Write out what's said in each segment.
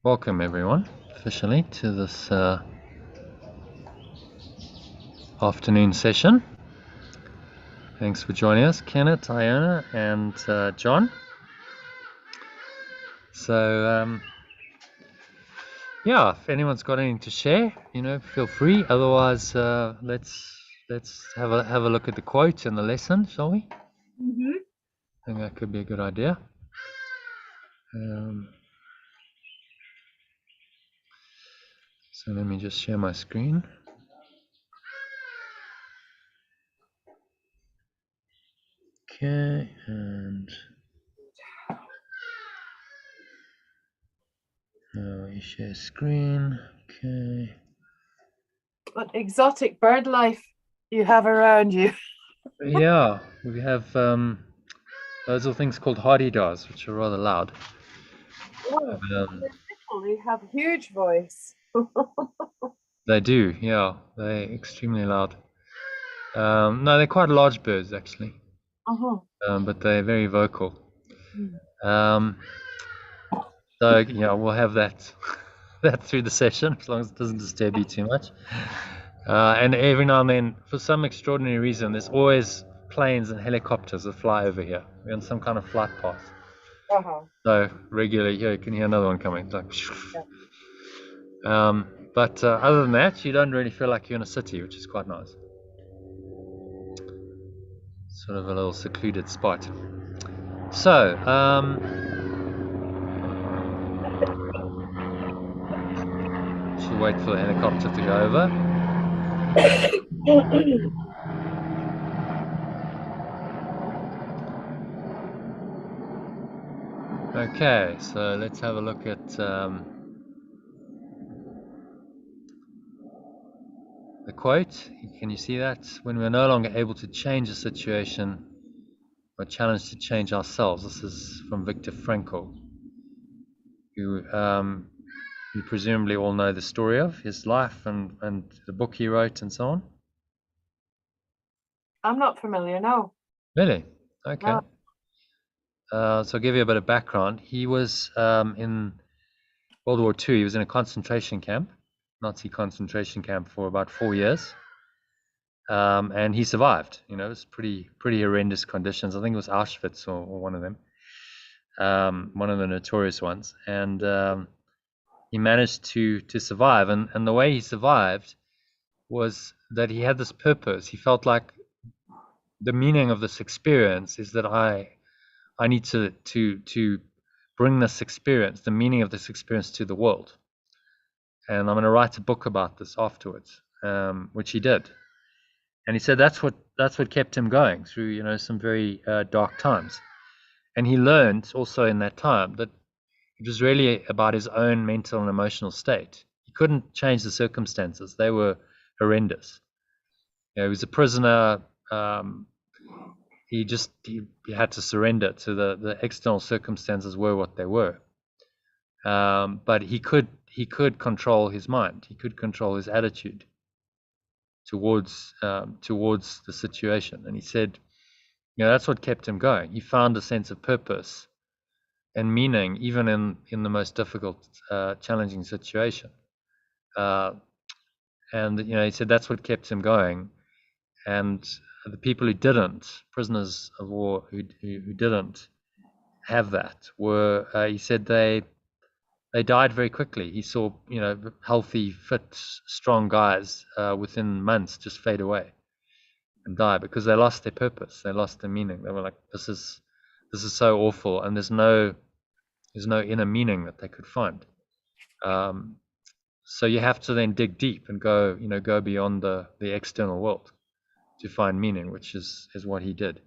Welcome everyone, officially, to this afternoon session. Thanks for joining us, Kenneth, Iona, and John. So, yeah, if anyone's got anything to share, feel free. Otherwise, let's have a look at the quote in the lesson, shall we? Mm-hmm. I think that could be a good idea. So let me just share my screen. Okay, and now we share screen. Okay. What exotic bird life you have around you. Yeah, we have those are things called hardy-daws, which are rather loud. Oh, they have a huge voice. They do, yeah, they're extremely loud. No, they're quite large birds actually, but they're very vocal. So yeah, we'll have that through the session as long as it doesn't disturb you too much. And every now and then, for some extraordinary reason, there's always planes and helicopters that fly over here. We're on some kind of flight path. So regularly, here you can hear another one coming. It's like, but other than that, you don't really feel like you're in a city, which is quite nice. Sort of a little secluded spot. So, should wait for the helicopter to go over. Okay, so let's have a look at the quote. Can you see that? When we're no longer able to change a situation, we're challenged to change ourselves. This is from Viktor Frankl, who you presumably all know the story of his life and the book he wrote and so on. I'm not familiar, no. Really? Okay. No. So I'll give you a bit of background. He was in World War II. He was in a concentration camp, Nazi concentration camp, for about 4 years. And he survived. It was pretty horrendous conditions. I think it was Auschwitz or one of them, one of the notorious ones. And he managed to survive. And the way he survived was that he had this purpose. He felt like the meaning of this experience is that I need to bring this experience, the meaning of this experience, to the world. And I'm going to write a book about this afterwards, which he did. And he said that's what kept him going through some very dark times. And he learned also in that time that it was really about his own mental and emotional state. He couldn't change the circumstances; they were horrendous. He was a prisoner. He had to surrender to the external circumstances were what they were. But he could control his mind. He could control his attitude towards the situation. And he said, that's what kept him going. He found a sense of purpose and meaning even in the most difficult, challenging situation. And he said that's what kept him going. And the people who didn't, prisoners of war who didn't have that, were he said they died very quickly. He saw healthy, fit, strong guys within months just fade away and die because they lost their purpose. They lost their meaning. They were like, this is so awful, and there's no inner meaning that they could find. So you have to then dig deep and go beyond the external world to find meaning, which is what he did.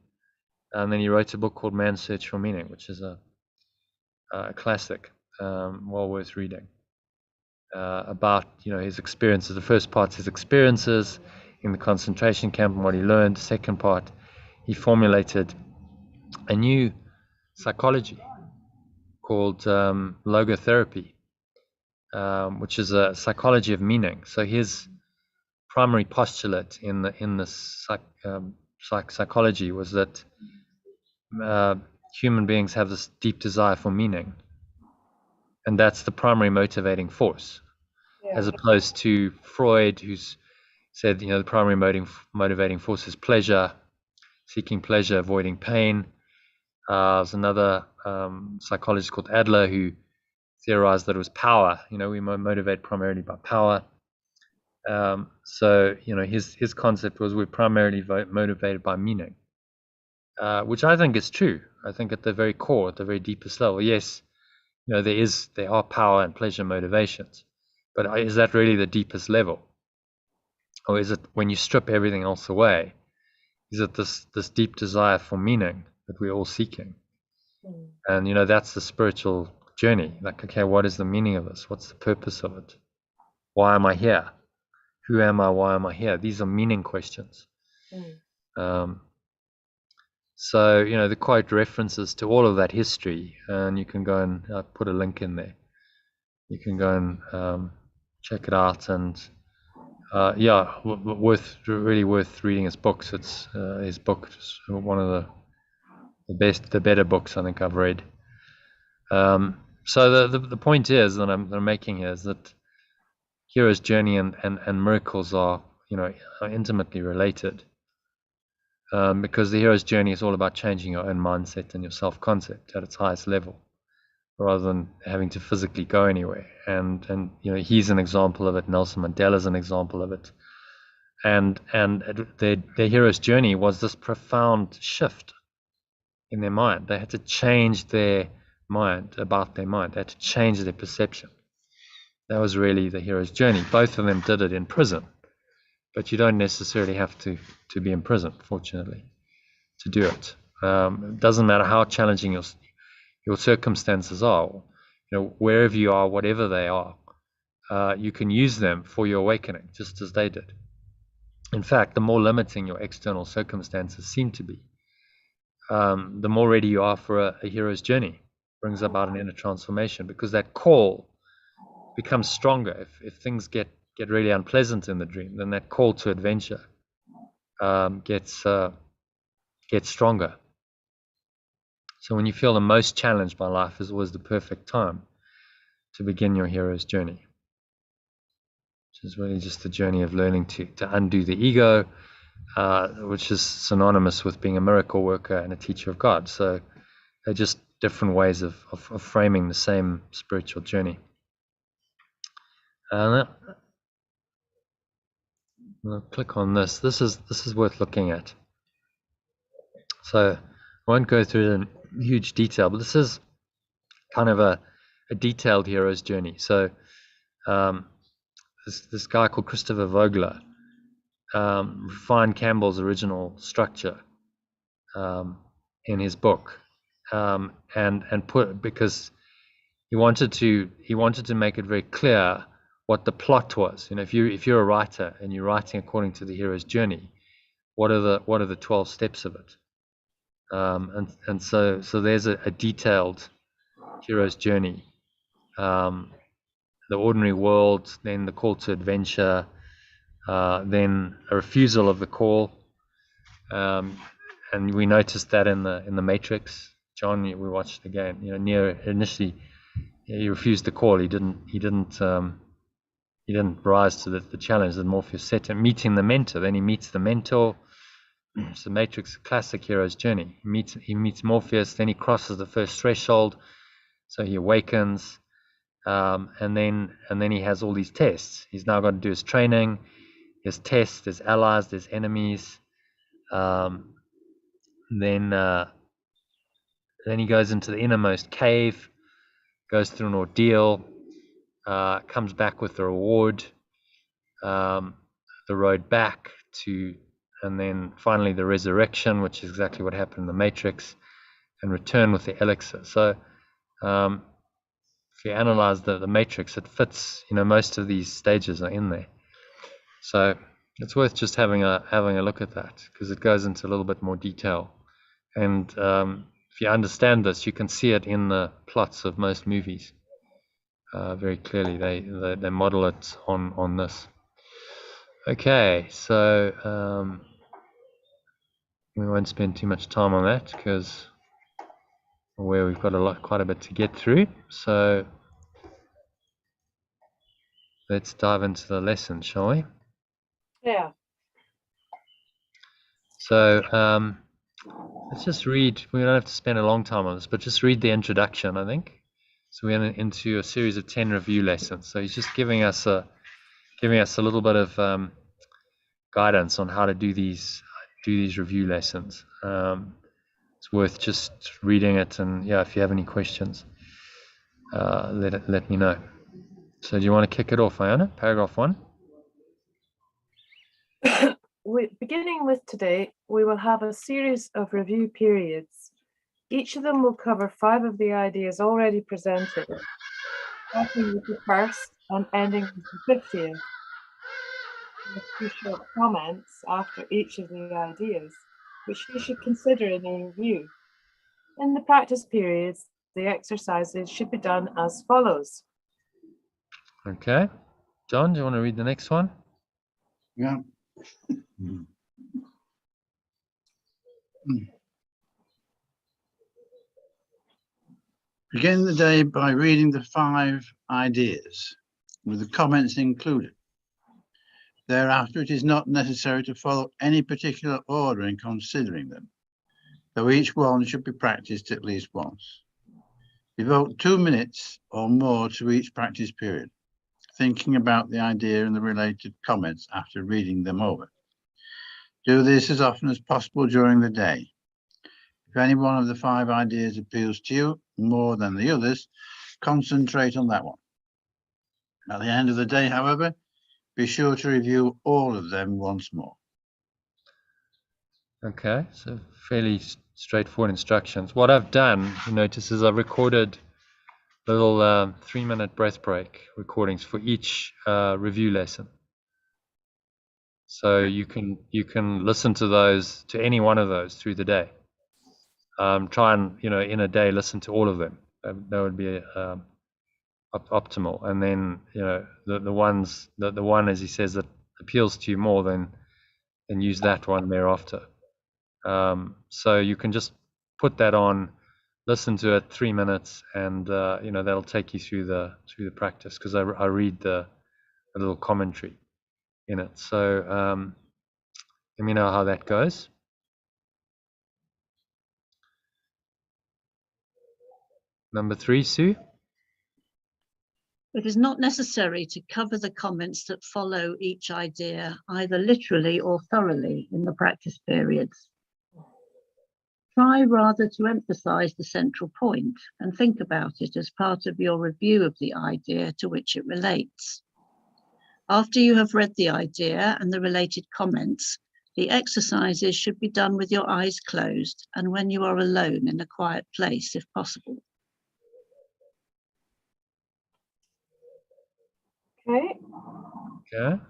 And then he wrote a book called Man's Search for Meaning, which is a classic, well worth reading, about his experiences. The first part's his experiences in the concentration camp and what he learned. The second part, he formulated a new psychology called logotherapy, which is a psychology of meaning. So his primary postulate in this psychology was that human beings have this deep desire for meaning, and that's the primary motivating force, as opposed to Freud, who's said, the primary motivating force is pleasure, seeking pleasure, avoiding pain. There's another psychologist called Adler who theorized that it was power. We motivate primarily by power. So his concept was we're primarily motivated by meaning, which I think is true. I think at the very core, at the very deepest level, yes, there are power and pleasure motivations, but is that really the deepest level? Or is it, when you strip everything else away, is it this deep desire for meaning that we're all seeking? And that's the spiritual journey. Like, okay, what is the meaning of this? What's the purpose of it? Why am I here? Who am I? Why am I here? These are meaning questions. So the quote references to all of that history, and you can go and put a link in there. You can go and check it out, and really worth reading his books. It's his book is one of the better books I think I've read. So the point is that I'm making here is that hero's journey and miracles are intimately related, because the hero's journey is all about changing your own mindset and your self-concept at its highest level, rather than having to physically go anywhere. And he's an example of it. Nelson Mandela's an example of it. And their hero's journey was this profound shift in their mind. They had to change their mind about their mind. They had to change their perception. That was really the hero's journey. Both of them did it in prison, but you don't necessarily have to be in prison, fortunately, to do it. It doesn't matter how challenging your circumstances are. Wherever you are, whatever they are, you can use them for your awakening, just as they did. In fact, the more limiting your external circumstances seem to be, the more ready you are for a hero's journey. Brings about an inner transformation, because that call becomes stronger. If things get really unpleasant in the dream, then that call to adventure gets stronger. So when you feel the most challenged by life, is always the perfect time to begin your hero's journey, which is really just the journey of learning to undo the ego, which is synonymous with being a miracle worker and a teacher of God. So they're just different ways of framing the same spiritual journey. I'll click on this. This is worth looking at. So I won't go through it in huge detail, but this is kind of a detailed hero's journey. So this guy called Christopher Vogler refined Campbell's original structure in his book, and put, because he wanted to make it very clear what the plot was. If you're a writer and you're writing according to the hero's journey, what are the 12 steps of it? And so there's a detailed hero's journey. The ordinary world, then the call to adventure, then a refusal of the call, and we noticed that in the Matrix. John, we watched again. Neo initially he refused the call. He didn't rise to the challenge that Morpheus set him. Meeting the mentor, then he meets the mentor. It's the Matrix, classic hero's journey. He meets Morpheus, then he crosses the first threshold, so he awakens, and then he has all these tests. He's now got to do his training, his tests, there's allies, there's enemies. Then he goes into the innermost cave, goes through an ordeal, comes back with the reward, the road back to, and then finally the resurrection, which is exactly what happened in the Matrix, and return with the elixir. So if you analyze the Matrix, it fits. Most of these stages are in there. So it's worth just having a look at that, because it goes into a little bit more detail. And if you understand this, you can see it in the plots of most movies very clearly. They model it on this. Okay, so we won't spend too much time on that, because we've got quite a bit to get through. So let's dive into the lesson, shall we? Yeah. So let's just read. We don't have to spend a long time on this, but just read the introduction, I think. So we're into a series of 10 review lessons. So he's just giving us a little bit of guidance on how to do these review lessons. It's worth just reading it, and yeah, if you have any questions, let me know. So do you want to kick it off, Iona? Paragraph 1. Beginning with today, we will have a series of review periods. Each of them will cover 5 of the ideas already presented, starting with the first and ending with the 50th. A few short comments after each of the ideas, which you should consider in a review. In the practice periods, the exercises should be done as follows. Okay. John, do you want to read the next one? Yeah. Begin the day by reading the 5 ideas with the comments included. Thereafter, it is not necessary to follow any particular order in considering them, though each one should be practiced at least once. Devote 2 minutes or more to each practice period, thinking about the idea and the related comments after reading them over. Do this as often as possible during the day. If any one of the 5 ideas appeals to you more than the others, concentrate on that one. At the end of the day, however, be sure to review all of them once more. Okay, so fairly straightforward instructions. What I've done, you notice, is I've recorded little 3-minute breath break recordings for each review lesson. So you can listen to any one of those through the day. Try and, in a day, listen to all of them. That would be optimal. And then, the one, as he says, that appeals to you more, then use that one thereafter. So you can just put that on, listen to it 3 minutes, and that'll take you through the practice, because I read a little commentary in it. So let me know how that goes. Number 3, Sue. It is not necessary to cover the comments that follow each idea, either literally or thoroughly, in the practice periods. Try rather to emphasize the central point and think about it as part of your review of the idea to which it relates. After you have read the idea and the related comments, the exercises should be done with your eyes closed and when you are alone in a quiet place, if possible. Okay. Okay.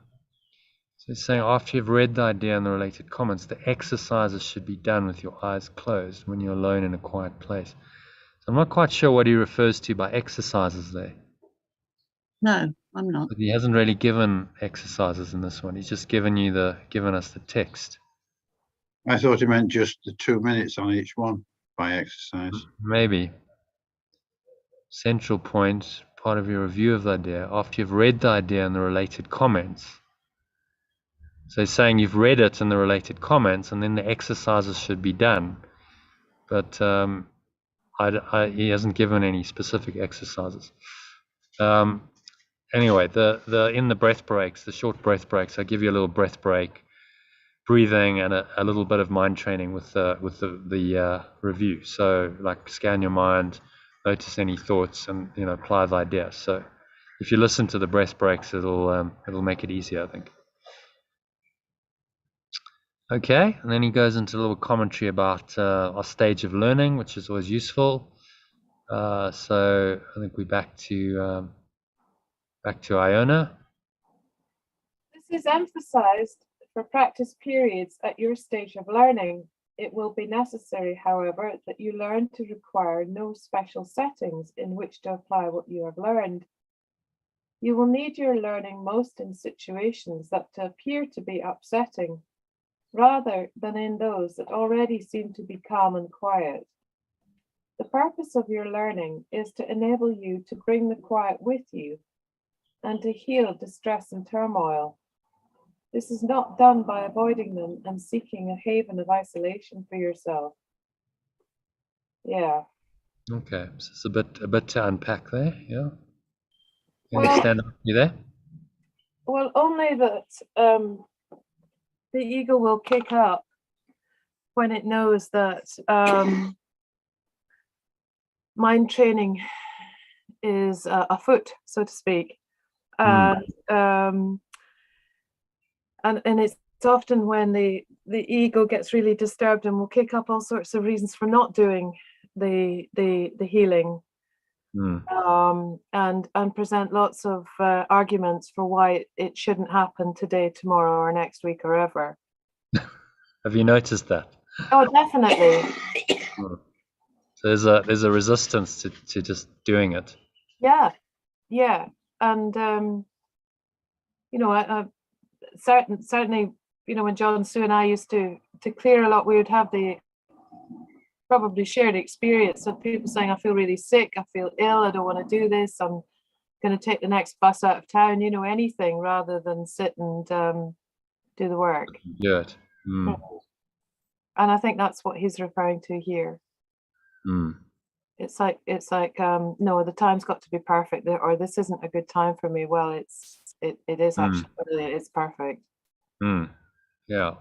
So it's saying after you've read the idea and the related comments, the exercises should be done with your eyes closed when you're alone in a quiet place. So I'm not quite sure what he refers to by exercises there. No, I'm not. But he hasn't really given exercises in this one. He's just given us the text. I thought he meant just the 2 minutes on each one by exercise. Maybe. Central point, part of your review of the idea, after you've read the idea and the related comments. So he's saying you've read it and the related comments, and then the exercises should be done. But he hasn't given any specific exercises. Anyway, in the breath breaks, the short breath breaks, I give you a little breath break, breathing, and a little bit of mind training with the review. So like scan your mind, notice any thoughts, and apply the idea. So if you listen to the breath breaks, it'll make it easier, I think. Okay, and then he goes into a little commentary about our stage of learning, which is always useful. So I think we're back to Iona. This is emphasized for practice periods at your stage of learning. It will be necessary, however, that you learn to require no special settings in which to apply what you have learned. You will need your learning most in situations that appear to be upsetting, rather than in those that already seem to be calm and quiet. The purpose of your learning is to enable you to bring the quiet with you, and to heal distress and turmoil. This is not done by avoiding them and seeking a haven of isolation for yourself. Yeah. Okay, so it's a bit to unpack there. Yeah. Any Well, stand up you there? well, only that the ego will kick up when it knows that mind training is afoot, so to speak, and it's often when the ego gets really disturbed and will kick up all sorts of reasons for not doing the healing, and present lots of arguments for why it shouldn't happen today, tomorrow, or next week, or ever. Have you noticed that? Oh, definitely. So there's a resistance to just doing it. Yeah, and I certainly, when John, Sue, and I used to clear a lot, we would have the probably shared experience of people saying, I feel really sick, I feel ill, I don't want to do this, I'm going to take the next bus out of town, anything rather than sit and do the work. Do it. And I think that's what he's referring to here. It's like no, the time's got to be perfect, or this isn't a good time for me. Well, it is actually, it's perfect. Yeah.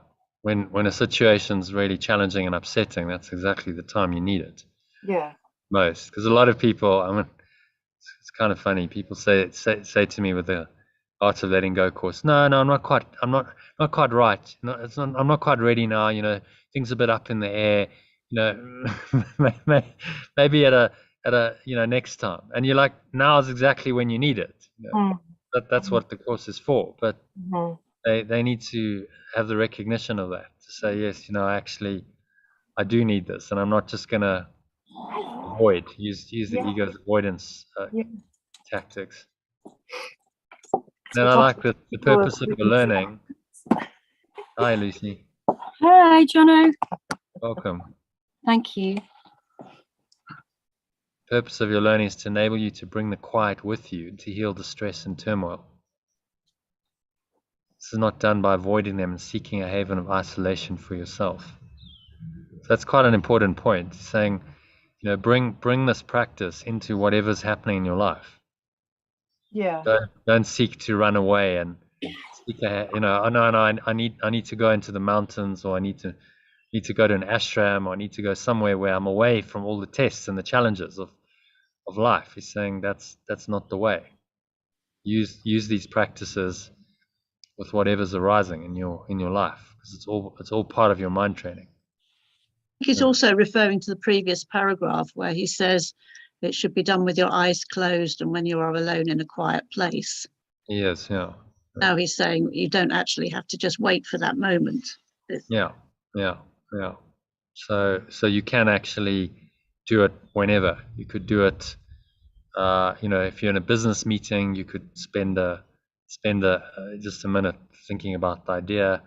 When a situation's really challenging and upsetting, that's exactly the time you need it. Yeah. Most, because a lot of people, it's kind of funny. People say to me with the Art of Letting Go course, no, I'm not quite right. I'm not quite ready now. Things are a bit up in the air. Maybe at a next time. And you're like, now is exactly when you need it. That's what the course is for. But they need to have the recognition of that, to say, yes, actually, I do need this, and I'm not just going to use the ego's avoidance tactics. And I like the purpose of your learning. Hi, Lucy. Hi, Jono. Welcome. Thank you. Purpose of your learning is to enable you to bring the quiet with you, to heal the stress and turmoil. This is not done by avoiding them and seeking a haven of isolation for yourself. So that's quite an important point, saying, bring this practice into whatever's happening in your life. Yeah. Don't seek to run away and seek I need to go into the mountains, or I need to go to an ashram, or I need to go somewhere where I'm away from all the tests and the challenges of life. He's saying that's not the way. Use these practices with whatever's arising in your life, because it's all part of your mind training. He's also referring to the previous paragraph where he says it should be done with your eyes closed and when you are alone in a quiet place. Yes, yeah. Now he's saying you don't actually have to just wait for that moment. Yeah. So you can actually do it whenever. You could do it. If you're in a business meeting, you could spend just a minute thinking about the idea.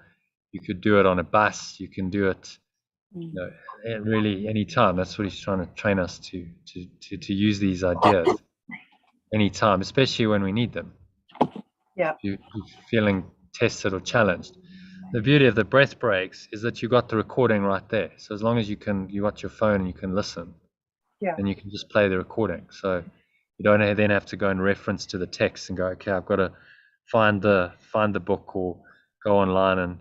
You could do it on a bus. You can do it, really any time. That's what he's trying to train us to use these ideas anytime, especially when we need them. Yeah. If you're feeling tested or challenged. The beauty of the breath breaks is that you got the recording right there. So as long as you got your phone and you can listen, then you can just play the recording. So you don't then have to go and reference to the text and go, okay, I've got to find the book or go online, and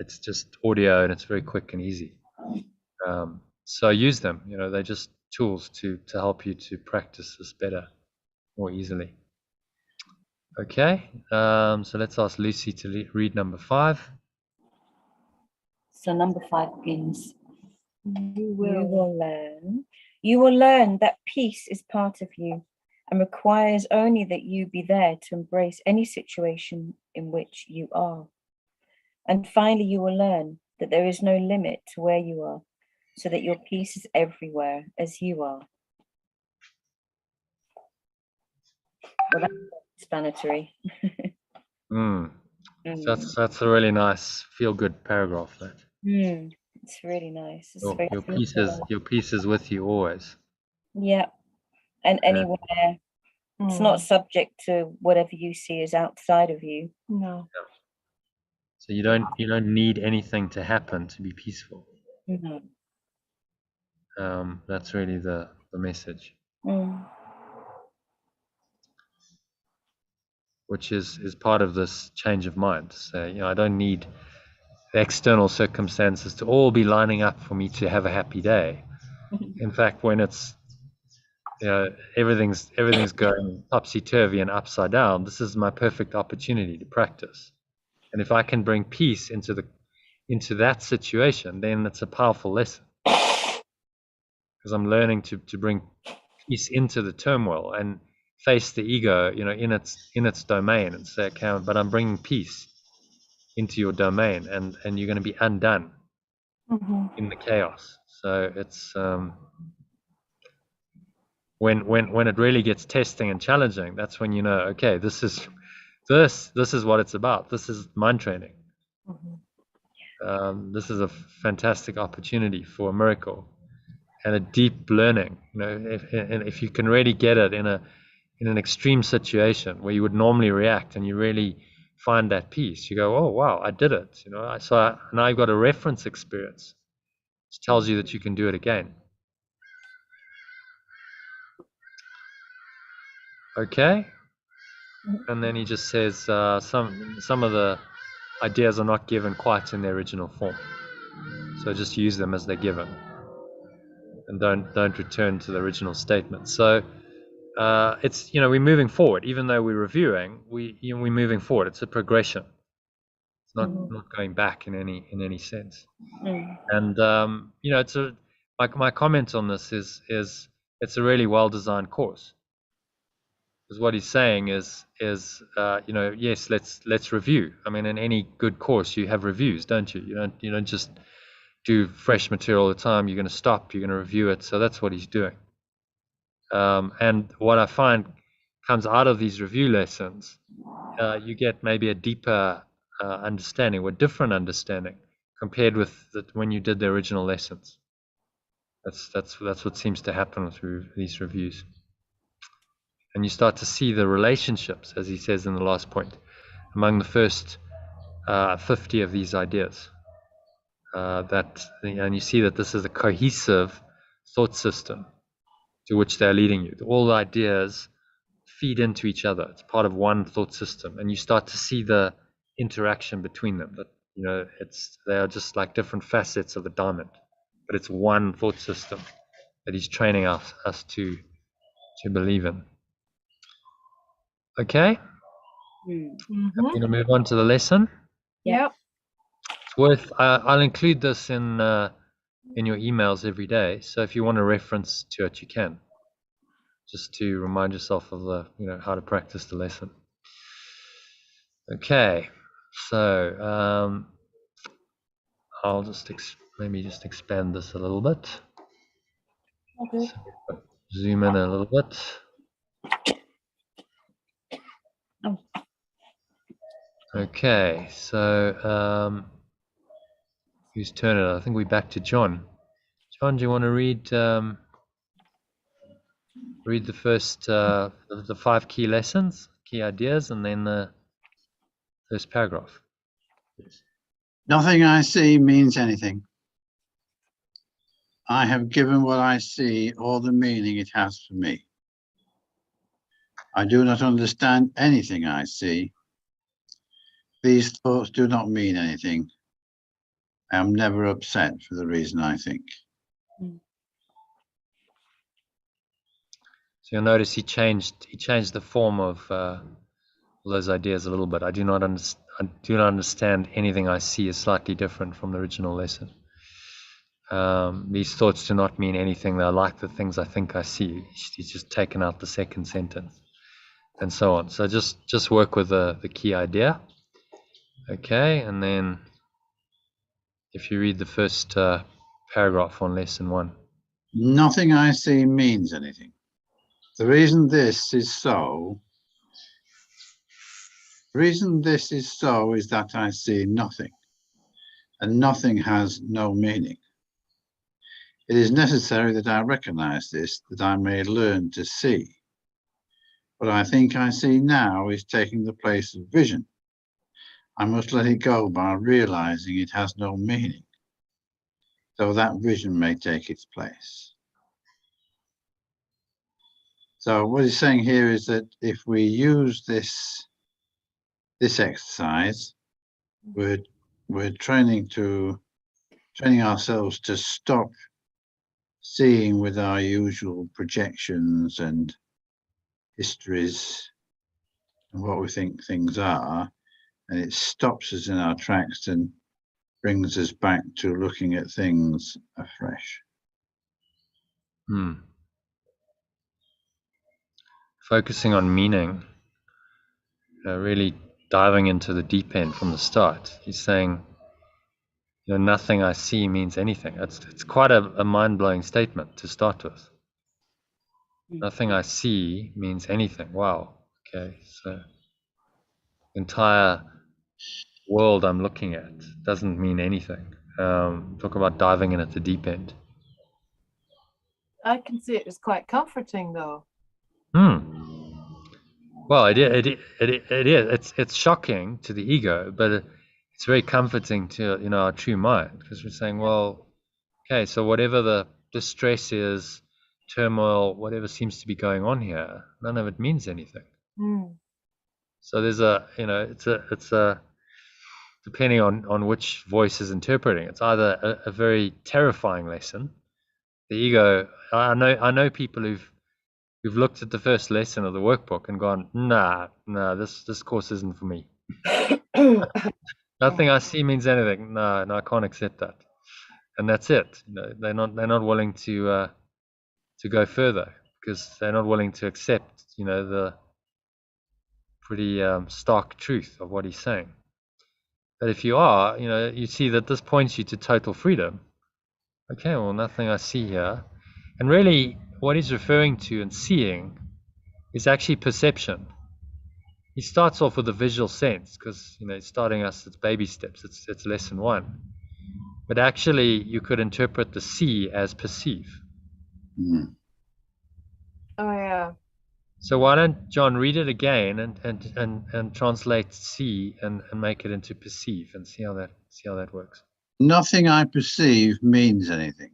it's just audio and it's very quick and easy. So use them. They're just tools to help you to practice this better, more easily. Okay, so let's ask Lucy to read number 5. So number 5 begins. You will learn that peace is part of you and requires only that you be there to embrace any situation in which you are. And finally, you will learn that there is no limit to where you are, so that your peace is everywhere as you are. Well, that's explanatory. That's a really nice feel-good paragraph. That. It's really nice. It's Your peace is with you always. Yeah, and anywhere It's not subject to whatever you see as outside of you. No. So you don't need anything to happen to be peaceful. Mhm. That's really the message, which is part of this change of mind. So, I don't need the external circumstances to all be lining up for me to have a happy day. In fact, when it's, everything's going topsy-turvy and upside down, this is my perfect opportunity to practice. And if I can bring peace into that situation, then it's a powerful lesson, because I'm learning to bring peace into the turmoil and face the ego, in its domain, and say, okay, but I'm bringing peace into your domain, and you're going to be undone in the chaos. So it's when it really gets testing and challenging, that's when okay, this is what it's about. This is mind training. This is a fantastic opportunity for a miracle and a deep learning. If you can really get it in an extreme situation where you would normally react, and you really find that peace, you go, oh wow, I did it. So now I've got a reference experience which tells you that you can do it again. Okay. And then he just says some of the ideas are not given quite in their original form, so just use them as they're given, and don't return to the original statement. So it's we're moving forward, even though we're reviewing. We're moving forward. It's a progression. It's not going back in any sense. And it's my comment on this is it's a really well designed course. Because what he's saying is yes, let's review. I mean, in any good course, you have reviews, don't you? You don't just do fresh material all the time. You're going to stop. You're going to review it. So that's what he's doing. And what I find comes out of these review lessons, you get maybe a deeper understanding, or different understanding, compared with when you did the original lessons. That's what seems to happen with these reviews. And you start to see the relationships, as he says in the last point, among the first 50 of these ideas. And you see that this is a cohesive thought system to which they're leading you. All the ideas feed into each other. It's part of one thought system, and you start to see the interaction between them. That they are just like different facets of a diamond, but it's one thought system that he's training us to believe in. Okay, I'm going to move on to the lesson. Yep. It's worth. I'll include this in your emails every day. So if you want a reference to it, you can. Just to remind yourself of how to practice the lesson. Okay, so I'll just maybe just expand this a little bit. Okay. So zoom in a little bit. Okay, so whose turn it? I think we're back to John. John, do you want to read the first the 5 key lessons, key ideas, and then the first paragraph? Nothing I see means anything. I have given what I see all the meaning it has for me. I do not understand anything I see. These thoughts do not mean anything. I am never upset for the reason I think. So you'll notice he changed the form of those ideas a little bit. I do not understand anything I see is slightly different from the original lesson. These thoughts do not mean anything. They're like the things I think I see. He's just taken out the second sentence, and so on. So just work with the key idea. Okay, and then if you read the first paragraph on lesson 1. Nothing I see means anything. The reason this is so is that I see nothing, and nothing has no meaning. It is necessary that I recognize this, that I may learn to see. What I think I see now is taking the place of vision. I must let it go by realizing it has no meaning, so that vision may take its place. So what he's saying here is that if we use this exercise, we're training ourselves to stop seeing with our usual projections and histories and what we think things are, and it stops us in our tracks and brings us back to looking at things afresh. Focusing on meaning, really diving into the deep end from the start. He's saying, nothing I see means anything. It's quite a mind-blowing statement to start with. Nothing I see means anything. Wow. Okay, so the entire world I'm looking at doesn't mean anything. Talk about diving in at the deep end. I can see it as quite comforting, though. Well, it is. It's shocking to the ego, but it's very comforting to our true mind, because we're saying, well, okay, so whatever the distress is, turmoil, whatever seems to be going on here, none of it means anything. So there's it's a depending on which voice is interpreting. It's either a very terrifying lesson. The ego. I know people who've looked at the first lesson of the workbook and gone, nah, this course isn't for me. Nothing I see means anything. No, I can't accept that. And that's it. They're not willing to go further, because they're not willing to accept, the pretty stark truth of what he's saying. But if you are, you see that this points you to total freedom. Okay, well, nothing I see here. And really, what he's referring to and seeing is actually perception. He starts off with a visual sense, because it's starting us, it's baby steps, it's lesson 1. But actually, you could interpret the see as perceive. Oh yeah. So why don't John read it again and translate see and make it into perceive, and see how that works. Nothing I perceive means anything.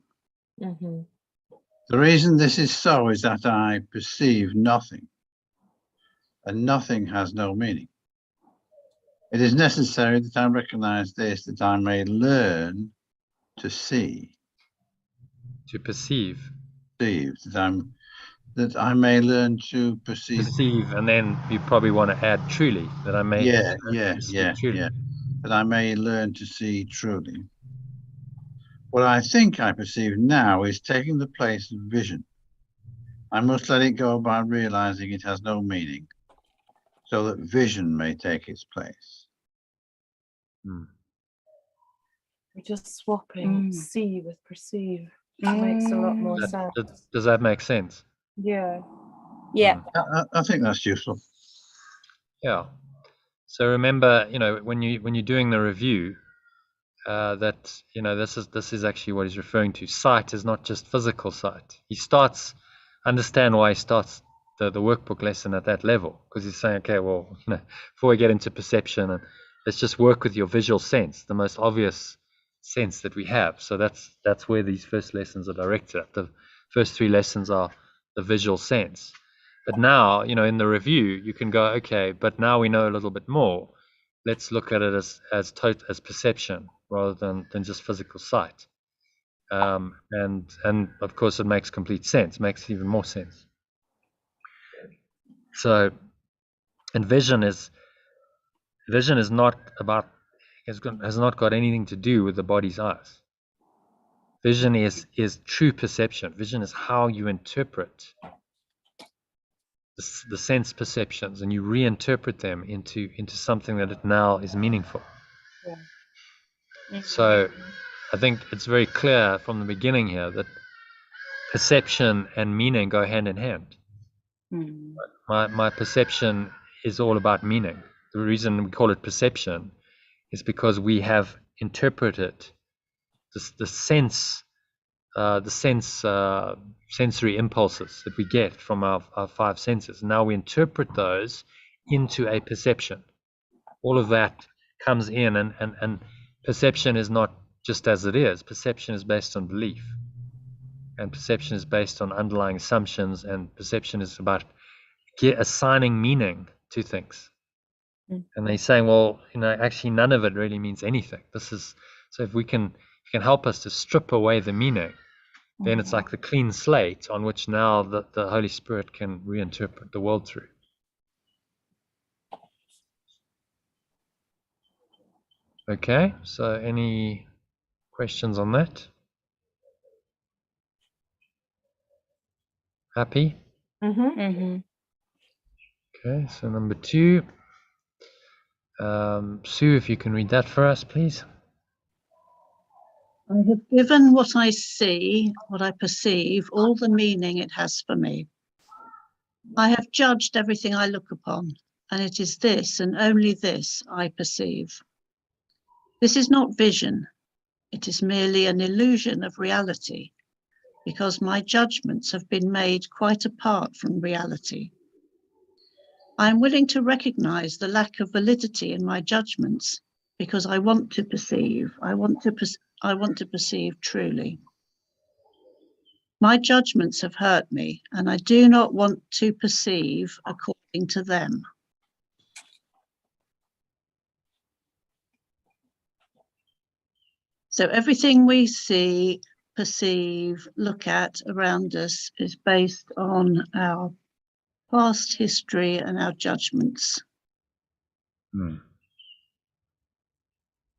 The reason this is so is that I perceive nothing, and nothing has no meaning. It is necessary that I recognize this, that I may learn to see. To perceive. That I may learn to perceive. Perceive, and then you probably want to add truly, that I may. Yeah. Truly. That I may learn to see truly. What I think I perceive now is taking the place of vision. I must let it go by realizing it has no meaning, so that vision may take its place. We're just swapping see with perceive. It makes a lot more sense. Does that make sense? Yeah. I think that's useful. Yeah. So remember, when you're doing the review, that this is actually what he's referring to. Sight is not just physical sight. Understand why he starts the workbook lesson at that level, because he's saying, okay, well, before we get into perception, and let's just work with your visual sense, the most obvious sense that we have. So that's where these first lessons are directed at. The first 3 lessons are the visual sense. But now, in the review, you can go, okay, but now we know a little bit more. Let's look at it as perception rather than just physical sight. And of course, it makes complete sense. Makes even more sense. So, and vision is not about, has not got anything to do with the body's eyes. Vision is true perception. Vision is how you interpret the sense perceptions, and you reinterpret them into something that it now is meaningful. So I think it's very clear from the beginning here that perception and meaning go hand in hand. My perception is all about meaning. The reason we call it perception is because we have interpreted the sense the sensory impulses that we get from our five senses. Now we interpret those into a perception. All of that comes in, and perception is not just as it is. Perception is based on belief, and perception is based on underlying assumptions, and perception is about assigning meaning to things. And they're saying, well, actually none of it really means anything. So if you can help us to strip away the meaning, then it's like the clean slate on which now the Holy Spirit can reinterpret the world through. Okay, so any questions on that? Happy? Okay, so number 2. Sue, if you can read that for us, please. I have given what I see, what I perceive, all the meaning it has for me. I have judged everything I look upon, and it is this and only this I perceive. This is not vision. It is merely an illusion of reality, because my judgments have been made quite apart from reality. I am willing to recognize the lack of validity in my judgments because I want to perceive. I want to perceive truly. My judgments have hurt me, and I do not want to perceive according to them. So everything we see, perceive, look at around us is based on our past history and our judgments.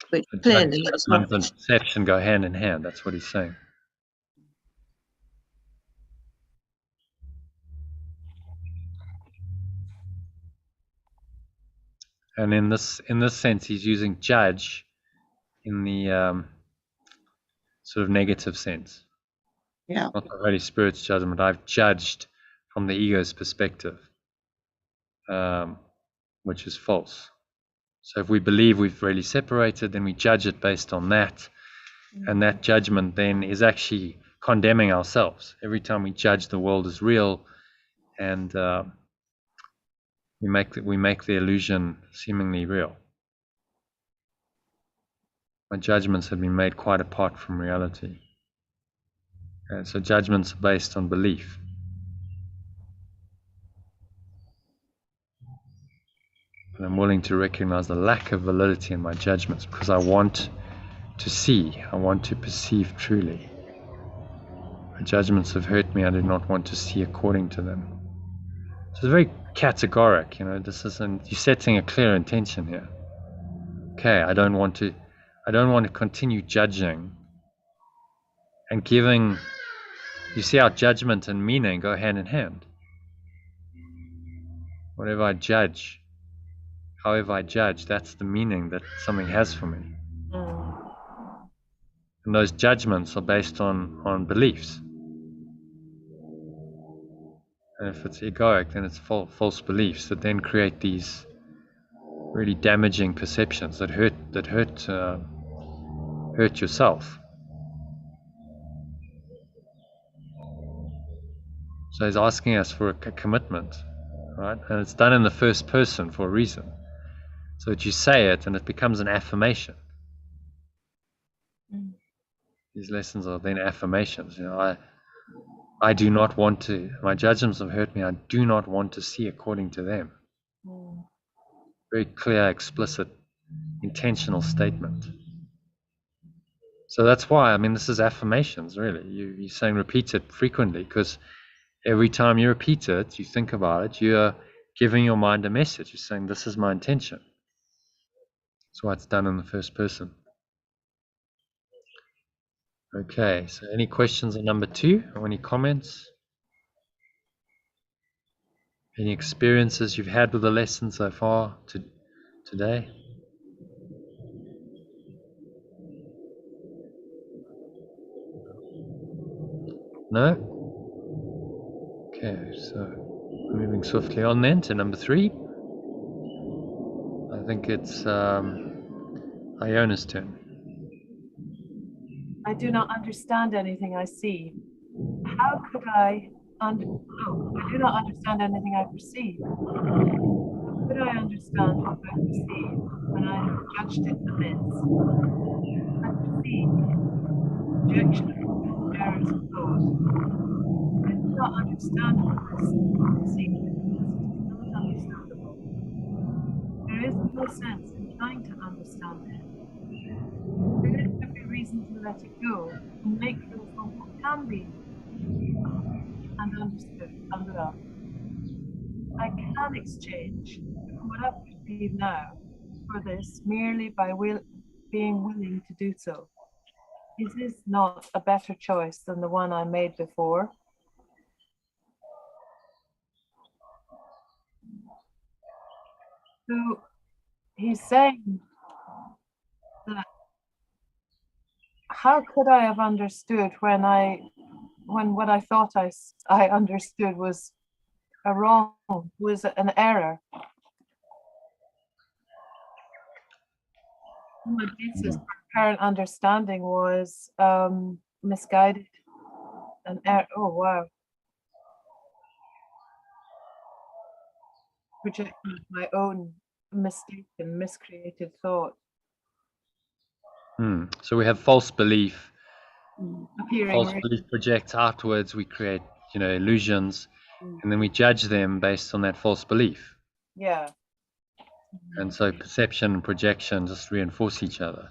Which clearly it's not. Judgment and perception go hand in hand. That's what he's saying. And in this sense, he's using judge in the sort of negative sense. Yeah. Not the Holy Spirit's judgment. I've judged from the ego's perspective, which is false. So if we believe we've really separated, then we judge it based on that. And that judgment then is actually condemning ourselves. Every time we judge the world as real, and we make the illusion seemingly real. My judgments have been made quite apart from reality. And so judgments are based on belief. And I'm willing to recognize the lack of validity in my judgments because I want to see, I want to perceive truly. My judgments have hurt me, I do not want to see according to them. So it's very categoric, this isn't, you're setting a clear intention here. Okay, I don't want to continue judging and giving. You see how judgment and meaning go hand in hand. Whatever I judge, however I judge, that's the meaning that something has for me. And those judgments are based on beliefs. And if it's egoic, then it's false beliefs that then create these really damaging perceptions that hurt yourself. So he's asking us for a commitment, right? And it's done in the first person for a reason. So that you say it and it becomes an affirmation. These lessons are then affirmations. I do not want to, my judgments have hurt me, I do not want to see according to them. Very clear, explicit, intentional statement. So that's why, this is affirmations, really. You're saying repeat it frequently, because every time you repeat it, you think about it, you're giving your mind a message. You're saying, this is my intention. That's why it's done in the first person. Okay, so any questions on number 2 or any comments? Any experiences you've had with the lesson so far today? No? Okay, so moving swiftly on then to number 3. I think it's Iona's turn. I do not understand anything I see. How could I I do not understand anything I perceive. How could I understand what I perceive when I have judged it amiss? I perceive projection of errors of thought. I do not understand what I perceive because it is not understandable. There is no sense in trying to understand it. There is every reason to let it go and make room for what can be and understood and loved. I can exchange what I perceive now for this merely by being willing to do so. Is this not a better choice than the one I made before? So he's saying that how could I have understood when what I thought I understood was a wrong, was an error? My basis for current understanding was misguided, an error. Oh wow! Projecting my own mistaken, miscreated thought. So we have false belief. Appearing False real. belief projects outwards. We create, illusions, and then we judge them based on that false belief. Yeah. And so perception and projection just reinforce each other.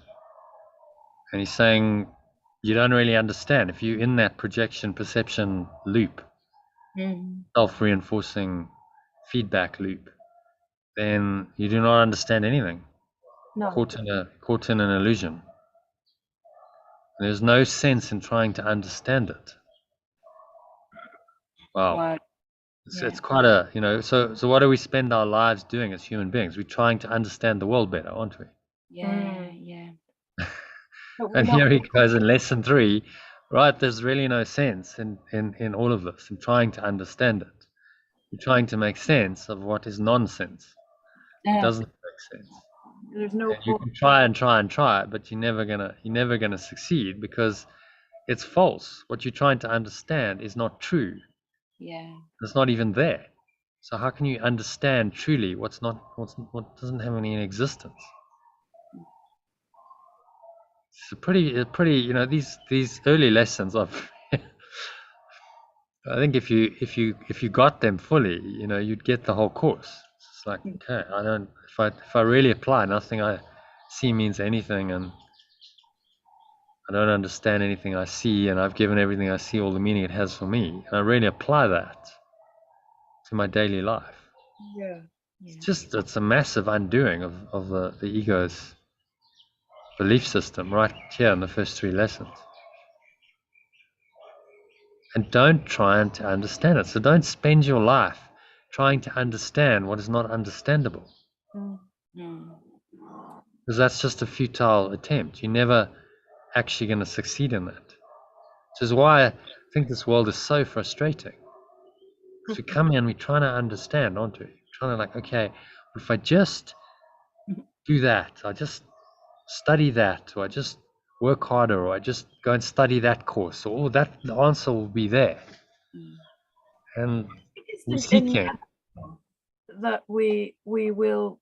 And he's saying you don't really understand. If you're in that projection perception loop, self-reinforcing feedback loop, then you do not understand anything. No. Caught in an illusion. There's no sense in trying to understand it. Wow. It's quite a, so what do we spend our lives doing as human beings? We're trying to understand the world better, aren't we? Yeah. And here he goes in lesson 3, right? There's really no sense in all of this, in trying to understand it. You're trying to make sense of what is nonsense. It doesn't make sense. There's no. You can try and try and try, but you're never gonna succeed because it's false. What you're trying to understand is not true. Yeah. It's not even there. So how can you understand truly what doesn't have any existence? It's a pretty, these early lessons of. I think if you got them fully, you'd get the whole course. It's like, okay, if I really apply, nothing I see means anything, and I don't understand anything I see, and I've given everything I see all the meaning it has for me, and I really apply that to my daily life. Yeah. It's a massive undoing of the ego's belief system right here in the first 3 lessons. And don't try to understand it. So don't spend your life trying to understand what is not understandable. Because that's just a futile attempt. You're never actually going to succeed in that. Which is why I think this world is so frustrating. Because we come here and we're trying to understand, aren't we? Trying to okay, if I just do that, I just study that, or I just work harder, or I just go and study that course, or the answer will be there. And we're seeking. That we will.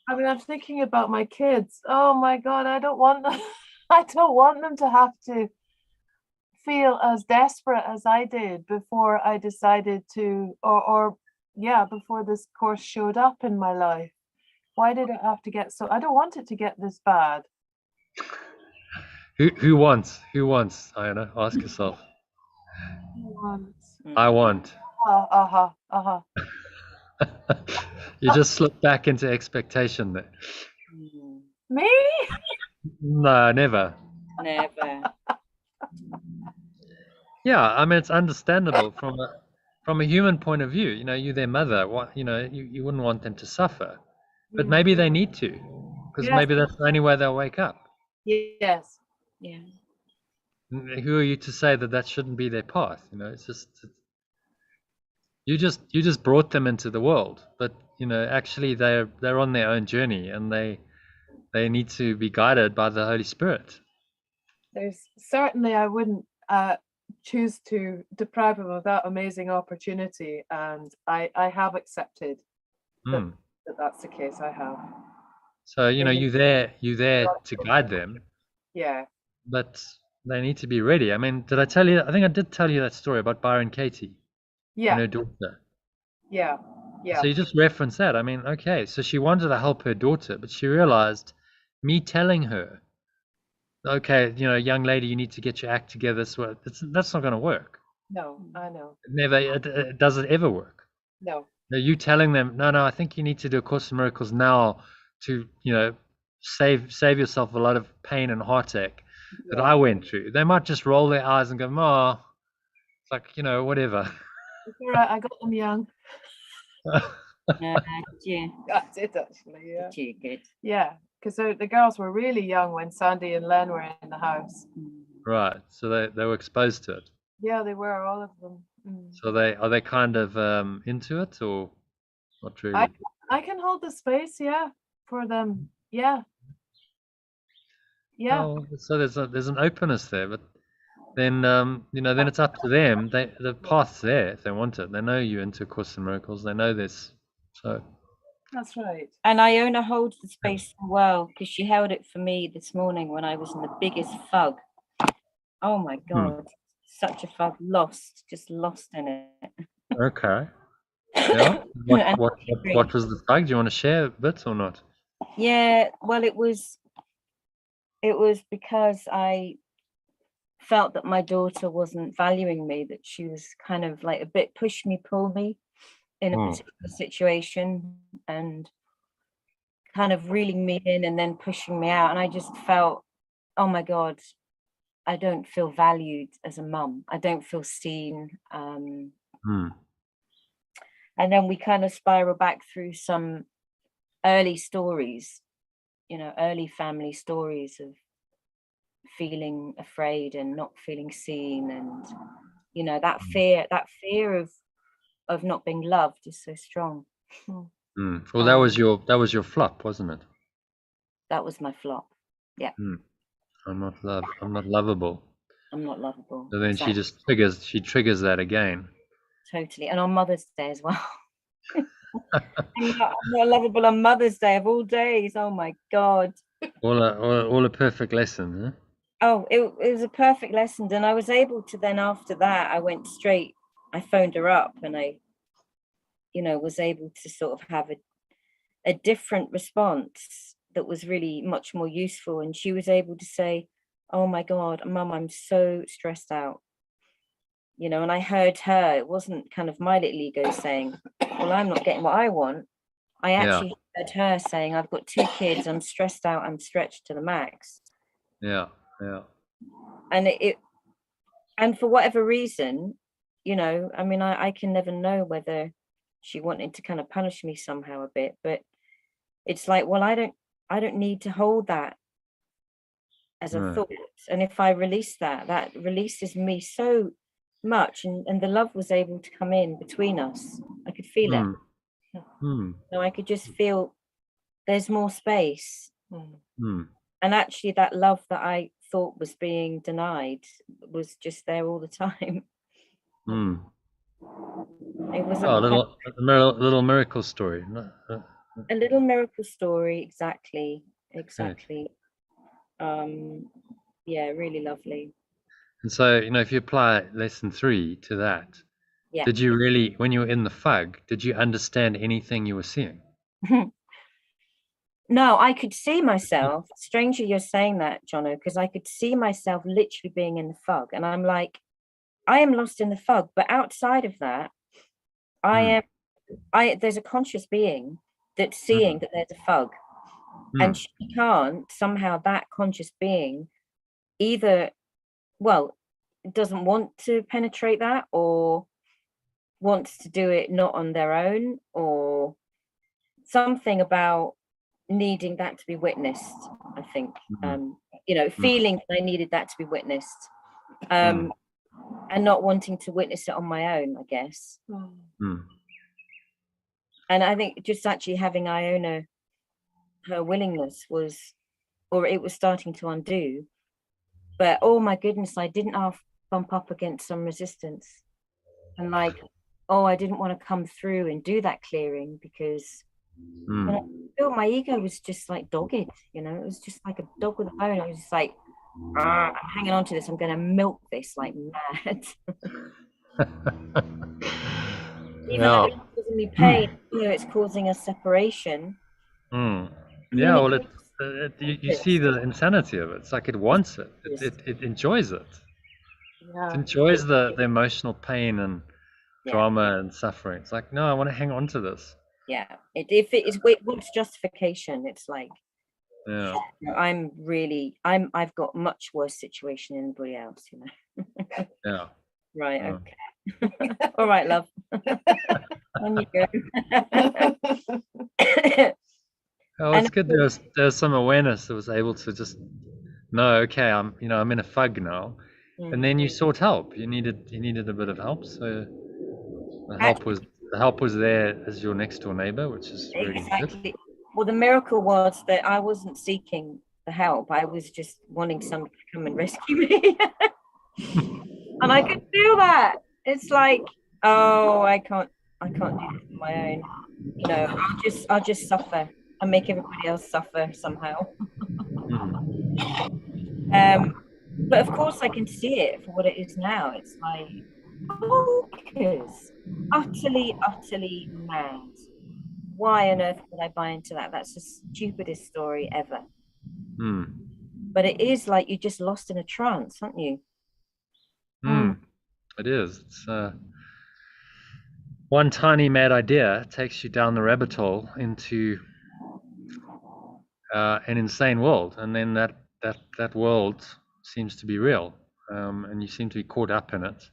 I mean, I'm thinking about my kids. Oh my God, I don't want them. I don't want them to have to feel as desperate as I did before I decided to, before this course showed up in my life. Why did it have to get so? I don't want it to get this bad. Who wants, Ayana? Ask yourself. Who wants? I want. You just slip back into expectation there. Me? No, never. Yeah, I mean, it's understandable from a human point of view. You're their mother. You wouldn't want them to suffer, but maybe they need to, because maybe that's the only way they'll wake up. Yes. Yeah. Who are you to say that shouldn't be their path? It's just you just brought them into the world, but actually they're on their own journey, and they need to be guided by the Holy Spirit. There's certainly, I wouldn't choose to deprive him of that amazing opportunity, and I have accepted that, Hmm. that's the case. I have. So, you know, Really. you there to guide them, Yeah. but they need to be ready. I mean, did I tell you? I think I did tell you that story about Byron Katie and her Yeah. daughter. Yeah. Yeah. So you just reference that. I mean, okay, so she wanted to help her daughter, but she realized me telling her, okay, you know, young lady, you need to get your act together. So that's not going to work. No, I know. It doesn't ever work. No. No, you telling them, no, I think you need to do A Course in Miracles now to, you know, save yourself a lot of pain and heartache that I went through. They might just roll their eyes and go, oh, it's like, you know, whatever. It's all right. I got them young. Yeah, That's it, actually. Yeah. too good. Yeah, because the girls were really young when Sandy and Len were in the house. Right. So they were exposed to it. Yeah, they were, all of them. So are they kind of into it or not really? I can hold the space, yeah, for them. Yeah. Yeah. Oh, so there's an openness there, but then you know, then it's up to them. The path's there if they want it. They know you're into A Course in Miracles. They know this. So That's right. And Iona holds the space well, because she held it for me this morning when I was in the biggest fug. Oh my God, such a fug, just lost in it. okay. Yeah. What was the flag? Do you want to share a bit or not? Yeah, well, it was because I felt that my daughter wasn't valuing me, that she was kind of like a bit push me, pull me in a particular situation, and kind of reeling me in and then pushing me out. And I just felt, oh my God, I don't feel valued as a mum. I don't feel seen. And then we kind of spiral back through some early stories, you know, early family stories of feeling afraid and not feeling seen, and you know, that fear of not being loved is so strong. Well, that was your flop, wasn't it? That was my flop. Yeah. I'm not lovable. I'm not lovable. So then exactly. she triggers that again. Totally. And on Mother's Day as well. I'm not lovable on Mother's Day of all days. Oh my God. All a perfect lesson, huh? Oh, it was a perfect lesson. And I was able to then, after that, I phoned her up, and I, you know, was able to sort of have a different response that was really much more useful. And she was able to say, oh my God, Mum, I'm so stressed out. You know, and I heard her, it wasn't kind of my little ego saying, well, I'm not getting what I want. I actually heard her saying, I've got 2 kids, I'm stressed out, I'm stretched to the max. Yeah. And and for whatever reason, you know, I mean, I can never know whether she wanted to kind of punish me somehow a bit, but it's like, well, I don't need to hold that as a thought. And if I release that releases me so much, and the love was able to come in between us. I could feel it. So I could just feel there's more space. And actually that love that I thought was being denied was just there all the time. It was a little miracle story. A little miracle story, exactly. Yeah, really lovely. And so, you know, if you apply lesson 3 to that, did you really, when you were in the fug, did you understand anything you were seeing? No, I could see myself. Strangely, you're saying that, Jono, because I could see myself literally being in the fog. And I'm like, I am lost in the fog. But outside of that, there's a conscious being that's seeing that there's a fog. And she can't, somehow that conscious being either, well, doesn't want to penetrate that, or wants to do it not on their own, or something about needing that to be witnessed, I think. You know, feeling I needed that to be witnessed, and not wanting to witness it on my own, I guess. And I think just actually having Iona, her willingness was, or it was starting to undo, But oh my goodness, I didn't half bump up against some resistance. And like, oh, I didn't want to come through and do that clearing because when I felt my ego was just like dogged, you know, it was just like a dog with a bone. I was just like, I'm hanging on to this. I'm going to milk this like mad. Even though it's causing me pain, you know, it's causing a separation. Yeah, well, you see the insanity of it. It's like it wants it. It enjoys it. Yeah. It enjoys the emotional pain and drama and suffering. It's like, no, I want to hang on to this. Yeah, it wants justification. It's like, Yeah, I've got much worse situation than anybody else, you know. yeah. Right. Okay. All right, love. On you go. Oh, it's good. There's some awareness that was able to just know, okay, I'm in a fug now, and then you sought help. You needed a bit of help, so the help was there as your next door neighbor, which is really good. Well, the miracle was that I wasn't seeking the help. I was just wanting somebody to come and rescue me, and I could feel that. It's like, oh, I can't do this on my own. You know, I'll just suffer and make everybody else suffer somehow. But of course I can see it for what it is now. It's like, bonkers, utterly mad. Why on earth would I buy into that? That's the stupidest story ever. But it is like you're just lost in a trance, aren't you? It is. It's one tiny mad idea takes you down the rabbit hole into an insane world, and then that world seems to be real, and you seem to be caught up in it,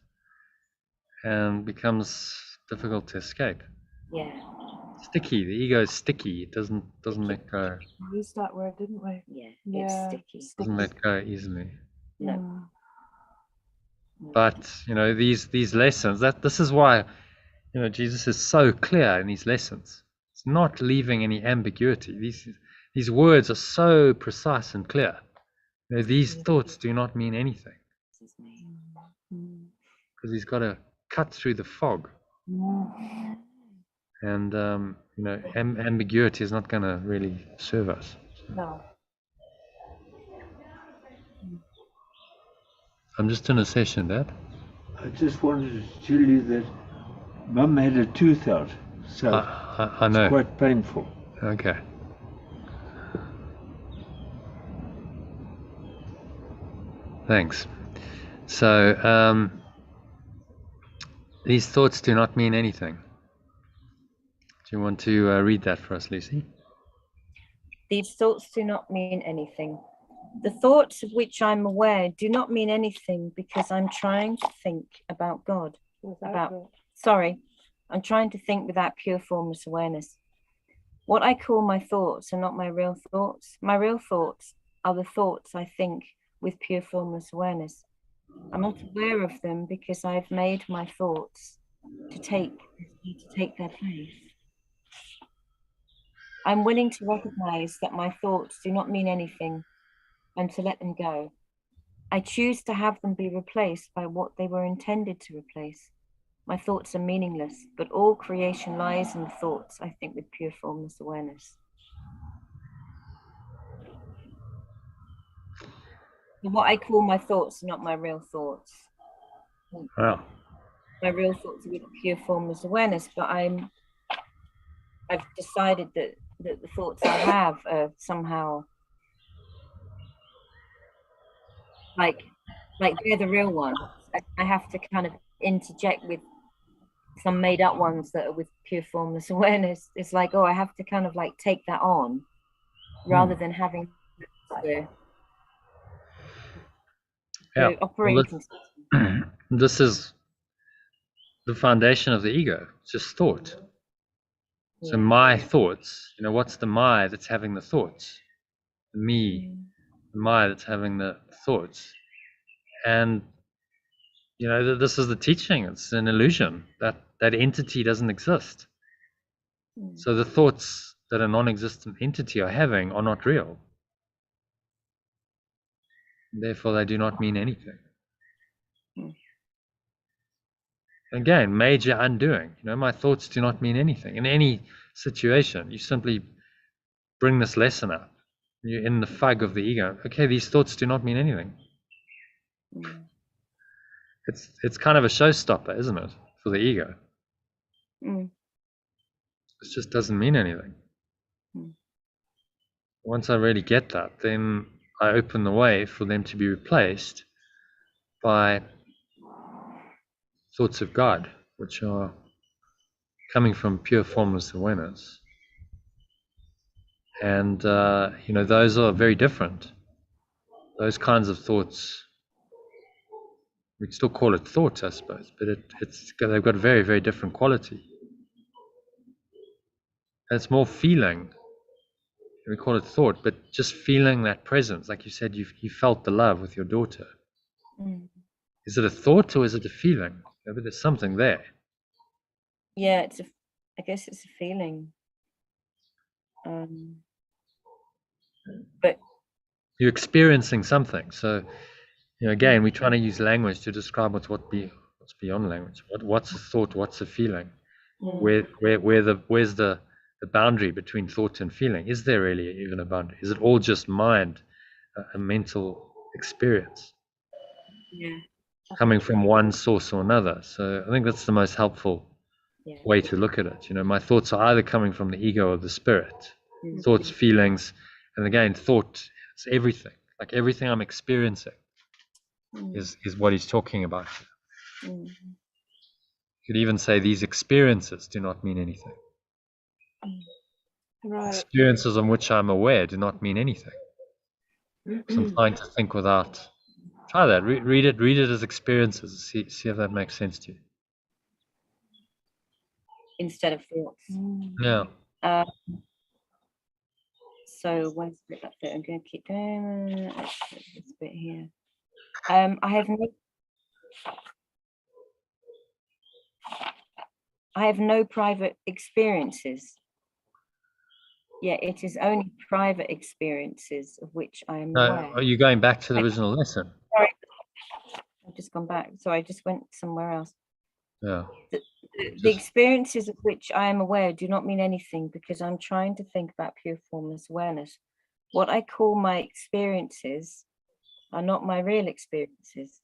and becomes difficult to escape. Yeah. Sticky. The ego is sticky. It doesn't let go. We used that word, didn't we? Yeah. Yeah. It's sticky. Doesn't let go easily. No. But these lessons. This is why Jesus is so clear in these lessons. It's not leaving any ambiguity. These words are so precise and clear. These thoughts do not mean anything. Because he's got to cut through the fog. And ambiguity is not going to really serve us. No. I'm just in a session, Dad. I just wanted to tell you that Mum had a tooth out, so I know. it's quite painful. Okay. Thanks. So these thoughts do not mean anything. Do you want to read that for us, Lucy? These thoughts do not mean anything. The thoughts of which I'm aware do not mean anything because I'm trying to think about God. I'm trying to think without pure formless awareness. What I call my thoughts are not my real thoughts. My real thoughts are the thoughts I think with pure formless awareness. I'm not aware of them because I've made my thoughts to take their place. I'm willing to recognize that my thoughts do not mean anything and to let them go. I choose to have them be replaced by what they were intended to replace. My thoughts are meaningless, but all creation lies in the thoughts I think with pure formless awareness. What I call my thoughts are not my real thoughts. Wow. My real thoughts are with pure formless awareness, but I've decided that the thoughts I have are somehow like they're the real ones. I have to kind of interject with some made up ones that are with pure formless awareness. It's like, oh, I have to kind of like take that on rather than having the operating system. This is the foundation of the ego. It's just thought. So my thoughts, what's the my that's having the thoughts? The me, the my that's having the thoughts. And this is the teaching. It's an illusion. That entity doesn't exist. So the thoughts that a non-existent entity are having are not real. Therefore, they do not mean anything. Hmm. Again, major undoing. My thoughts do not mean anything. In any situation, you simply bring this lesson up. You're in the fug of the ego. Okay, these thoughts do not mean anything. Mm. It's kind of a showstopper, isn't it, for the ego? Mm. It just doesn't mean anything. Mm. Once I really get that, then I open the way for them to be replaced by thoughts of God, which are coming from pure formless awareness. And, those are very different. Those kinds of thoughts, we'd still call it thoughts, I suppose, but they've got very, very different quality. And it's more feeling. We call it thought, but just feeling that presence. Like you said, you felt the love with your daughter. Mm. Is it a thought or is it a feeling? But there's something there. Yeah, I guess it's a feeling. But You're experiencing something. So, again, we're trying to use language to describe what's beyond language. What's a thought? What's a feeling? mm. Where's the boundary between thought and feeling? Is there really even a boundary? Is it all just mind, a mental experience? Yeah. Coming from one source or another. So I think that's the most helpful way to look at it. My thoughts are either coming from the ego or the spirit. Mm. Thoughts, feelings, and again, thought is everything. Like everything I'm experiencing is what he's talking about. Mm. You could even say these experiences do not mean anything. Right. Experiences on which I'm aware do not mean anything. So I'm trying to think without. Try that. Read it as experiences. See if that makes sense to you. Instead of thoughts. Yeah. So one bit up there. I'm going to keep going. This bit here. I have no private experiences. Yeah, it is only private experiences of which I am aware. Are you going back to the original lesson? Sorry, I've just gone back. Sorry, I just went somewhere else. Yeah. The experiences of which I am aware do not mean anything because I'm trying to think about pure formless awareness. What I call my experiences are not my real experiences.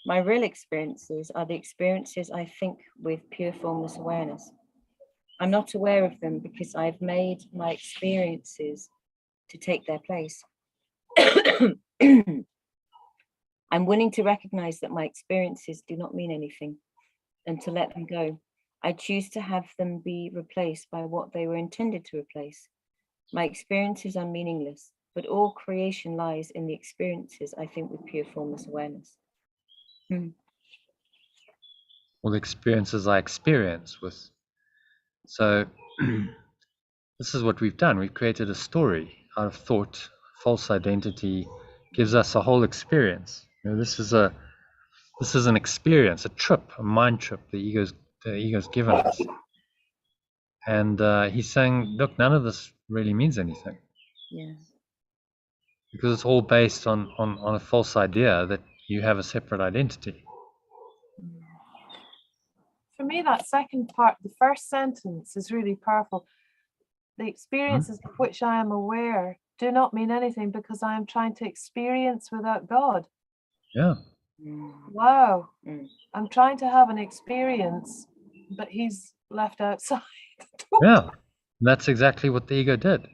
My real experiences are the experiences I think with pure formless awareness. I'm not aware of them because I've made my experiences to take their place. I'm willing to recognize that my experiences do not mean anything and to let them go. I choose to have them be replaced by what they were intended to replace. My experiences are meaningless, but all creation lies in the experiences I think with pure formless awareness. All the experiences I experience with. So this is what we've done. We've created a story out of thought. False identity gives us a whole experience. This is an experience, a trip, a mind trip the ego's given us. And he's saying, look, none of this really means anything. Yeah. Because it's all based on a false idea that you have a separate identity. For me, that second part, the first sentence, is really powerful. The experiences of which I am aware do not mean anything because I am trying to experience without God. Yeah. Wow. I'm trying to have an experience, but he's left outside. Yeah. And that's exactly what the ego did.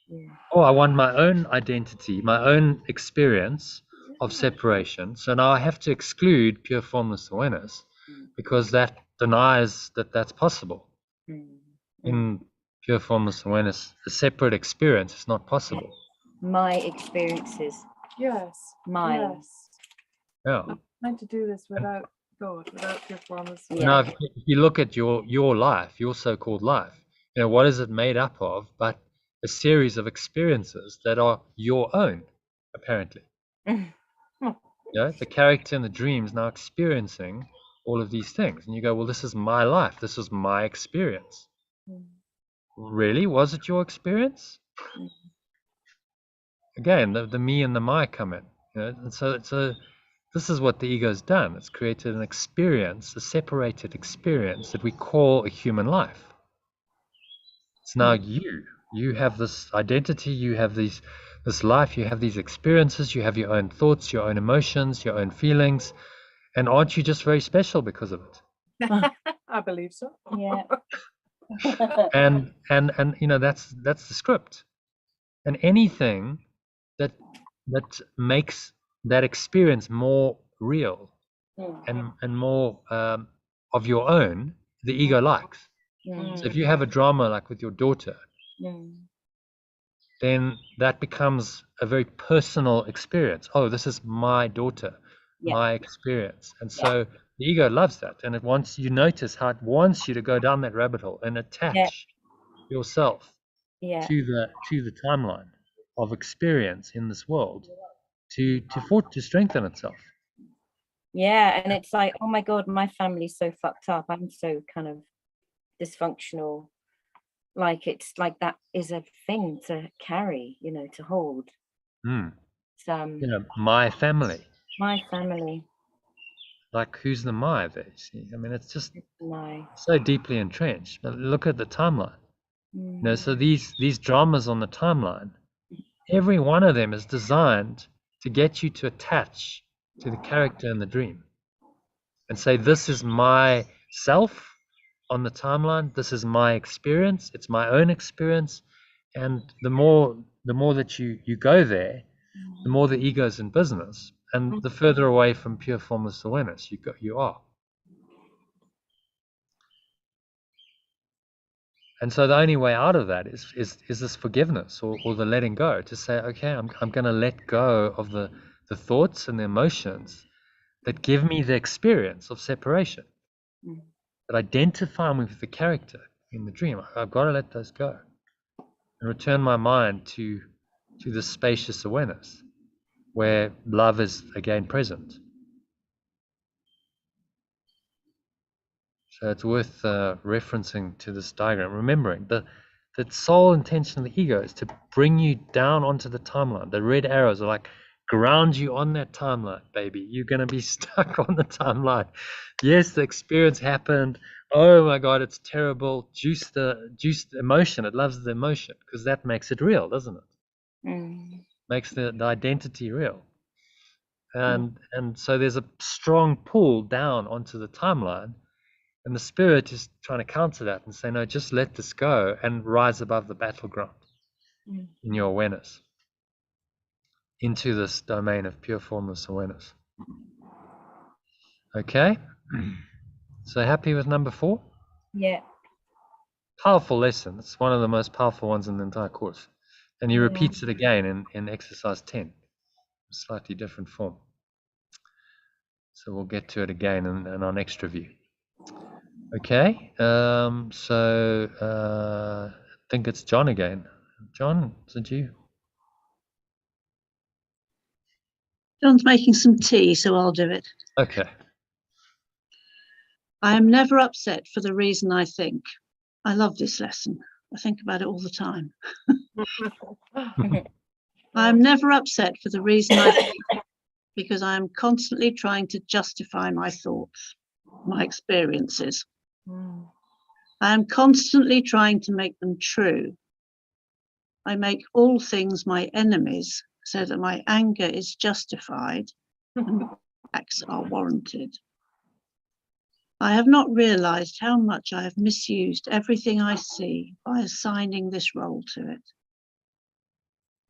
Yeah. Oh, I want my own identity, my own experience of separation. So now I have to exclude pure formless awareness because that denies that that's possible. In pure formless awareness, a separate experience is not possible. My experiences. Yes. Mine. Yes. Yeah. I'm trying to do this without God, without pure formless awareness. Yeah. Now, if you look at your life, your so-called life, what is it made up of but a series of experiences that are your own, apparently. The character in the dream is now experiencing all of these things. And you go, well, this is my life. This is my experience. Really? Was it your experience? Again, the me and the my come in. And so this is what the ego's done. It's created an experience, a separated experience that we call a human life. It's now you have this identity, you have this life, you have these experiences, you have your own thoughts, your own emotions, your own feelings, and aren't you just very special because of it? I believe so. Yeah. And that's the script. And anything that makes that experience more real and more of your own, the ego likes. So if you have a drama like with your daughter, then that becomes a very personal experience. Oh, this is my daughter, my experience. And so the ego loves that, and it wants you notice how it wants you to go down that rabbit hole and attach yourself to the timeline of experience in this world to strengthen itself. Yeah, and it's like, oh my God, my family's so fucked up. I'm so kind of dysfunctional. Like, it's like that is a thing to carry, to hold. It's, my family. My family. Like, who's the my there? See, I mean, it's just so deeply entrenched. But look at the timeline. So these dramas on the timeline, every one of them is designed to get you to attach to the character in the dream and say, this is my self on the timeline, this is my experience, it's my own experience. And the more that you go there, the more the ego's in business, and the further away from pure formless awareness you are. And so the only way out of that is this forgiveness or the letting go, to say, okay, I'm going to let go of the thoughts and the emotions that give me the experience of separation, that identify me with the character in the dream. I've got to let those go and return my mind to this spacious awareness where love is again present. So it's worth referencing to this diagram, remembering that sole intention of the ego is to bring you down onto the timeline. The red arrows are like, ground you on that timeline, baby. You're going to be stuck on the timeline. Yes, the experience happened. Oh my God, it's terrible. Juice the emotion. It loves the emotion because that makes it real, doesn't it? Makes the identity real. And so there's a strong pull down onto the timeline. And the spirit is trying to counter that and say, no, just let this go and rise above the battleground in your awareness into this domain of pure formless awareness. Okay? So happy with number 4? Yeah. Powerful lesson. It's one of the most powerful ones in the entire course. And he repeats it again in exercise 10, a slightly different form. So we'll get to it again in our next review. Okay, so I think it's John again. John, is it you? John's making some tea, so I'll do it. Okay. I am never upset for the reason I think. I love this lesson. I think about it all the time. I am never upset for the reason I think, because I am constantly trying to justify my thoughts, my experiences. I am constantly trying to make them true. I make all things my enemies so that my anger is justified and acts are warranted. I have not realized how much I have misused everything I see by assigning this role to it.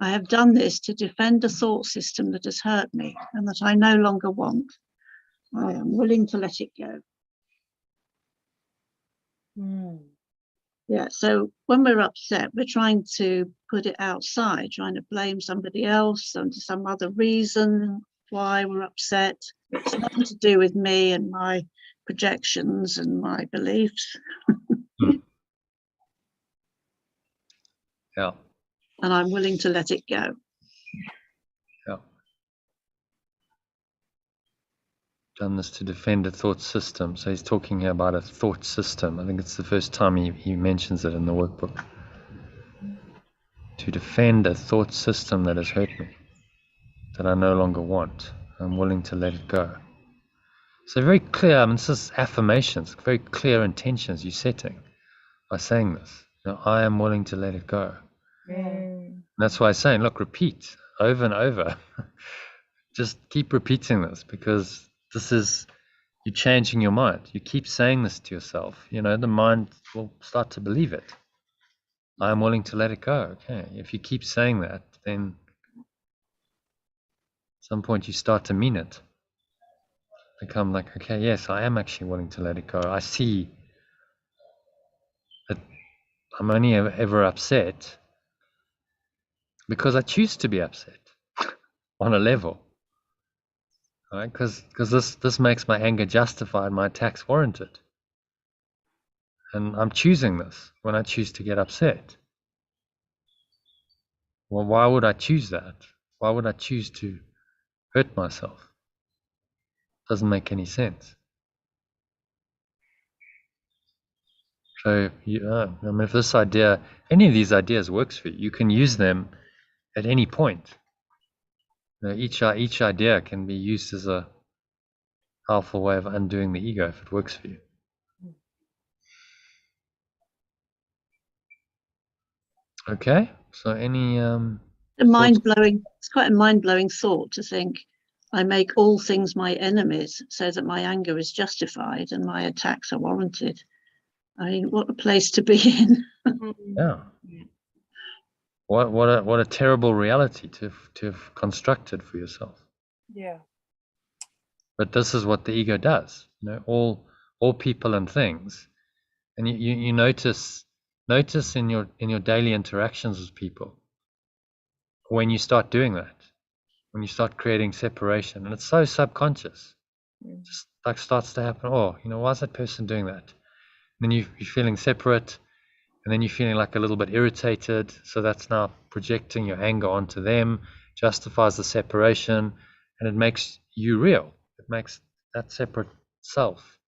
I have done this to defend a thought system that has hurt me and that I no longer want. I am willing to let it go. Yeah, so when we're upset, we're trying to put it outside, trying to blame somebody else and some other reason why we're upset. It's nothing to do with me and my projections and my beliefs. Yeah. And I'm willing to let it go. Yeah. Done this to defend a thought system. So he's talking here about a thought system. I think it's the first time he mentions it in the workbook. To defend a thought system that has hurt me. that I no longer want. I'm willing to let it go. So very clear, I mean, this is affirmations, very clear intentions you're setting by saying this. You know, I am willing to let it go. And that's why I'm saying, look, repeat over and over. Just keep repeating this, because this is, you're changing your mind. You keep saying this to yourself, you know, the mind will start to believe it. I am willing to let it go. Okay. If you keep saying that, then at some point you start to mean it. Become like, okay, yes, I am actually willing to let it go. I see that I'm only ever upset because I choose to be upset on a level. Right? Because this makes my anger justified, my attacks warranted. And I'm choosing this when I choose to get upset. Well, why would I choose that? Why would I choose to hurt myself? Doesn't make any sense. So, I mean, if this idea, any of these ideas works for you, you can use them at any point. You know, each idea can be used as a powerful way of undoing the ego if it works for you. Okay, so any It's quite a mind-blowing thought to think I make all things my enemies so that my anger is justified and my attacks are warranted. I mean, what a place to be in. Yeah. What a terrible reality to have constructed for yourself. Yeah. But this is what the ego does. You know, all people and things, and you notice in your daily interactions with people, when you start doing that, when you start creating separation, and it's so subconscious, just like starts to happen. Oh, you know, why is that person doing that? And then you're feeling separate, and then you're feeling like a little bit irritated. So that's now projecting your anger onto them, justifies the separation, and it makes you real. It makes that separate self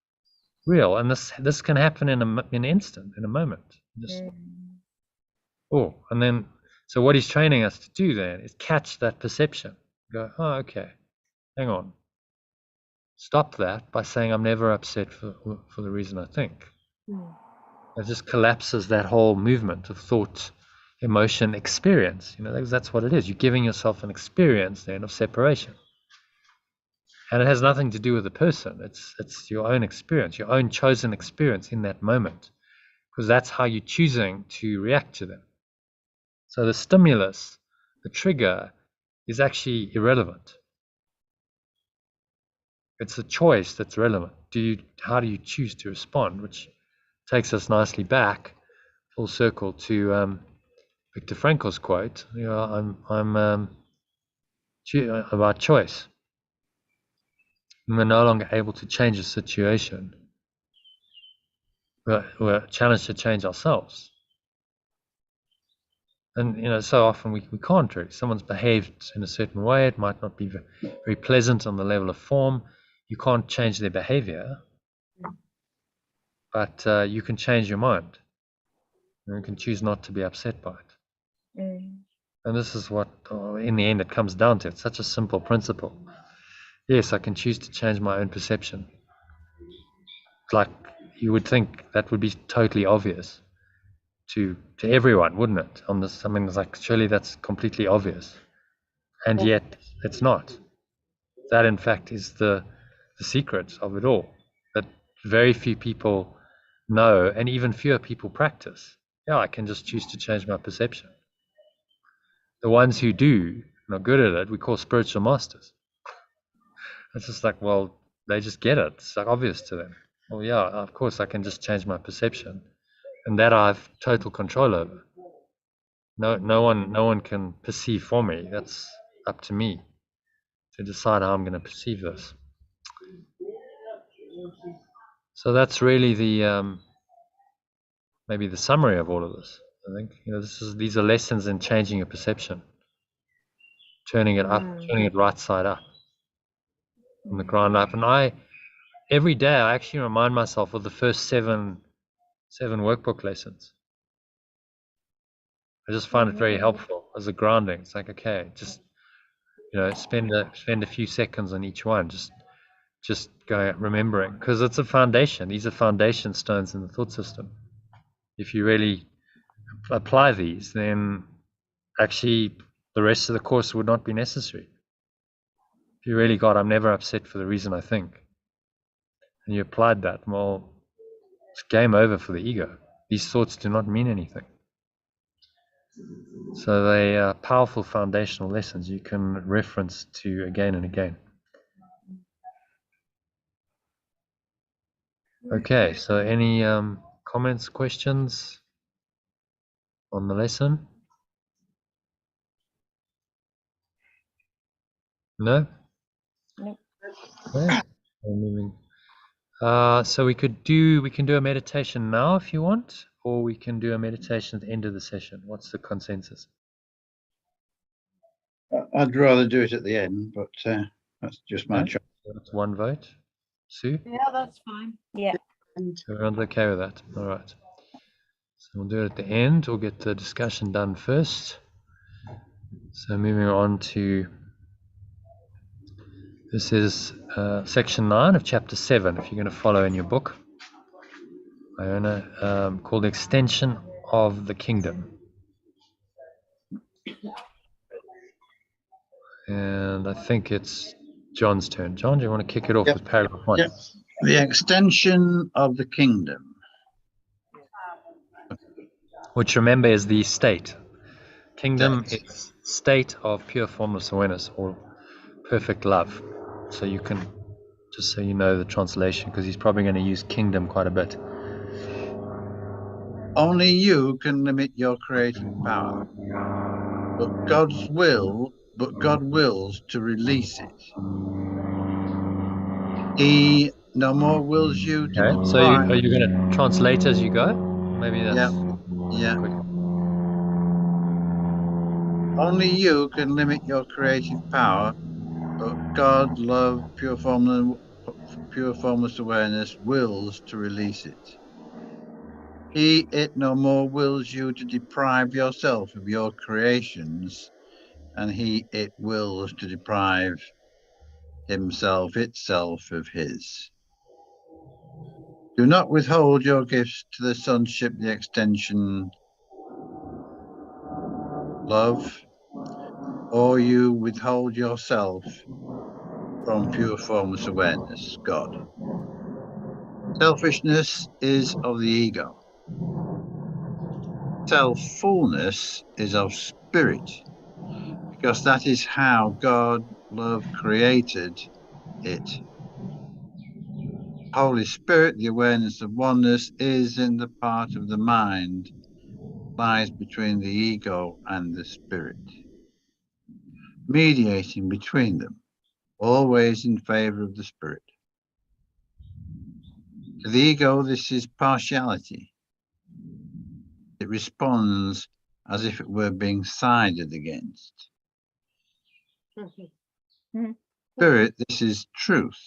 real. And this can happen in an instant, in a moment. Just, and then, so what he's training us to do then is catch that perception. Go, oh, okay, hang on. Stop that by saying I'm never upset for the reason I think. It just collapses that whole movement of thought, emotion, experience. You know, that's what it is. You're giving yourself an experience then of separation. And it has nothing to do with the person. It's your own experience, your own chosen experience in that moment, because that's how you're choosing to react to them. So the stimulus, the trigger, is actually irrelevant. It's a choice that's relevant. How do you choose to respond? Which takes us nicely back, full circle, to Viktor Frankl's quote. You know, I'm about choice. And we're no longer able to change the situation. We're challenged to change ourselves. And you know, so often we can't really. Someone's behaved in a certain way. It might not be very pleasant on the level of form. You can't change their behavior, but you can change your mind. You can choose not to be upset by it. And this is what, in the end, it comes down to. It's such a simple principle. Yes, I can choose to change my own perception. Like, you would think that would be totally obvious to everyone, wouldn't it? On this, I mean, it's like, surely that's completely obvious. And yet, it's not. That, in fact, is the secret of it all. That very few people know, and even fewer people practice. Yeah, I can just choose to change my perception. The ones who do, and are good at it, we call spiritual masters. It's just like, well, they just get it. It's like obvious to them. Well, yeah, of course I can just change my perception, and that I have total control over. No one can perceive for me. That's up to me to decide how I'm going to perceive this. So that's really the maybe the summary of all of this. I think, you know, these are lessons in changing your perception, turning it up, turning it right side up, from the ground up. And every day I actually remind myself of the first seven workbook lessons. I just find it very helpful as a grounding. It's like, okay, just spend a few seconds on each one, just go remembering, because it's a foundation. These are foundation stones in the thought system. If you really apply these, then actually the rest of the course would not be necessary. If you really got, I'm never upset for the reason I think, and you applied that, well, it's game over for the ego. These thoughts do not mean anything. So they are powerful foundational lessons you can reference to again and again. Okay, so any comments, questions on the lesson? No? Nope. Okay. So we can do a meditation now if you want, or we can do a meditation at the end of the session. What's the consensus? I'd rather do it at the end, but that's just my Okay. choice. That's one vote. Sue? Yeah, that's fine. Yeah. Everyone's okay with that? All right. So we'll do it at the end. We'll get the discussion done first. So moving on to, this is section 9 of chapter 7, if you're going to follow in your book, Iona, called Extension of the Kingdom. And I think it's John's turn. John, do you want to kick it off Yep. with paragraph 1? Yep. The extension of the kingdom. Which, remember, is the state. Kingdom Yes. is state of pure formless awareness or perfect love. So you can, just so you know the translation, because he's probably going to use kingdom quite a bit. Only you can limit your creative power, but God wills to release it. He no more wills you to Okay, so deprive. are you going to translate as you go? Maybe that's Yeah. quick. Only you can limit your creative power, but God, love, pure formless awareness wills to release it. It no more wills you to deprive yourself of your creations, and it wills to deprive itself of his. Do not withhold your gifts to the sonship, the extension, love, or you withhold yourself from pure formless awareness, God. Selfishness is of the ego. Self-fullness is of spirit, because that is how God, love, created it. Holy Spirit, the awareness of oneness, is in the part of the mind, lies between the ego and the spirit, mediating between them, always in favor of the spirit. To the ego, this is partiality. It responds as if it were being sided against. Spirit, this is truth,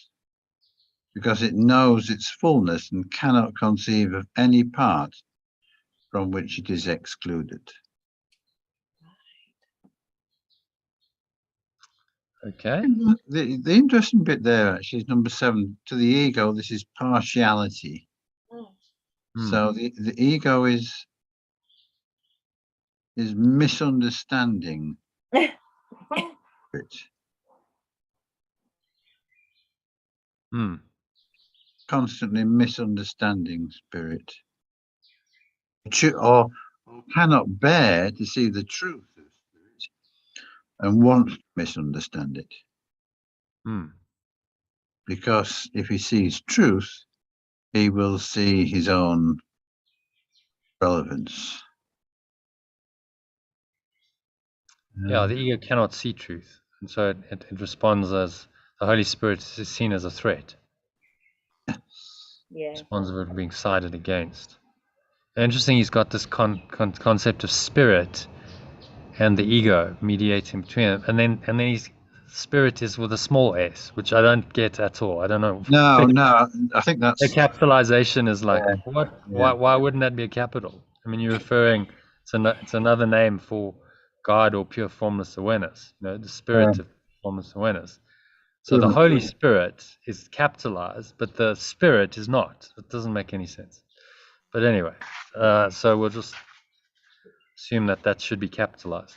because it knows its fullness and cannot conceive of any part from which it is excluded. Okay. The interesting bit there actually is number 7. To the ego, this is partiality. So the ego is misunderstanding it. Constantly misunderstanding spirit, or cannot bear to see the truth of spirit and wants to misunderstand it. Because if he sees truth, he will see his own relevance. Yeah, the ego cannot see truth, and so it responds as the Holy Spirit is seen as a threat. Yeah. Responds of it being sided against. Interesting, he's got this concept of spirit and the ego mediating between them, and then he's spirit is with a small s, which I don't get at all. I don't know. No, I think that's the capitalization is like what? Yeah. Why wouldn't that be a capital? I mean, you're referring it's another name for God or pure formless awareness. The spirit of Formless Awareness. So the Holy Spirit is capitalized, but the Spirit is not. It doesn't make any sense. But anyway, so we'll just assume that that should be capitalized.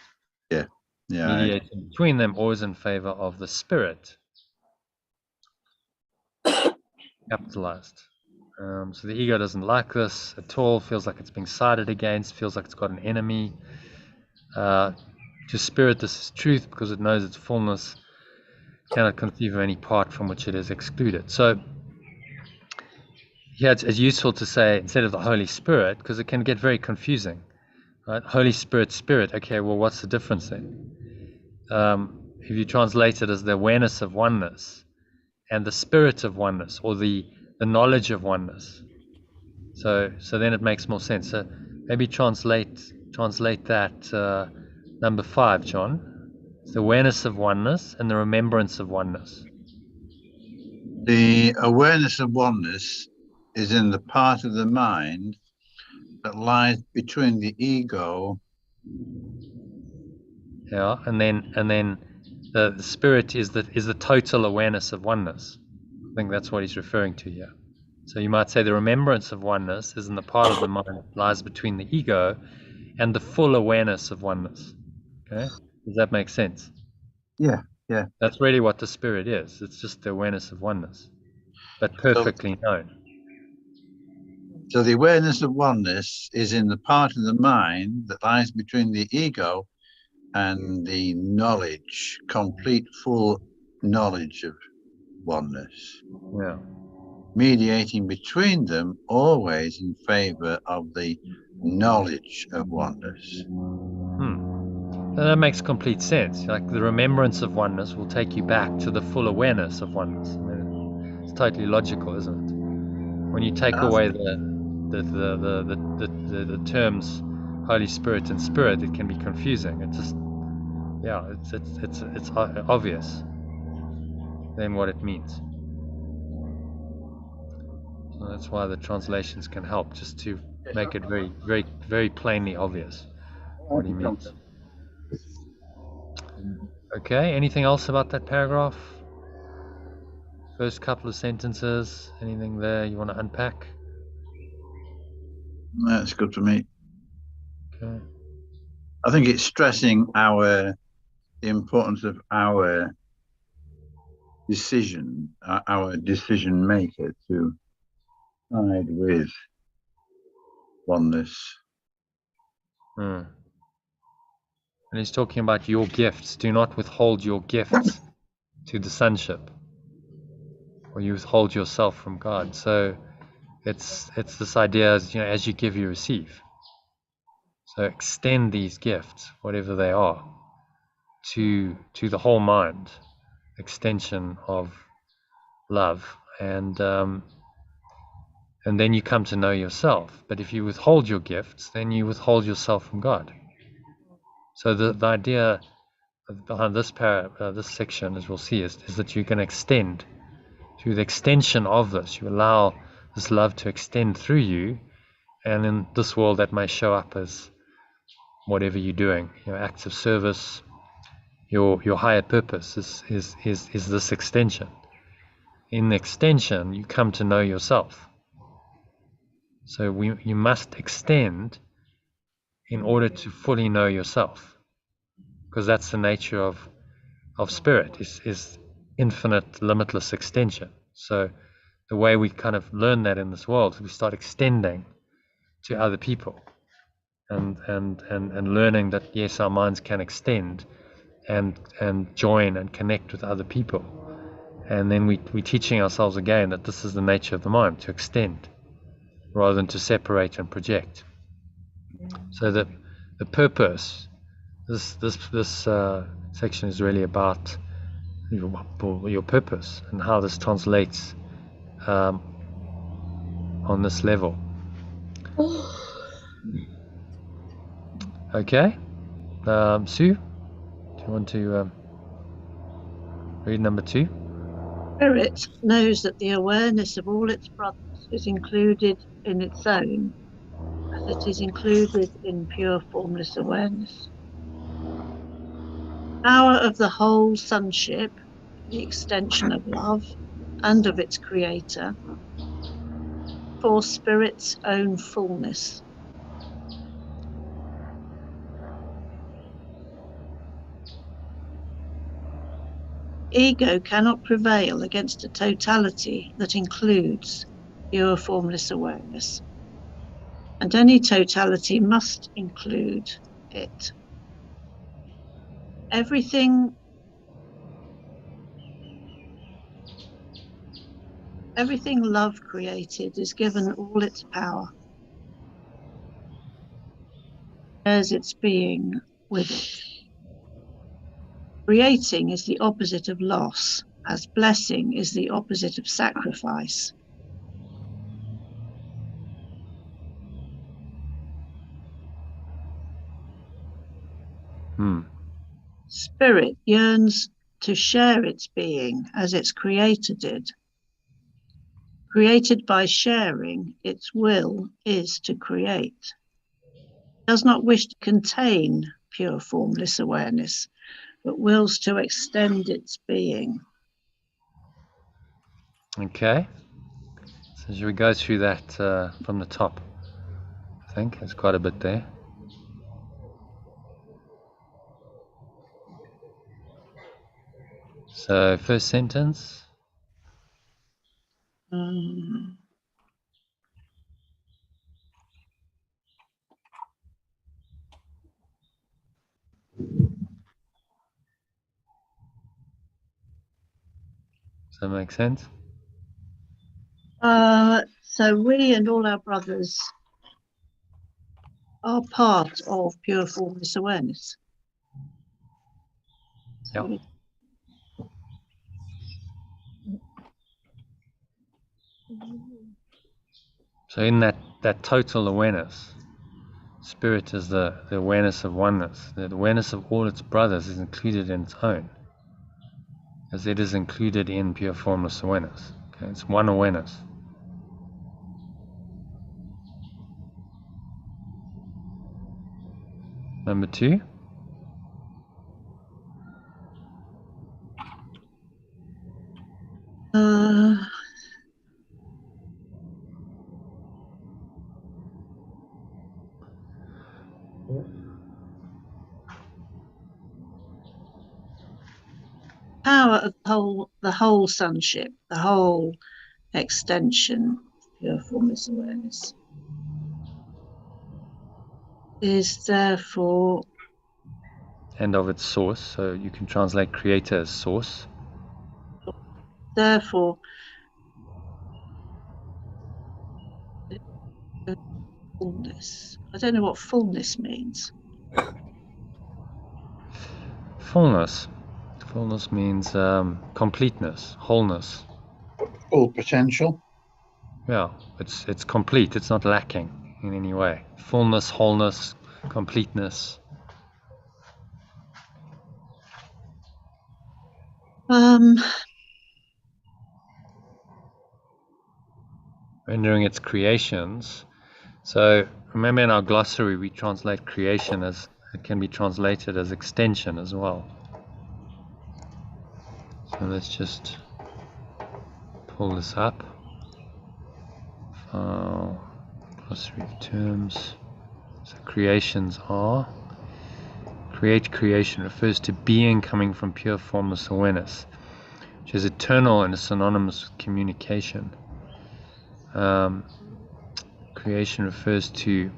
Yeah. Mediating between them, always in favor of the Spirit. Capitalized. So the ego doesn't like this at all, feels like it's being sided against, feels like it's got an enemy. To Spirit, this is truth because it knows its fullness, cannot conceive of any part from which it is excluded. So yeah, it's useful to say instead of the Holy Spirit, because it can get very confusing. Right? Holy Spirit, Spirit. Okay, well, what's the difference then? If you translate it as the awareness of oneness and the spirit of oneness, or the knowledge of oneness, so then it makes more sense. So maybe translate that number 5, John. It's the awareness of oneness and the remembrance of oneness. The awareness of oneness is in the part of the mind that lies between the ego. Yeah, and then the spirit is the total awareness of oneness. I think that's what he's referring to here. So you might say the remembrance of oneness is in the part of the mind that lies between the ego and the full awareness of oneness. Okay, does that make sense? Yeah. That's really what the spirit is. It's just the awareness of oneness, but perfectly known. So the awareness of oneness is in the part of the mind that lies between the ego and the knowledge, complete, full knowledge of oneness. Yeah. Mediating between them, always in favor of the knowledge of oneness. And that makes complete sense. Like the remembrance of oneness will take you back to the full awareness of oneness. I mean, it's totally logical, isn't it? When you take away the terms Holy Spirit and Spirit, it can be confusing. It just, yeah, it's obvious then what it means. So that's why the translations can help, just to make it very, very, very plainly obvious what he means. Okay, anything else about that paragraph? First couple of sentences, anything there you want to unpack? That's good for me. Okay. I think it's stressing the importance of our decision maker to side with oneness. And he's talking about your gifts. Do not withhold your gifts to the sonship, or you withhold yourself from God. So it's this idea, as you give, you receive. So extend these gifts, whatever they are, to the whole mind, extension of love, and then you come to know yourself. But if you withhold your gifts, then you withhold yourself from God. So the idea behind this this section, as we'll see, is that you can extend. Through the extension of this, you allow this love to extend through you, and in this world that may show up as whatever you're doing, your acts of service, your higher purpose is this extension. In the extension, you come to know yourself. So you must extend in order to fully know yourself, because that's the nature of spirit, is infinite, limitless extension. So the way we kind of learn that in this world is we start extending to other people, and learning that yes, our minds can extend and join and connect with other people. And then we're teaching ourselves again that this is the nature of the mind, to extend rather than to separate and project. So the purpose, this section is really about your purpose and how this translates on this level. Okay, Sue, do you want to read number 2? Spirit knows that the awareness of all its brothers is included in its own, as it is included in pure formless awareness. Power of the whole sonship, the extension of love and of its creator, for spirit's own fullness. Ego cannot prevail against a totality that includes pure formless awareness, and any totality must include it. Everything love created is given all its power, shares its being with it. Creating is the opposite of loss, as blessing is the opposite of sacrifice. Spirit yearns to share its being as its creator did. Created by sharing, its will is to create. It does not wish to contain pure formless awareness, but wills to extend its being. Okay. So should we go through that from the top? I think there's quite a bit there. So first sentence. Does that make sense? So we and all our brothers are part of pure formless awareness. Yeah. So in that total awareness, spirit is the awareness of oneness. The awareness of all its brothers is included in its own, as it is included in pure formless awareness. Okay, it's one awareness. Number 2. Power of the whole sonship, the whole extension of pure formless awareness is therefore, And of its source, so you can translate creator as source. therefore fullness. I don't know what fullness means. Fullness. Fullness means completeness, wholeness. Full potential. Yeah, it's complete. It's not lacking in any way. Fullness, wholeness, completeness. Rendering its creations. So remember in our glossary we translate creation as, it can be translated as extension as well. So let's just pull this up. File, glossary of terms. So creations are, creation refers to being coming from pure formless awareness, which is eternal and is synonymous with communication. Creation refers to,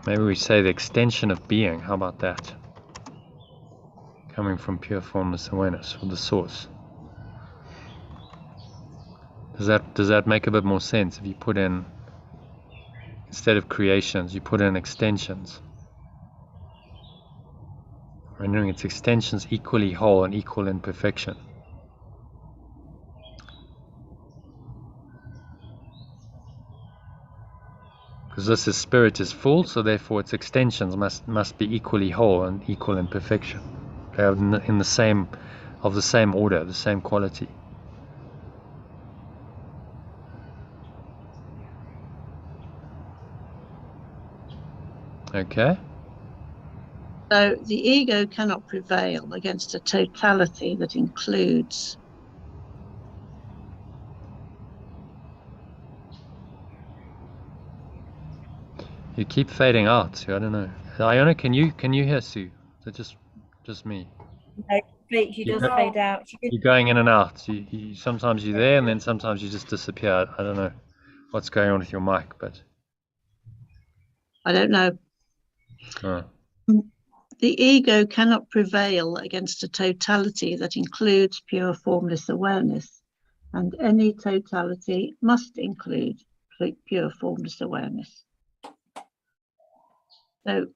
maybe we say the extension of being. How about that? Coming from pure formless awareness, or the source. Does that make a bit more sense if you put in, instead of creations, you put in extensions? Rendering its extensions equally whole and equal in perfection. Because this is spirit is full, so therefore its extensions must be equally whole and equal in perfection. They are in the same, of the same order, the same quality. Okay. So the ego cannot prevail against a totality that includes. You keep fading out, Sue. I don't know. Iona, can you hear Sue? So just me. No, she does fade out. You're going in and out. You sometimes you're there, and then sometimes you just disappear. I don't know what's going on with your mic, but I don't know. The ego cannot prevail against a totality that includes pure formless awareness, and any totality must include pure formless awareness. So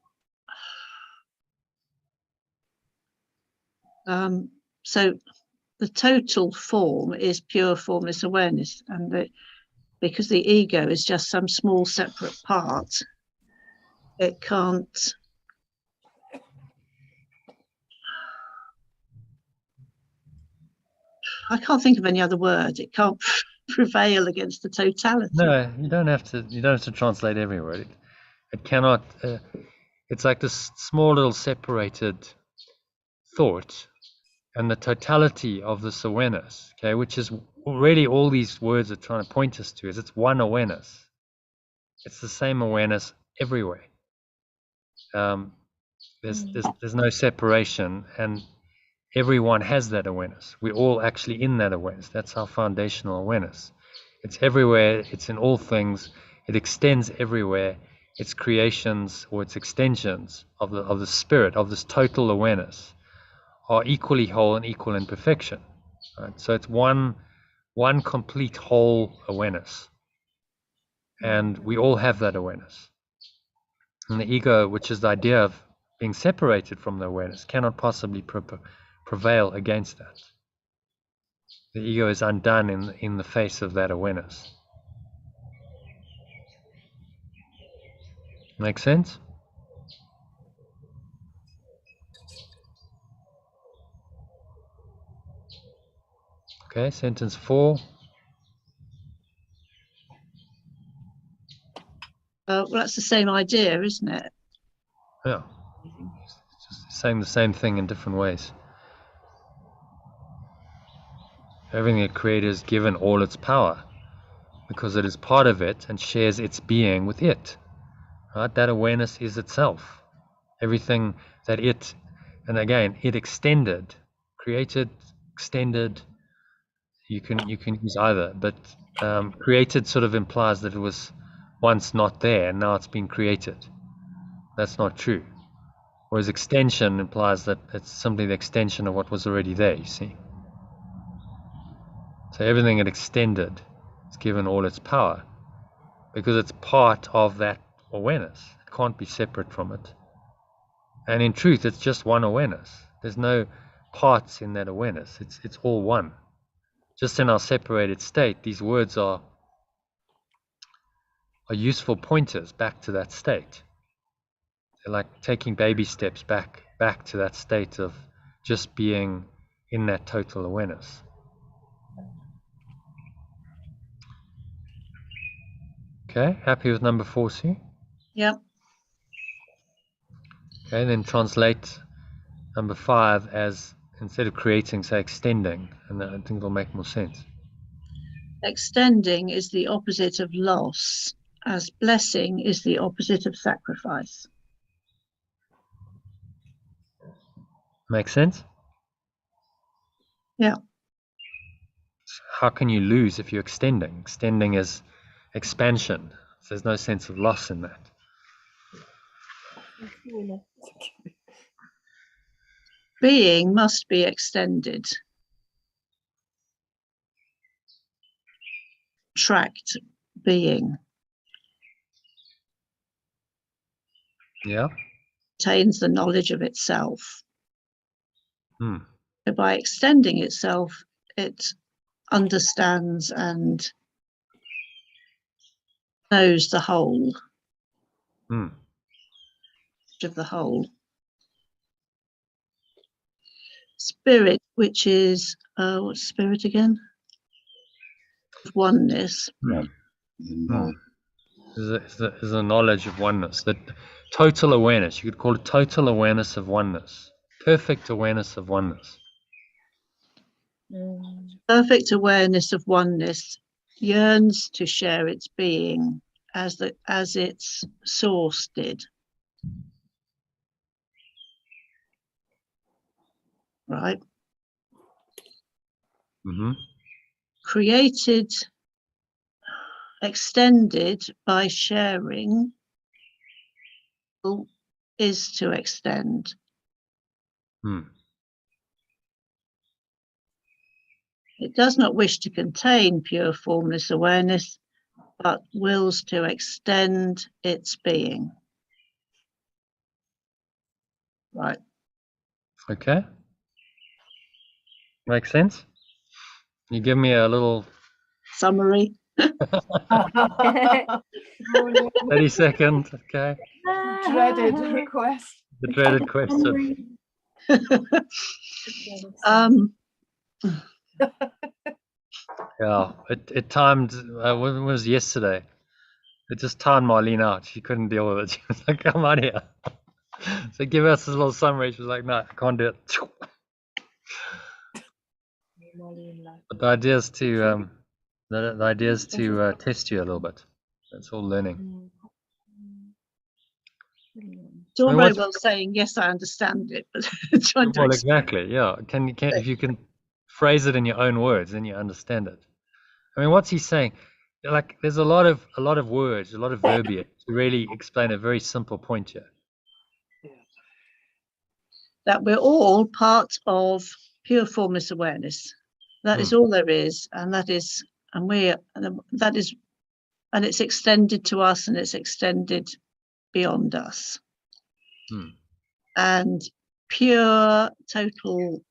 the total form is pure formless awareness, and because the ego is just some small separate part, it can't. I can't think of any other word. It can't prevail against the totality. No, you don't have to. You don't have to translate every word. It cannot. It's like this small little separated thought, and the totality of this awareness. Okay, which is really all these words are trying to point us to. Is it's one awareness. It's the same awareness everywhere. There's no separation, and everyone has that awareness. We're all actually in that awareness. That's our foundational awareness. It's everywhere. It's in all things. It extends everywhere. Its creations or its extensions of the spirit of this total awareness are equally whole and equal in perfection. Right? So it's one complete whole awareness, and we all have that awareness. And the ego, which is the idea of being separated from the awareness, cannot possibly prevail against that. The ego is undone in the face of that awareness. Make sense? Okay, sentence 4. Well, that's the same idea, isn't it? Yeah. It's just saying the same thing in different ways. Everything it created is given all its power because it is part of it and shares its being with it. Right? That awareness is itself. Everything that it, and again, it extended, created, extended. You can use either, but created sort of implies that it was once not there and now it's been created. That's not true. Whereas extension implies that it's simply the extension of what was already there, you see. So everything it extended is given all its power because it's part of that awareness. It can't be separate from it. And in truth, it's just one awareness. There's no parts in that awareness. It's all one. Just in our separated state, these words are useful pointers back to that state. They're like taking baby steps back to that state of just being in that total awareness. Okay, happy with number 4, Sue? Yep. Okay, then translate number 5 as, instead of creating, say extending, and I think it'll make more sense. Extending is the opposite of loss, as blessing is the opposite of sacrifice. Make sense? Yeah. How can you lose if you're extending? Extending is expansion. So there's no sense of loss in that. Being must be extended. Contract being. Yeah. Attains the knowledge of itself. Hmm. So by extending itself, it understands and knows the whole. Hmm. Of the whole. Spirit, which is what's spirit again? Oneness. Right. Is a knowledge of oneness. That total awareness. You could call it total awareness of oneness. Perfect awareness of oneness. Perfect awareness of oneness yearns to share its being as its source did. Right? Mm-hmm. Created, extended by sharing is to extend. It does not wish to contain pure formless awareness, but wills to extend its being. Right. Okay. Makes sense? You give me a little Summary. 30-second, okay. Dreaded request. The dreaded question. Yeah, it timed, when it was yesterday. It just timed Marlene out. She couldn't deal with it. She was like, come on here. So give us a little summary. She was like, no, I can't do it. But the idea is to, the idea is to test you a little bit. That's all learning. It's all very well saying, yes, I understand it, but trying to exactly, yeah. If you can phrase it in your own words, then you understand it. I mean, what's he saying? Like, there's a lot of words, a lot of verbiage to really explain a very simple point here. That we're all part of pure formless awareness. That is all there is, and it's extended to us, and it's extended beyond us. And pure total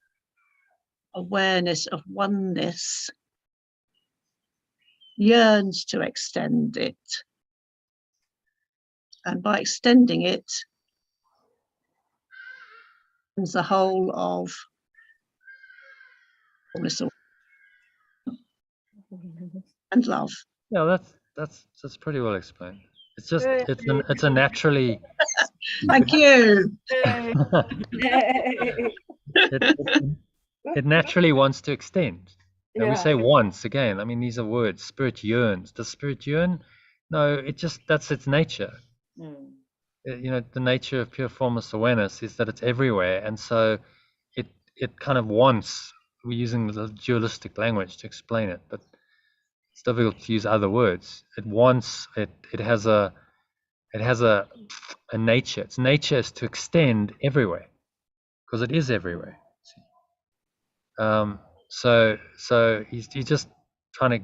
awareness of oneness yearns to extend it, and by extending it, the whole of formless and love. Yeah, that's pretty well explained. It's just it's a naturally. Thank you. It naturally wants to extend. And we say wants again. I mean, these are words. Spirit yearns. Does spirit yearn? No, that's its nature. The nature of pure formless awareness is that it's everywhere, and so it kind of wants. We're using the dualistic language to explain it, but it's difficult to use other words. It wants. It has a nature. Its nature is to extend everywhere, because it is everywhere. So he's just trying to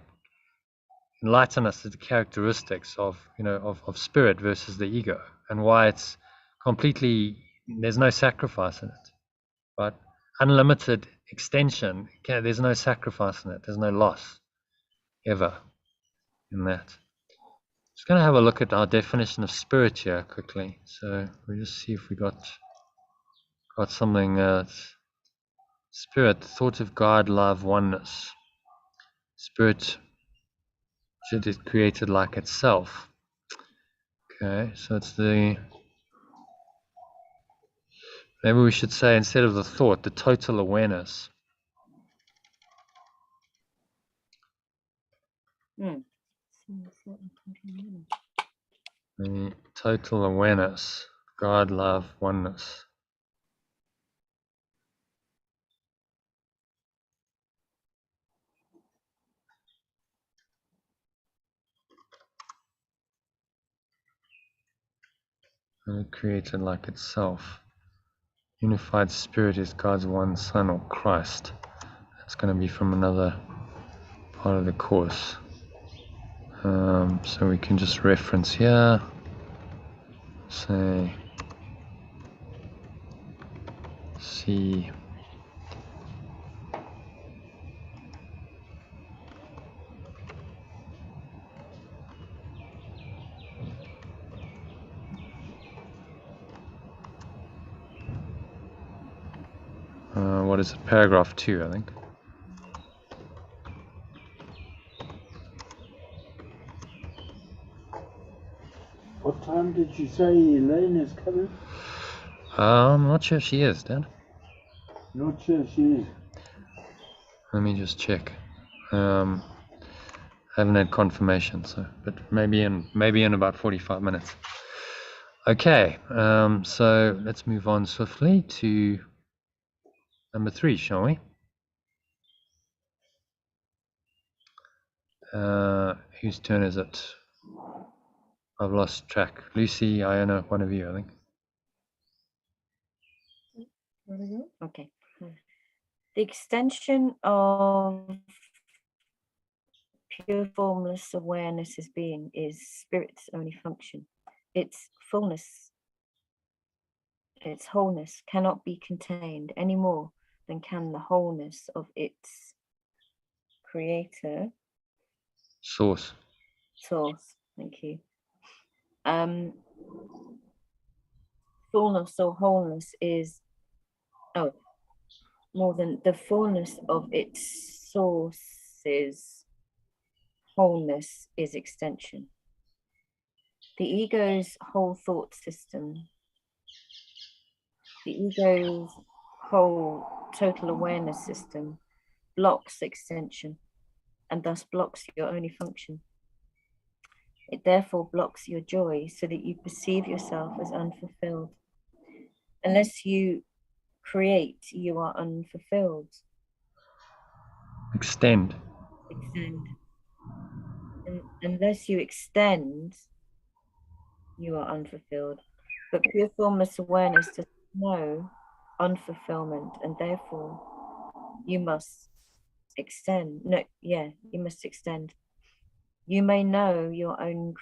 enlighten us to the characteristics of spirit versus the ego, and why it's completely, there's no sacrifice in it, but unlimited extension, there's no sacrifice in it, there's no loss ever in that. Just going to have a look at our definition of spirit here quickly. So we'll just see if we got something. Spirit, thought of God, love, oneness. Spirit should be created like itself. Okay, so it's maybe we should say, instead of the thought, the total awareness. The total awareness, God, love, oneness. And created like itself. Unified spirit is God's one Son, or Christ. That's going to be from another part of the course. So we can just reference here. Say, see. What is it? Paragraph 2, I think. What time one did you say Elaine is coming? I'm not sure she is, Dad. Not sure she is. Let me just check. Haven't had confirmation, so but maybe in about 45 minutes. Okay, so let's move on swiftly to number 3, shall we? Whose turn is it? I've lost track. Lucy, Iona, one of you, I think. Okay. The extension of pure formless awareness as being is spirit's only function. Its fullness, its wholeness cannot be contained any more than can the wholeness of its creator. Source. Source, thank you. Fullness or wholeness is, more than the fullness of its source's wholeness is extension. The ego's whole thought system, the ego's whole total awareness system blocks extension and thus blocks your only function. It therefore blocks your joy so that you perceive yourself as unfulfilled. Unless you create, you are unfulfilled. Extend. Extend. And unless you extend, you are unfulfilled. But pure formless awareness does not know unfulfillment, and therefore you must extend. You must extend. You may know your own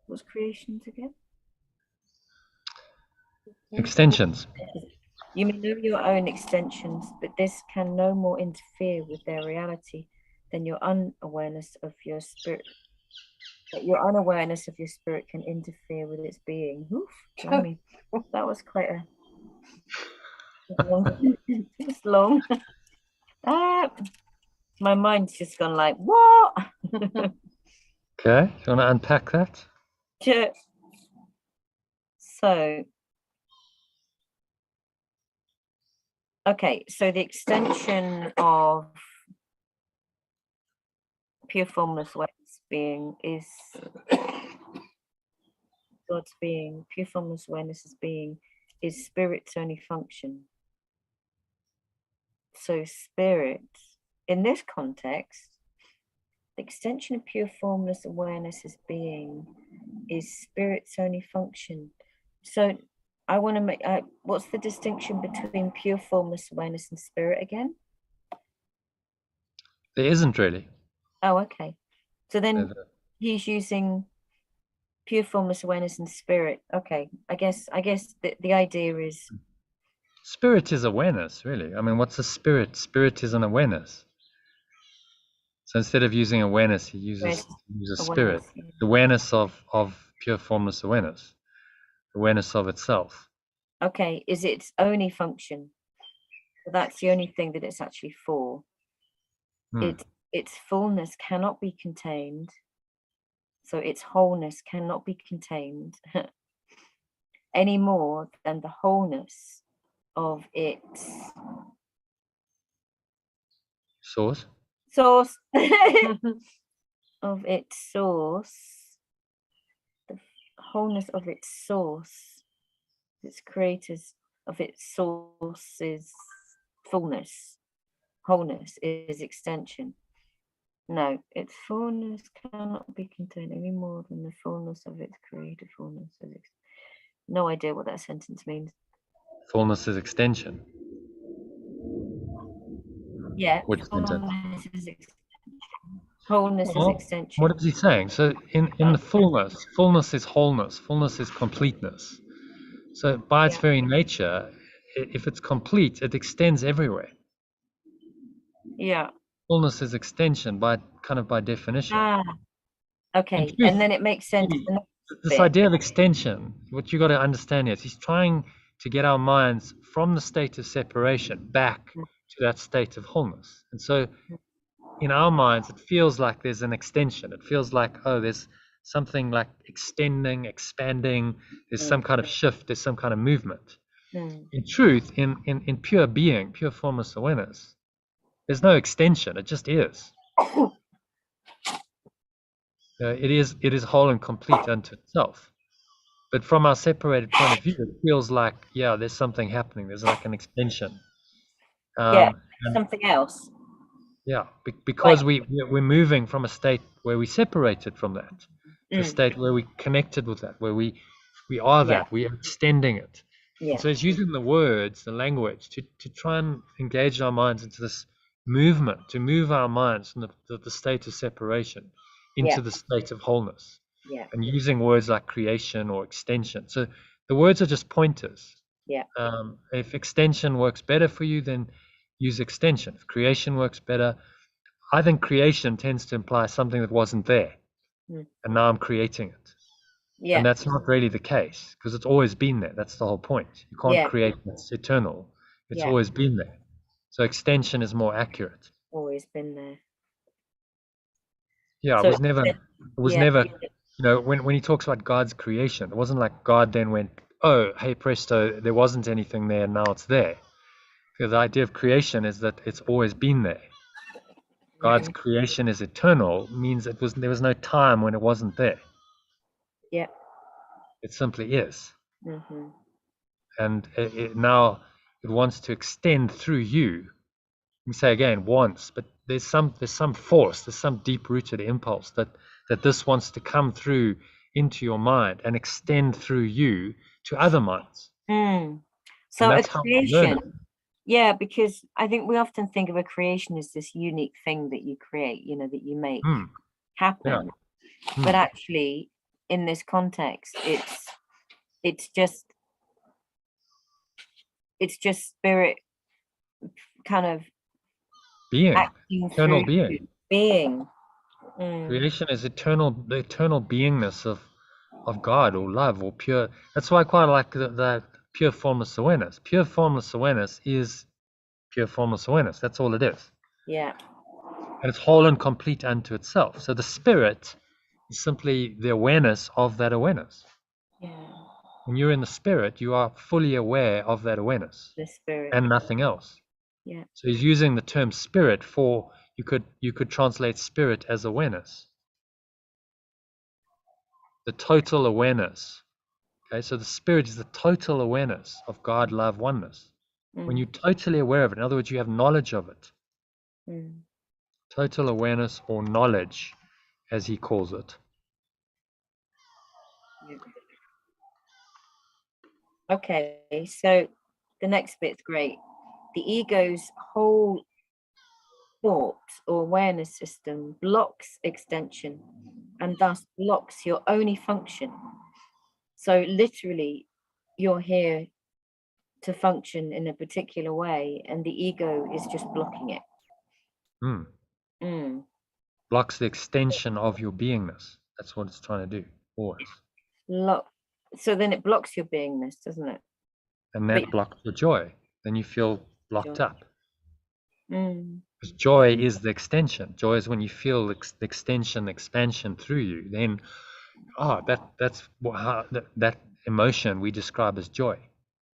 what's creations again? Extensions. You may know your own extensions, but this can no more interfere with their reality than your unawareness of your spirit. But your unawareness of your spirit can interfere with its being. Oof, blimey. That was quite a long. It's long. My mind's just gone like, what? Okay, you want to unpack that? Sure. So, okay, so the extension of pure formless awareness being is God's being, pure formless awareness as being is spirit's only function. So spirit, in this context, the extension of pure formless awareness as being is spirit's only function. So I want to make, what's the distinction between pure formless awareness and spirit again? There isn't really. Oh, okay. So then he's using pure formless awareness and spirit. Okay, I guess the idea is Spirit is awareness, really. I mean, what's a spirit? Spirit is an awareness. So instead of using awareness, he uses spirit. Yeah. The awareness of pure formless awareness. Awareness of itself. Okay, is its only function. So that's the only thing that it's actually for. Its fullness cannot be contained. So its wholeness cannot be contained any more than the wholeness of its Source. Of its source, the wholeness of its source, its creators of its source's fullness, wholeness is extension. No, its fullness cannot be contained any more than the fullness of its creator fullness. No idea what that sentence means. Fullness is extension. Yeah. Which sentence? Wholeness is extension. What is he saying? So in the fullness is wholeness. Fullness is completeness. So by its very nature, if it's complete, it extends everywhere. Yeah. Fullness is extension by definition. Okay, and then it makes sense. This idea of extension, what you got to understand is he's trying to get our minds from the state of separation back to that state of wholeness. And so in our minds, it feels like there's an extension. It feels like, oh, there's something like extending, expanding. There's some kind of shift. There's some kind of movement. In truth, in pure being, pure formless awareness, there's no extension. It just is. It is whole and complete unto itself. But from our separated point of view, it feels like, yeah, there's something happening. There's like an extension. Yeah, And something else. yeah, because we're moving from a state where we separated from that to a state where we connected with that, where we are that, we are extending it. Yeah. So it's using the words, the language, to try and engage our minds into this movement, to move our minds from the state of separation into the state of wholeness. Yeah. And using words like creation or extension. So the words are just pointers. Yeah. If extension works better for you, then use extension. If creation works better, I think creation tends to imply something that wasn't there, and now I'm creating it. Yeah. And that's not really the case, because it's always been there. That's the whole point. You can't create what's eternal. It's always been there. So extension is more accurate. Always been there. Yeah, So it was never, you know, when he talks about God's creation, it wasn't like God then went, oh, hey presto, there wasn't anything there, now it's there. Because the idea of creation is that it's always been there. God's creation is eternal, means there was no time when it wasn't there. Yeah. It simply is. And now it wants to extend through you. We say again, wants, but there's some force, there's some deep-rooted impulse that this wants to come through into your mind and extend through you to other minds. So a that's how we learn creation, yeah, because I think we often think of a creation as this unique thing that you create, you know, that you make happen. But actually, in this context, it's just spirit kind of being, acting eternal through being. Creation is the eternal beingness of God or love or pure. That's why I quite like the pure formless awareness. Pure formless awareness is pure formless awareness. That's all it is. Yeah. And it's whole and complete unto itself. So the spirit is simply the awareness of that awareness. Yeah. When you're in the spirit, you are fully aware of that awareness. The spirit. And nothing else. Yeah. So he's using the term spirit for, you could translate spirit as awareness. The total awareness. Okay, so the spirit is the total awareness of God, love, oneness. When you're totally aware of it, in other words, you have knowledge of it. Total awareness or knowledge, as he calls it. Okay, so the next bit's great. The ego's whole thought or awareness system blocks extension and thus blocks your only function. So literally, you're here to function in a particular way, and the ego is just blocking it. Blocks the extension of your beingness. That's what it's trying to do, always. So then it blocks your beingness, doesn't it? And that blocks your joy. Then you feel blocked up. Mm. Because joy is the extension. Joy is when you feel the extension, expansion through you. Then, that's that emotion we describe as joy.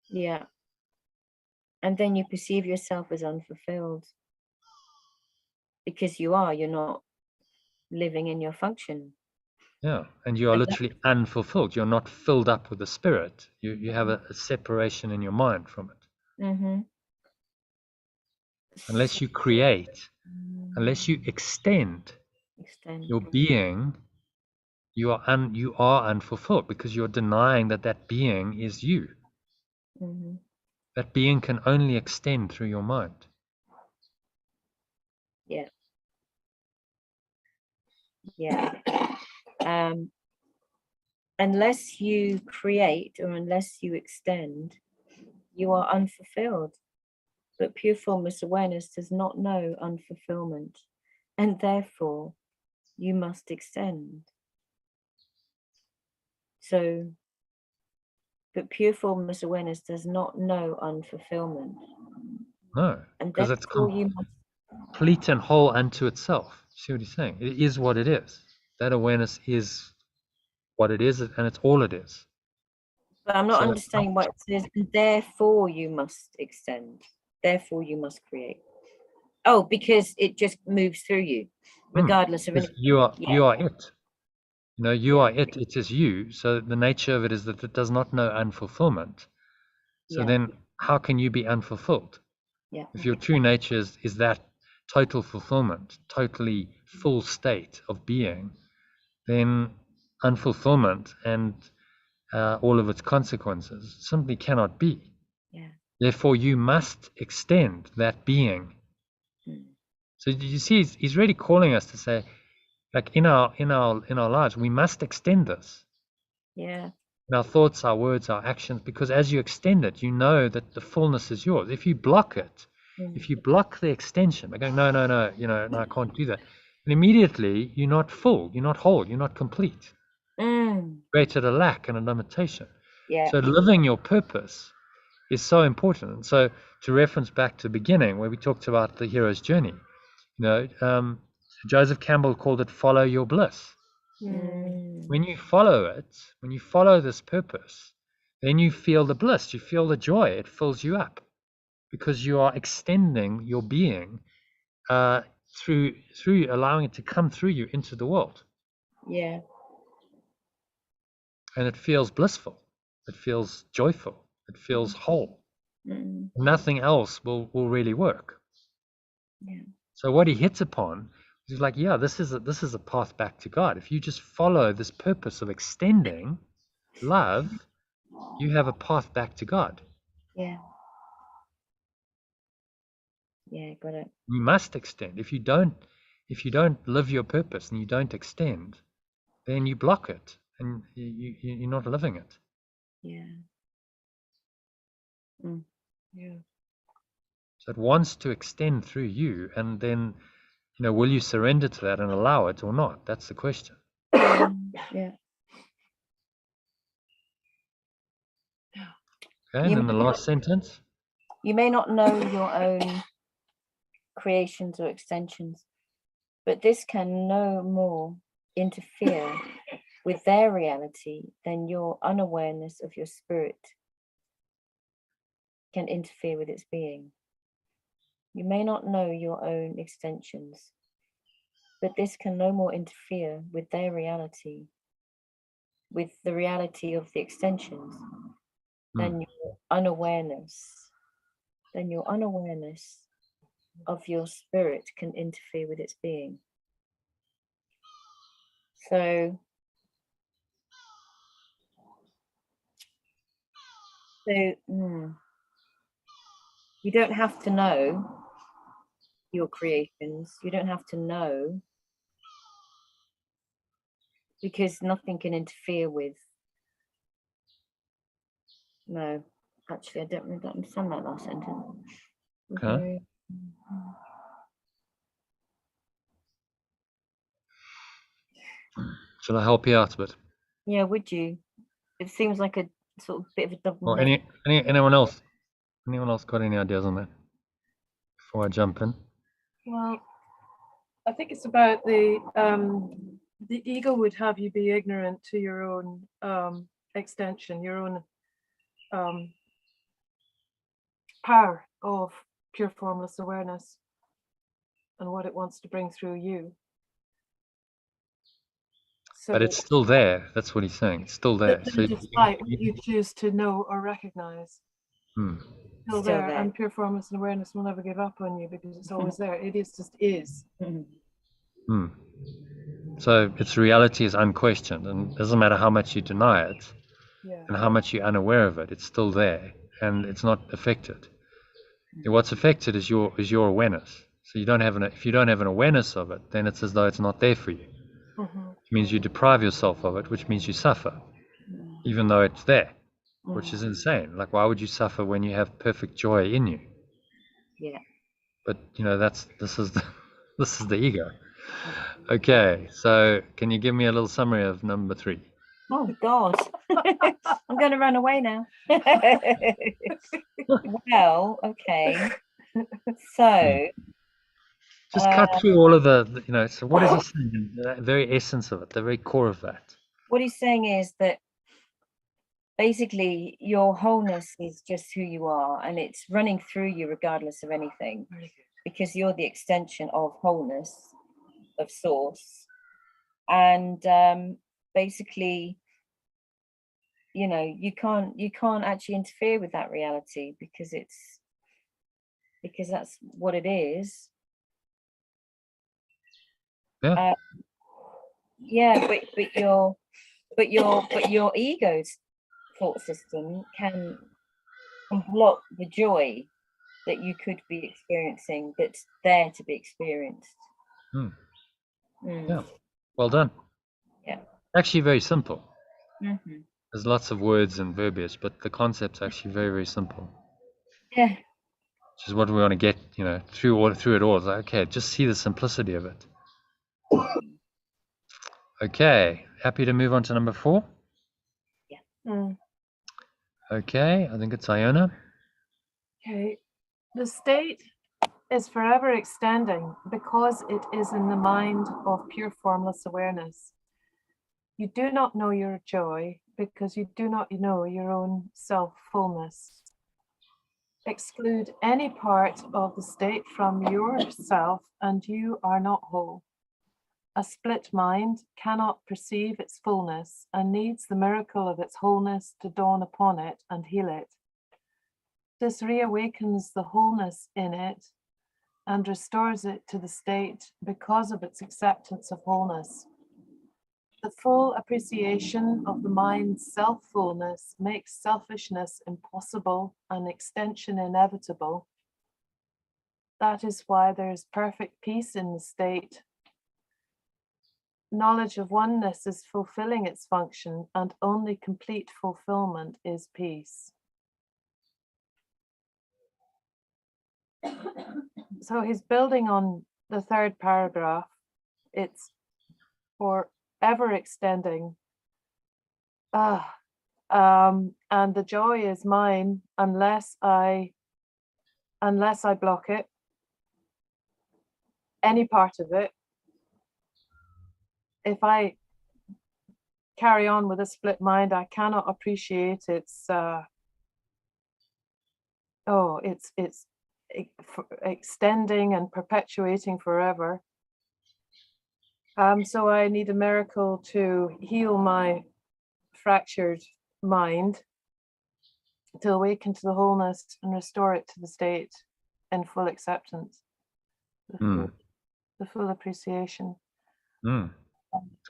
Yeah. And then you perceive yourself as unfulfilled. Because you're not living in your function. Yeah, and you are literally unfulfilled. You're not filled up with the spirit. You have a separation in your mind from it. Mm-hmm. Unless you create, unless you extend your being, you are unfulfilled, because you're denying that being is you. Mm-hmm. That being can only extend through your mind. Yeah. Yeah. Unless you create or unless you extend, you are unfulfilled. But pure formless awareness does not know unfulfillment, and therefore you must extend. So, but pure formless awareness does not know unfulfillment. No, And because it's therefore you must complete and whole unto itself. See what he's saying? It is what it is. That awareness is what it is, and it's all it is. But I'm not So- understanding what it says. Therefore, you must extend. Therefore, you must create. Oh, because it just moves through you, regardless of Because anything. you are Yeah. it. You know, you are it. It is you. So the nature of it is that it does not know unfulfillment. So Yeah. then, how can you be unfulfilled? Yeah. If your true nature is that total fulfillment, totally full state of being, then unfulfillment and all of its consequences simply cannot be. Yeah. Therefore, you must extend that being. So you see, he's really calling us to say, like in our lives, we must extend this. Yeah. In our thoughts, our words, our actions, because as you extend it, you know that the fullness is yours. If you block it, if you block the extension by going, no, no, I can't do that, and immediately you're not full, you're not whole, you're not complete. Created a lack and a limitation. Yeah. So living your purpose is so important. And so to reference back to the beginning where we talked about the hero's journey, Joseph Campbell called it follow your bliss. When you follow it, when you follow this purpose, then you feel the bliss, you feel the joy, it fills you up because you are extending your being through allowing it to come through you into the world. Yeah. And it feels blissful, it feels joyful, it feels whole. Nothing else will really work. Yeah. So what he hits upon is like, yeah, this is a path back to God. If you just follow this purpose of extending love, you have a path back to God. Yeah. Yeah, got it. You must extend. If you don't live your purpose and you don't extend, then you block it and you're not living it. Yeah. Yeah. So it wants to extend through you, and then, will you surrender to that and allow it or not? That's the question. Yeah. Okay, and then the last sentence. You may not know your own creations or extensions, but this can no more interfere with their reality than your unawareness of your spirit can interfere with its being. You may not know your own extensions, but this can no more interfere with their reality, with the reality of the extensions, than your unawareness of your spirit can interfere with its being. So you don't have to know your creations. You don't have to know, because nothing can interfere with. No, actually, I don't really understand that last sentence. Okay. Shall I help you out a bit? Yeah, would you? It seems like a sort of bit of a double. Or anyone else? Anyone else got any ideas on that before I jump in? Well, I think it's about the ego would have you be ignorant to your own extension, your own power of pure formless awareness and what it wants to bring through you. So, But it's still there. That's what he's saying. It's still there. So despite what you choose to know or recognize, still there, and pure formless awareness will never give up on you because it's always there. It is just is. So its reality is unquestioned, and it doesn't matter how much you deny it and how much you're unaware of it. It's still there, and it's not affected. What's affected is your awareness. So if you don't have an awareness of it, then it's as though it's not there for you. It means you deprive yourself of it, which means you suffer, even though it's there, which is insane. Like, why would you suffer when you have perfect joy in you? Yeah. But this is the ego. Okay, so can you give me a little summary of number 3? Oh God, I'm going to run away now. Well, okay. So Just cut through all of the. So what is he saying? The very essence of it, the very core of that. What he's saying is that basically your wholeness is just who you are, and it's running through you regardless of anything, because you're the extension of wholeness, of source. And basically, you can't actually interfere with that reality, because that's what it is. Yeah. But your ego's thought system can block the joy that you could be experiencing, that's there to be experienced. Yeah. Well done. Yeah. Actually, very simple. Mm-hmm. There's lots of words and verbiage, but the concept's actually very, very simple. Yeah. Which is what we want to get, through it all. It's like, okay, just see the simplicity of it. Okay, happy to move on to number 4? Yeah. Okay, I think it's Iona. Okay. The state is forever extending because it is in the mind of pure formless awareness. You do not know your joy because you do not know your own self-fullness. Exclude any part of the state from yourself and you are not whole. A split mind cannot perceive its fullness and needs the miracle of its wholeness to dawn upon it and heal it. This reawakens the wholeness in it and restores it to the state because of its acceptance of wholeness. The full appreciation of the mind's self-fullness makes selfishness impossible and extension inevitable. That is why there is perfect peace in the state. Knowledge of oneness is fulfilling its function, and only complete fulfillment is peace. So he's building on the third paragraph. It's forever extending. And the joy is mine unless I block it, any part of it. If I carry on with a split mind, I cannot appreciate its extending and perpetuating forever. So I need a miracle to heal my fractured mind, to awaken to the wholeness and restore it to the state in full acceptance, the full appreciation.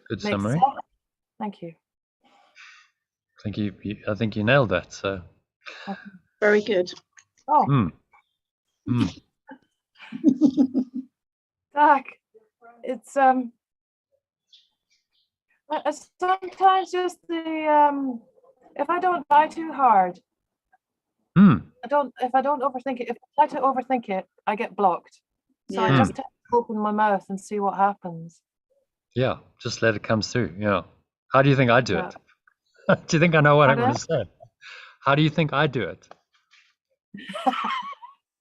Good summary. Thank you. I think you nailed that. So Very good. Oh, Doc, it's sometimes just the if I don't try too hard, if I don't overthink it, if I try to overthink it, I get blocked. So I just have to open my mouth and see what happens. Yeah, just let it come through. Yeah. How do you think I do it? Do you think I know what I'm going to say? How do you think I do it?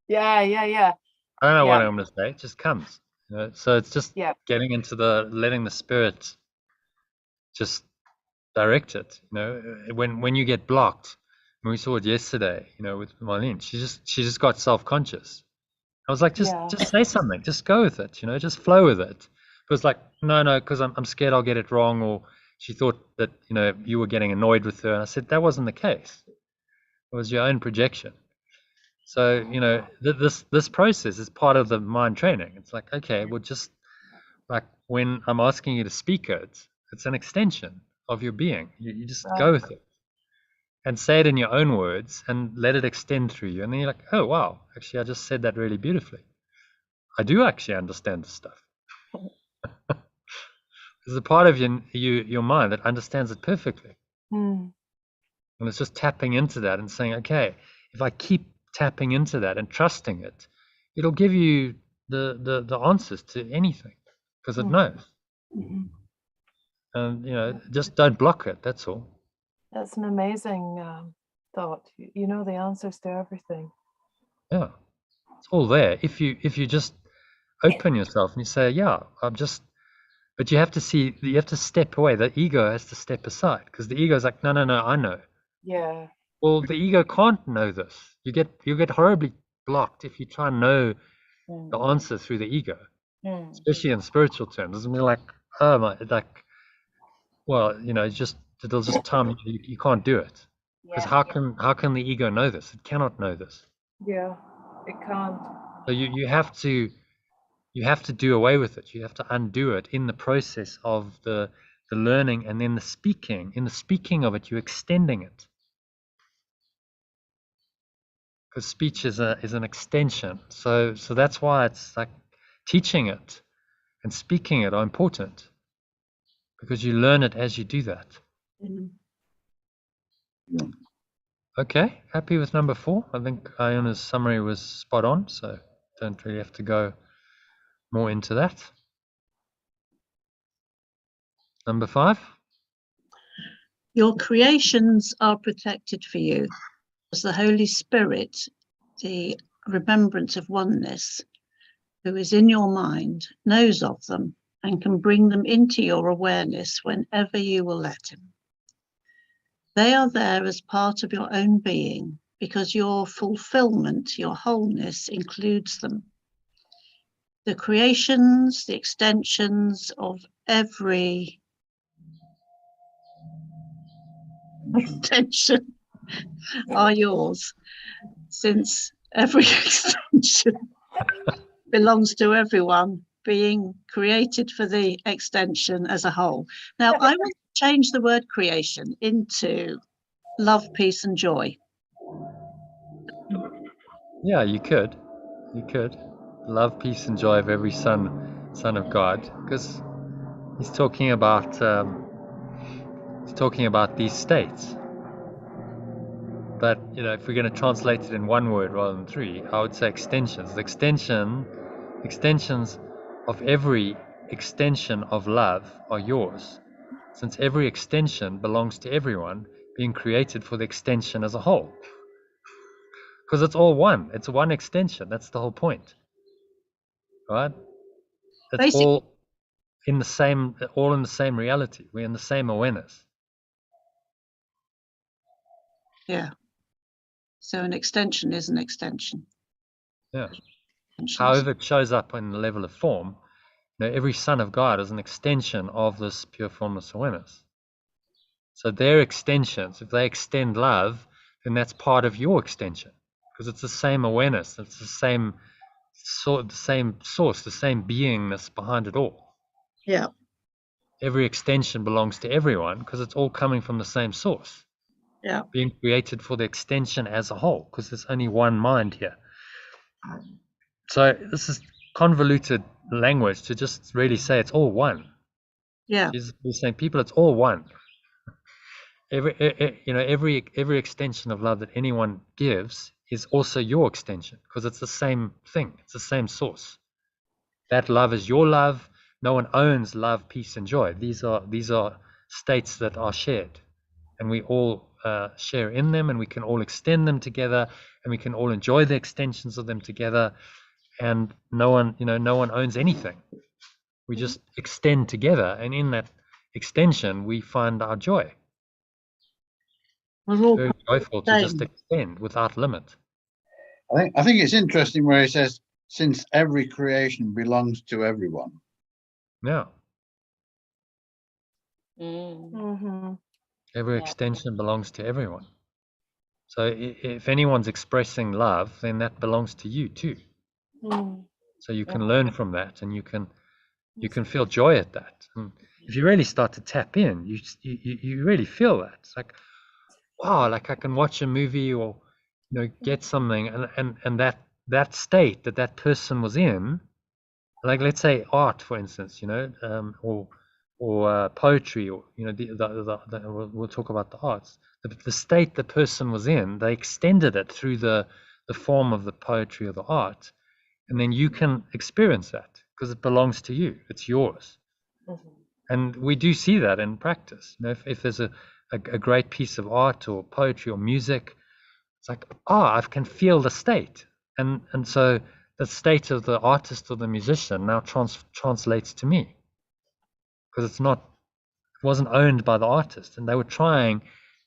Yeah. I don't know what I'm going to say. It just comes. So it's just getting into letting the spirit just direct it. When you get blocked, when we saw it yesterday, with Marlene, she just got self-conscious. I was like, just say something, just go with it, just flow with it. It was like, no, because I'm scared I'll get it wrong, or she thought that you were getting annoyed with her. And I said that wasn't the case. It was your own projection. So this process is part of the mind training. It's like, okay, well, just like when I'm asking you to speak it's an extension of your being. You just go with it and say it in your own words and let it extend through you. And then you're like, oh wow, actually I just said that really beautifully. I do actually understand this stuff. There's a part of your mind that understands it perfectly. And it's just tapping into that and saying, okay, if I keep tapping into that and trusting it, it'll give you the answers to anything because it knows. And just don't block it. That's all. That's an amazing thought. You know the answers to everything. Yeah, it's all there. If you just open yourself and you say, yeah, but you have to step away. The ego has to step aside, because the ego is like, no, I know. Yeah. Well, the ego can't know this. You get horribly blocked if you try and know the answer through the ego, especially in spiritual terms. It's like, oh my, like, well, it'll just time you can't do it, because how can the ego know this? It cannot know this. Yeah, it can't. So you have to do away with it. You have to undo it in the process of the learning, and then the speaking. In the speaking of it, you're extending it, because speech is an extension. So that's why it's like teaching it and speaking it are important, because you learn it as you do that. Okay, happy with number 4? I think Iona's summary was spot on, so don't really have to go more into that. Number 5? Your creations are protected for you, as the Holy Spirit, the remembrance of oneness, who is in your mind, knows of them and can bring them into your awareness whenever you will let him. They are there as part of your own being, because your fulfillment, your wholeness, includes them. The creations, the extensions of every extension are yours, since every extension belongs to everyone, being created for the extension as a whole. Now, I want to change the word creation into love, peace, and joy. Yeah, you could. Love, peace, and joy of every son of God, because he's talking about these states. But if we're going to translate it in one word rather than 3, I would say extensions. The extensions of every extension of love are yours, since every extension belongs to everyone, being created for the extension as a whole. Because it's all one. It's one extension. That's the whole point, right? It's all in the same reality. We're in the same awareness. Yeah. So an extension is an extension. Yeah. However it shows up in the level of form, every son of God is an extension of this pure formless awareness. So their extensions, if they extend love, then that's part of your extension, because it's the same awareness. It's the same source, the same beingness behind it all. Yeah. Every extension belongs to everyone, because it's all coming from the same source. Yeah. Being created for the extension as a whole, because there's only one mind here. So this is convoluted language to just really say it's all one. Yeah. We're saying, people, it's all one. Every extension of love that anyone gives is also your extension, because it's the same thing. It's the same source. That love is your love. No one owns love, peace, and joy. These are states that are shared, and we all share in them, and we can all extend them together, and we can all enjoy the extensions of them together. And no one owns anything. We just extend together, and in that extension, we find our joy. We're all very joyful to just extend without limit. I think it's interesting where he says, since every creation belongs to everyone. Yeah. Mm-hmm. Every extension belongs to everyone. So if anyone's expressing love, then that belongs to you too. So you can learn from that, and you can feel joy at that. And if you really start to tap in, you really feel that. It's like, wow, like I can watch a movie or get something, and that state that person was in, like let's say art, for instance, or poetry, or we'll talk about the arts. The state the person was in, they extended it through the form of the poetry or the art, and then you can experience that because it belongs to you. It's yours. And we do see that in practice. If there's a great piece of art or poetry or music, it's like, I can feel the state, and so the state of the artist or the musician now translates to me, because it wasn't owned by the artist, and they were trying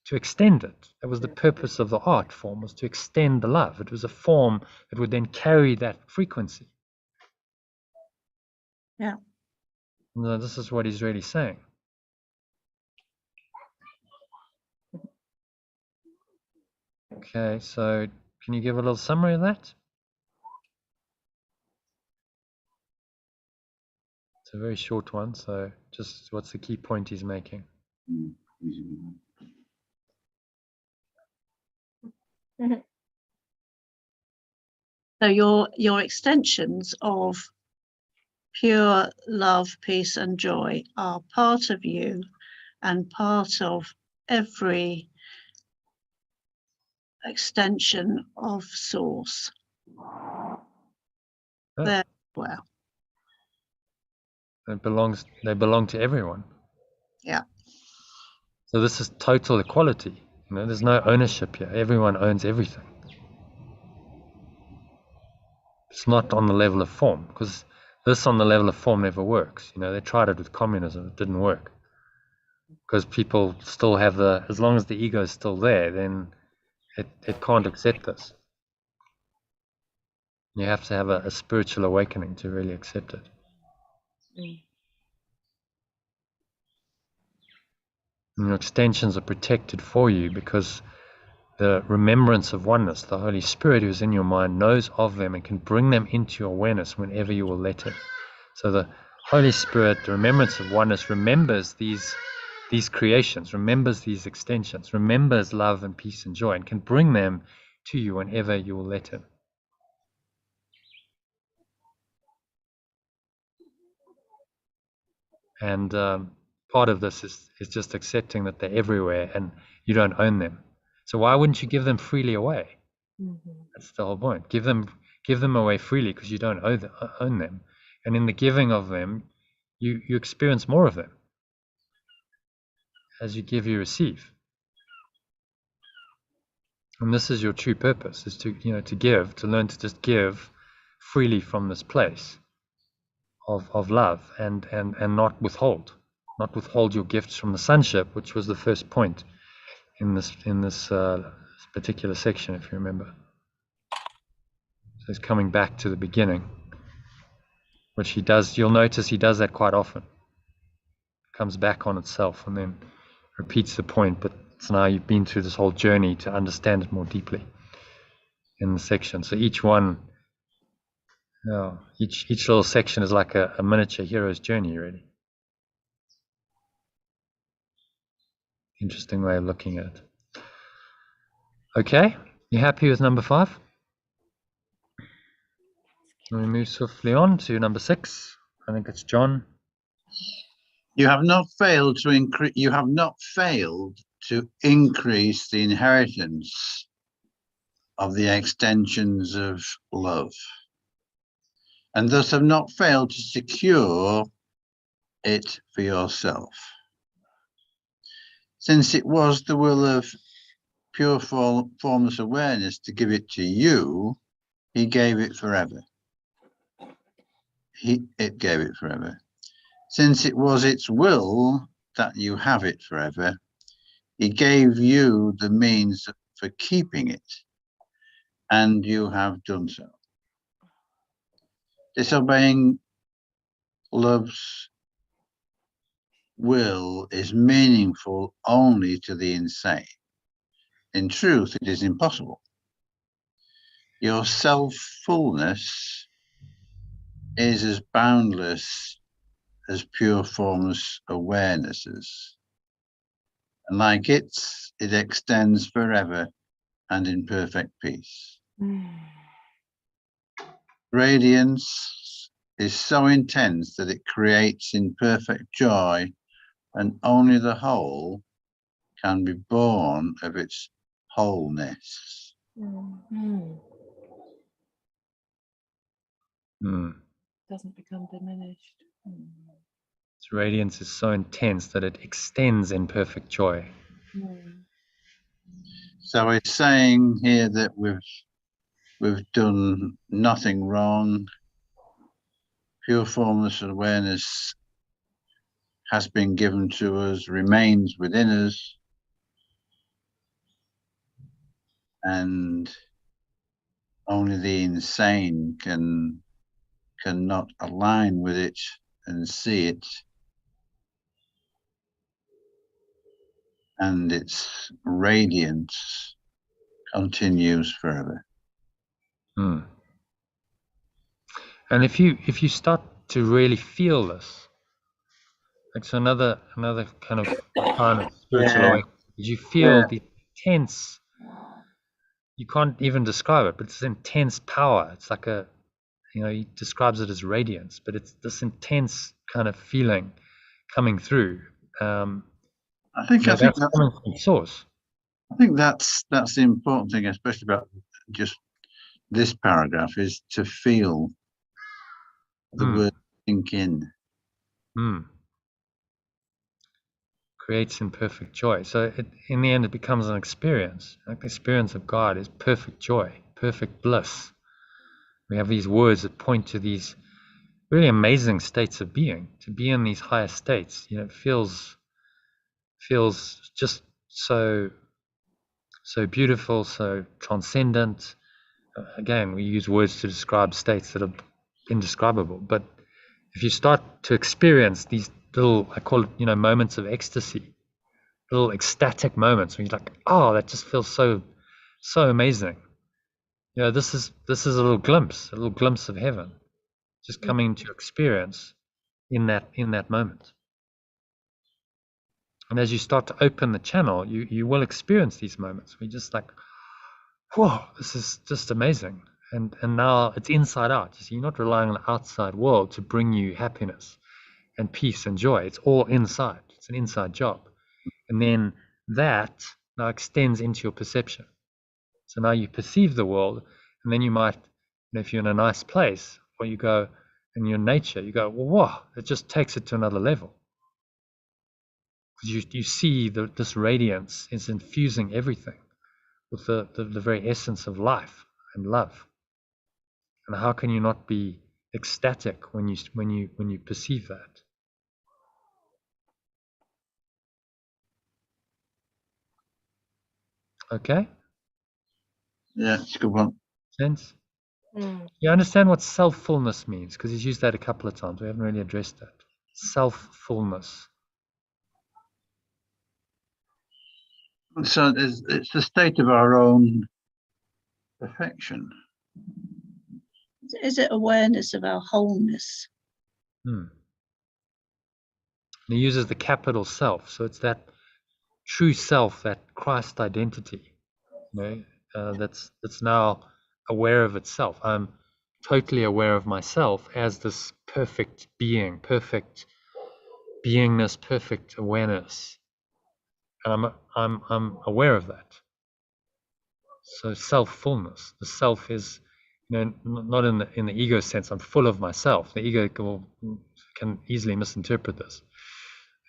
to extend it. That was the purpose of the art form, was to extend the love. It was a form that would then carry that frequency. Yeah. No, this is what he's really saying. Okay, so can you give a little summary of that? It's a very short one, so just what's the key point he's making? So your extensions of pure love, peace, and joy are part of you and part of every extension of source. Oh. There, well, They belong to everyone. yeah. So this is total equality. You know, there's no ownership here. Everyone owns everything. It's not on the level of form, because this on the level of form never works. You know, they tried it with communism, it didn't work. Because people still have as long as the ego is still there, then it can't accept this. You have to have a spiritual awakening to really accept it. And your extensions are protected for you because the remembrance of oneness, the Holy Spirit who is in your mind, knows of them and can bring them into your awareness whenever you will let it. So the Holy Spirit, the remembrance of oneness, remembers these creations, remembers these extensions, remembers love and peace and joy, and can bring them to you whenever you will let Him. And part of this is just accepting that they're everywhere and you don't own them. So why wouldn't you give them freely away? That's the whole point. Give them away freely because you don't own them. And in the giving of them, you experience more of them. As you give, you receive. And this is your true purpose, is to give, to learn to just give freely from this place of love and not withhold your gifts from the sonship, which was the first point in this particular section, if you remember. So he's coming back to the beginning, which he does. You'll notice he does that quite often. It comes back on itself and then repeats the point, but so now you've been through this whole journey to understand it more deeply in the section. So each one, each little section is like a miniature hero's journey, really. Interesting way of looking at it. Okay, you happy with number 5? Let me move swiftly on to number 6. I think it's John. You have not failed to increase. You have not failed to increase the inheritance of the extensions of love, and thus have not failed to secure it for yourself. Since it was the will of Pure Formless Awareness to give it to you, he gave it forever. It gave it forever. Since it was its will that you have it forever, he gave you the means for keeping it, and you have done so. Disobeying love's will is meaningful only to the insane. In truth, it is impossible. Your self-fullness is as boundless as pure formless awarenesses. And like it extends forever and in perfect peace. Radiance is so intense that it creates in perfect joy, and only the whole can be born of its wholeness. Doesn't become diminished. Its radiance is so intense that it extends in perfect joy. So it's saying here that with We've done nothing wrong. Pure formless awareness has been given to us, remains within us, and only the insane cannot align with it and see it, and its radiance continues forever. And if you start to really feel this, it's another kind of spiritual awakening. You feel the intense, you can't even describe it, but it's intense power. It's like he describes it as radiance, but it's this intense kind of feeling coming through. I think that's coming from source. I think that's the important thing, especially about just this paragraph, is to feel the word sink in. Creates in perfect joy. So in the end, it becomes an experience. Like the experience of God is perfect joy, perfect bliss. We have these words that point to these really amazing states of being. To be in these higher states, it feels just so beautiful, so transcendent. Again, we use words to describe states that are indescribable. But if you start to experience these little, I call it, moments of ecstasy, little ecstatic moments when you're like, oh, that just feels so amazing. This is a little glimpse of heaven, just coming into experience in that moment. And as you start to open the channel, you will experience these moments. We're just like, whoa, this is just amazing. And now it's inside out. You're not relying on the outside world to bring you happiness and peace and joy. It's all inside. It's an inside job. And then that now extends into your perception. So now you perceive the world, and then you might, if you're in a nice place, or you go in your nature, you go, well, whoa, it just takes it to another level. Because you see this radiance is infusing everything with the very essence of life and love. And how can you not be ecstatic when you perceive that? Okay? Yeah, it's a good one. Sense? You understand what self-fullness means? Because he's used that a couple of times. We haven't really addressed that. Self-fullness. So it's the state of our own perfection. Is it awareness of our wholeness? He uses the capital self. So it's that true self, that Christ identity, that's now aware of itself. I'm totally aware of myself as this perfect being, perfect beingness, perfect awareness, and I'm aware of that. So self-fullness. The self is, not in the ego sense. I'm full of myself. The ego can easily misinterpret this.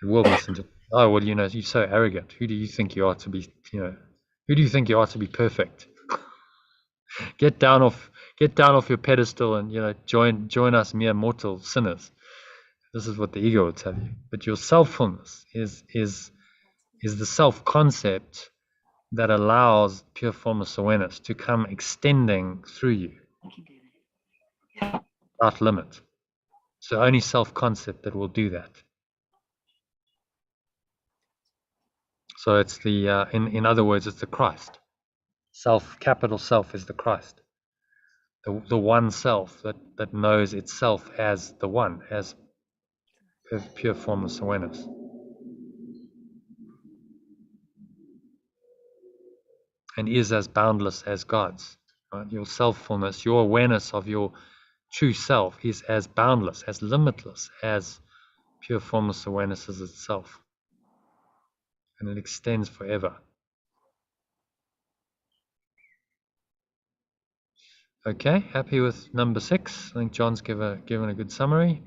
It will misinterpret. Oh well, you're so arrogant. Who do you think you are to be? Who do you think you are to be perfect? Get down off your pedestal and join us mere mortal sinners. This is what the ego will tell you. But your selffulness is the self-concept that allows pure formless awareness to come extending through you without limit. It's the only self-concept that will do that. So it's the in other words, it's the Christ. Self, capital Self, is the Christ. The one self that knows itself as the one, as pure formless awareness. And is as boundless as God's. Right? Your selffulness, your awareness of your true self is as boundless, as limitless as pure formless awareness is itself. And it extends forever. Okay, happy with number 6? I think John's given a good summary.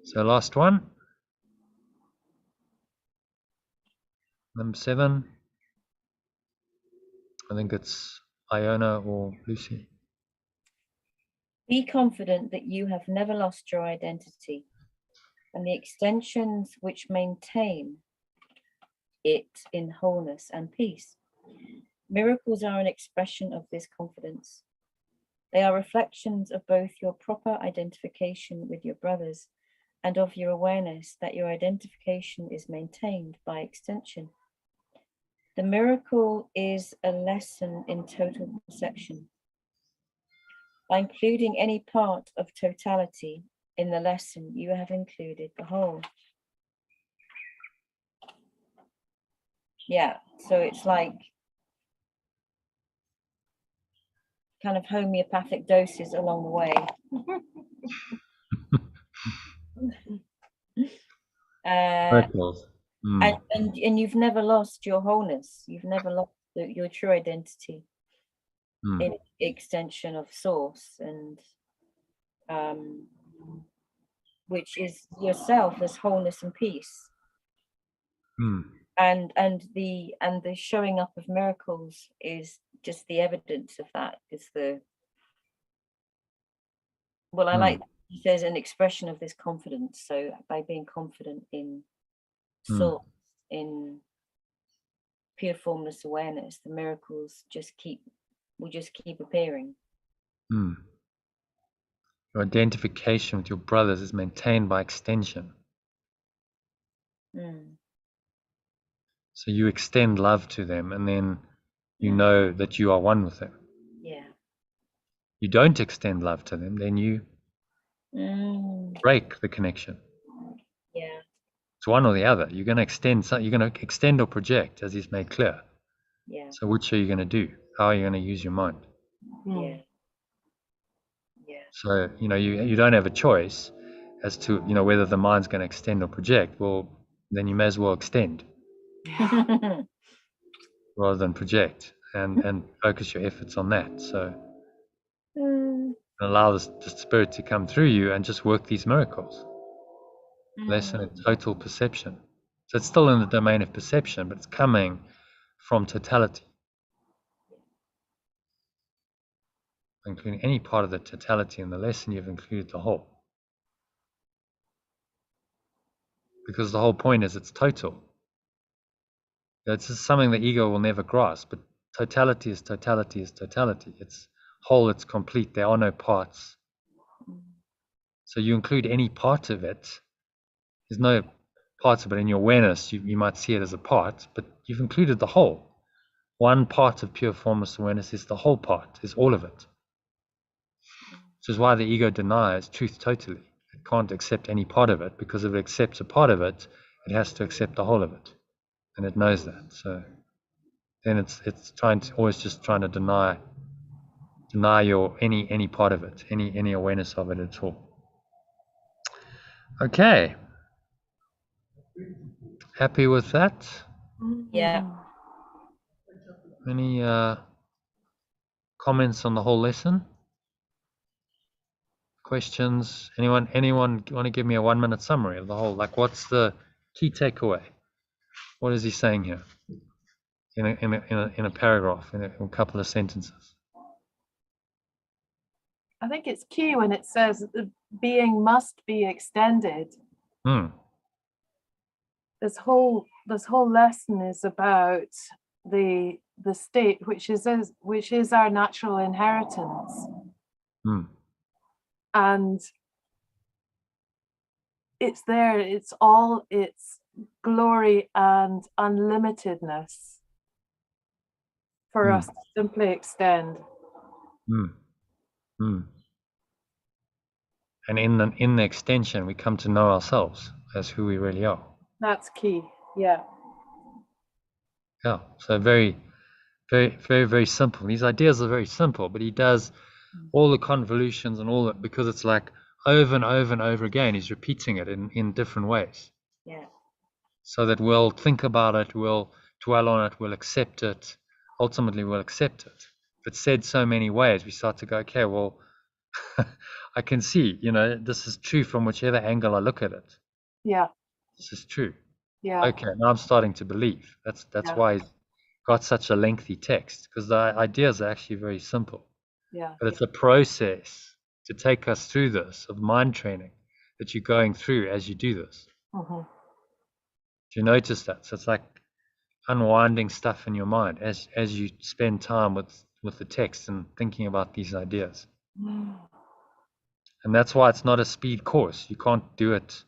So last one. Number 7. I think it's Iona or Lucy. Be confident that you have never lost your identity and the extensions which maintain it in wholeness and peace. Miracles are an expression of this confidence. They are reflections of both your proper identification with your brothers and of your awareness that your identification is maintained by extension. The miracle is a lesson in total perception. By including any part of totality in the lesson, you have included the whole. Yeah, so it's like kind of homeopathic doses along the way. Miracles. And you've never lost your wholeness. You've never lost your true identity in extension of source, and which is yourself as wholeness and peace. And the showing up of miracles is just the evidence of that. Is the I like, he says, an expression of this confidence. So by being confident in source, in pure formless awareness, the miracles will just keep appearing. Your identification with your brothers is maintained by extension. So you extend love to them, and then you know that you are one with them. Yeah. You don't extend love to them, then you break the connection. Yeah. It's one or the other. You're going to extend. You're going to extend or project, as he's made clear. Yeah. So which are you going to do? How are you going to use your mind? Yeah. Yeah. So you don't have a choice as to whether the mind's going to extend or project. Well, then you may as well extend rather than project, and focus your efforts on that. So allow the spirit to come through you and just work these miracles. Lesson in total perception. So it's still in the domain of perception, but it's coming from totality. Including any part of the totality in the lesson, you've included the whole. Because the whole point is it's total. It's just something the ego will never grasp, but totality is totality is totality. It's whole, it's complete. There are no parts. So you include any part of it. There's no parts of it in your awareness. You might see it as a part, but you've included the whole. One part of pure formless awareness is the whole part, is all of it. Which is why the ego denies truth totally. It can't accept any part of it, because if it accepts a part of it, it has to accept the whole of it. And it knows that. So then it's always trying to deny your any part of it, any awareness of it at all. Okay. Happy with that? Yeah. Any comments on the whole lesson? Questions? Anyone want to give me a 1-minute summary of the whole? Like, what's the key takeaway? What is he saying here? In a paragraph, in a couple of sentences. I think it's key when it says that the being must be extended. This whole lesson is about the state which is our natural inheritance. And it's there, it's all its glory and unlimitedness for us to simply extend. And in the extension, we come to know ourselves as who we really are. That's key. Yeah. Yeah. So very, very, very, very simple. These ideas are very simple, but he does all the convolutions and all that because it's like over and over and over again. He's repeating it in different ways. Yeah. So that we'll think about it, we'll dwell on it, we'll accept it. Ultimately, we'll accept it. If it's said so many ways, we start to go, okay, well, I can see, this is true from whichever angle I look at it. Yeah. This is true. Yeah. Okay, now I'm starting to believe. That's why he's got such a lengthy text, because the ideas are actually very simple. Yeah. But it's a process to take us through this, of mind training that you're going through as you do this. Mm-hmm. Do you notice that? So it's like unwinding stuff in your mind as you spend time with the text and thinking about these ideas. And that's why it's not a speed course. You can't do it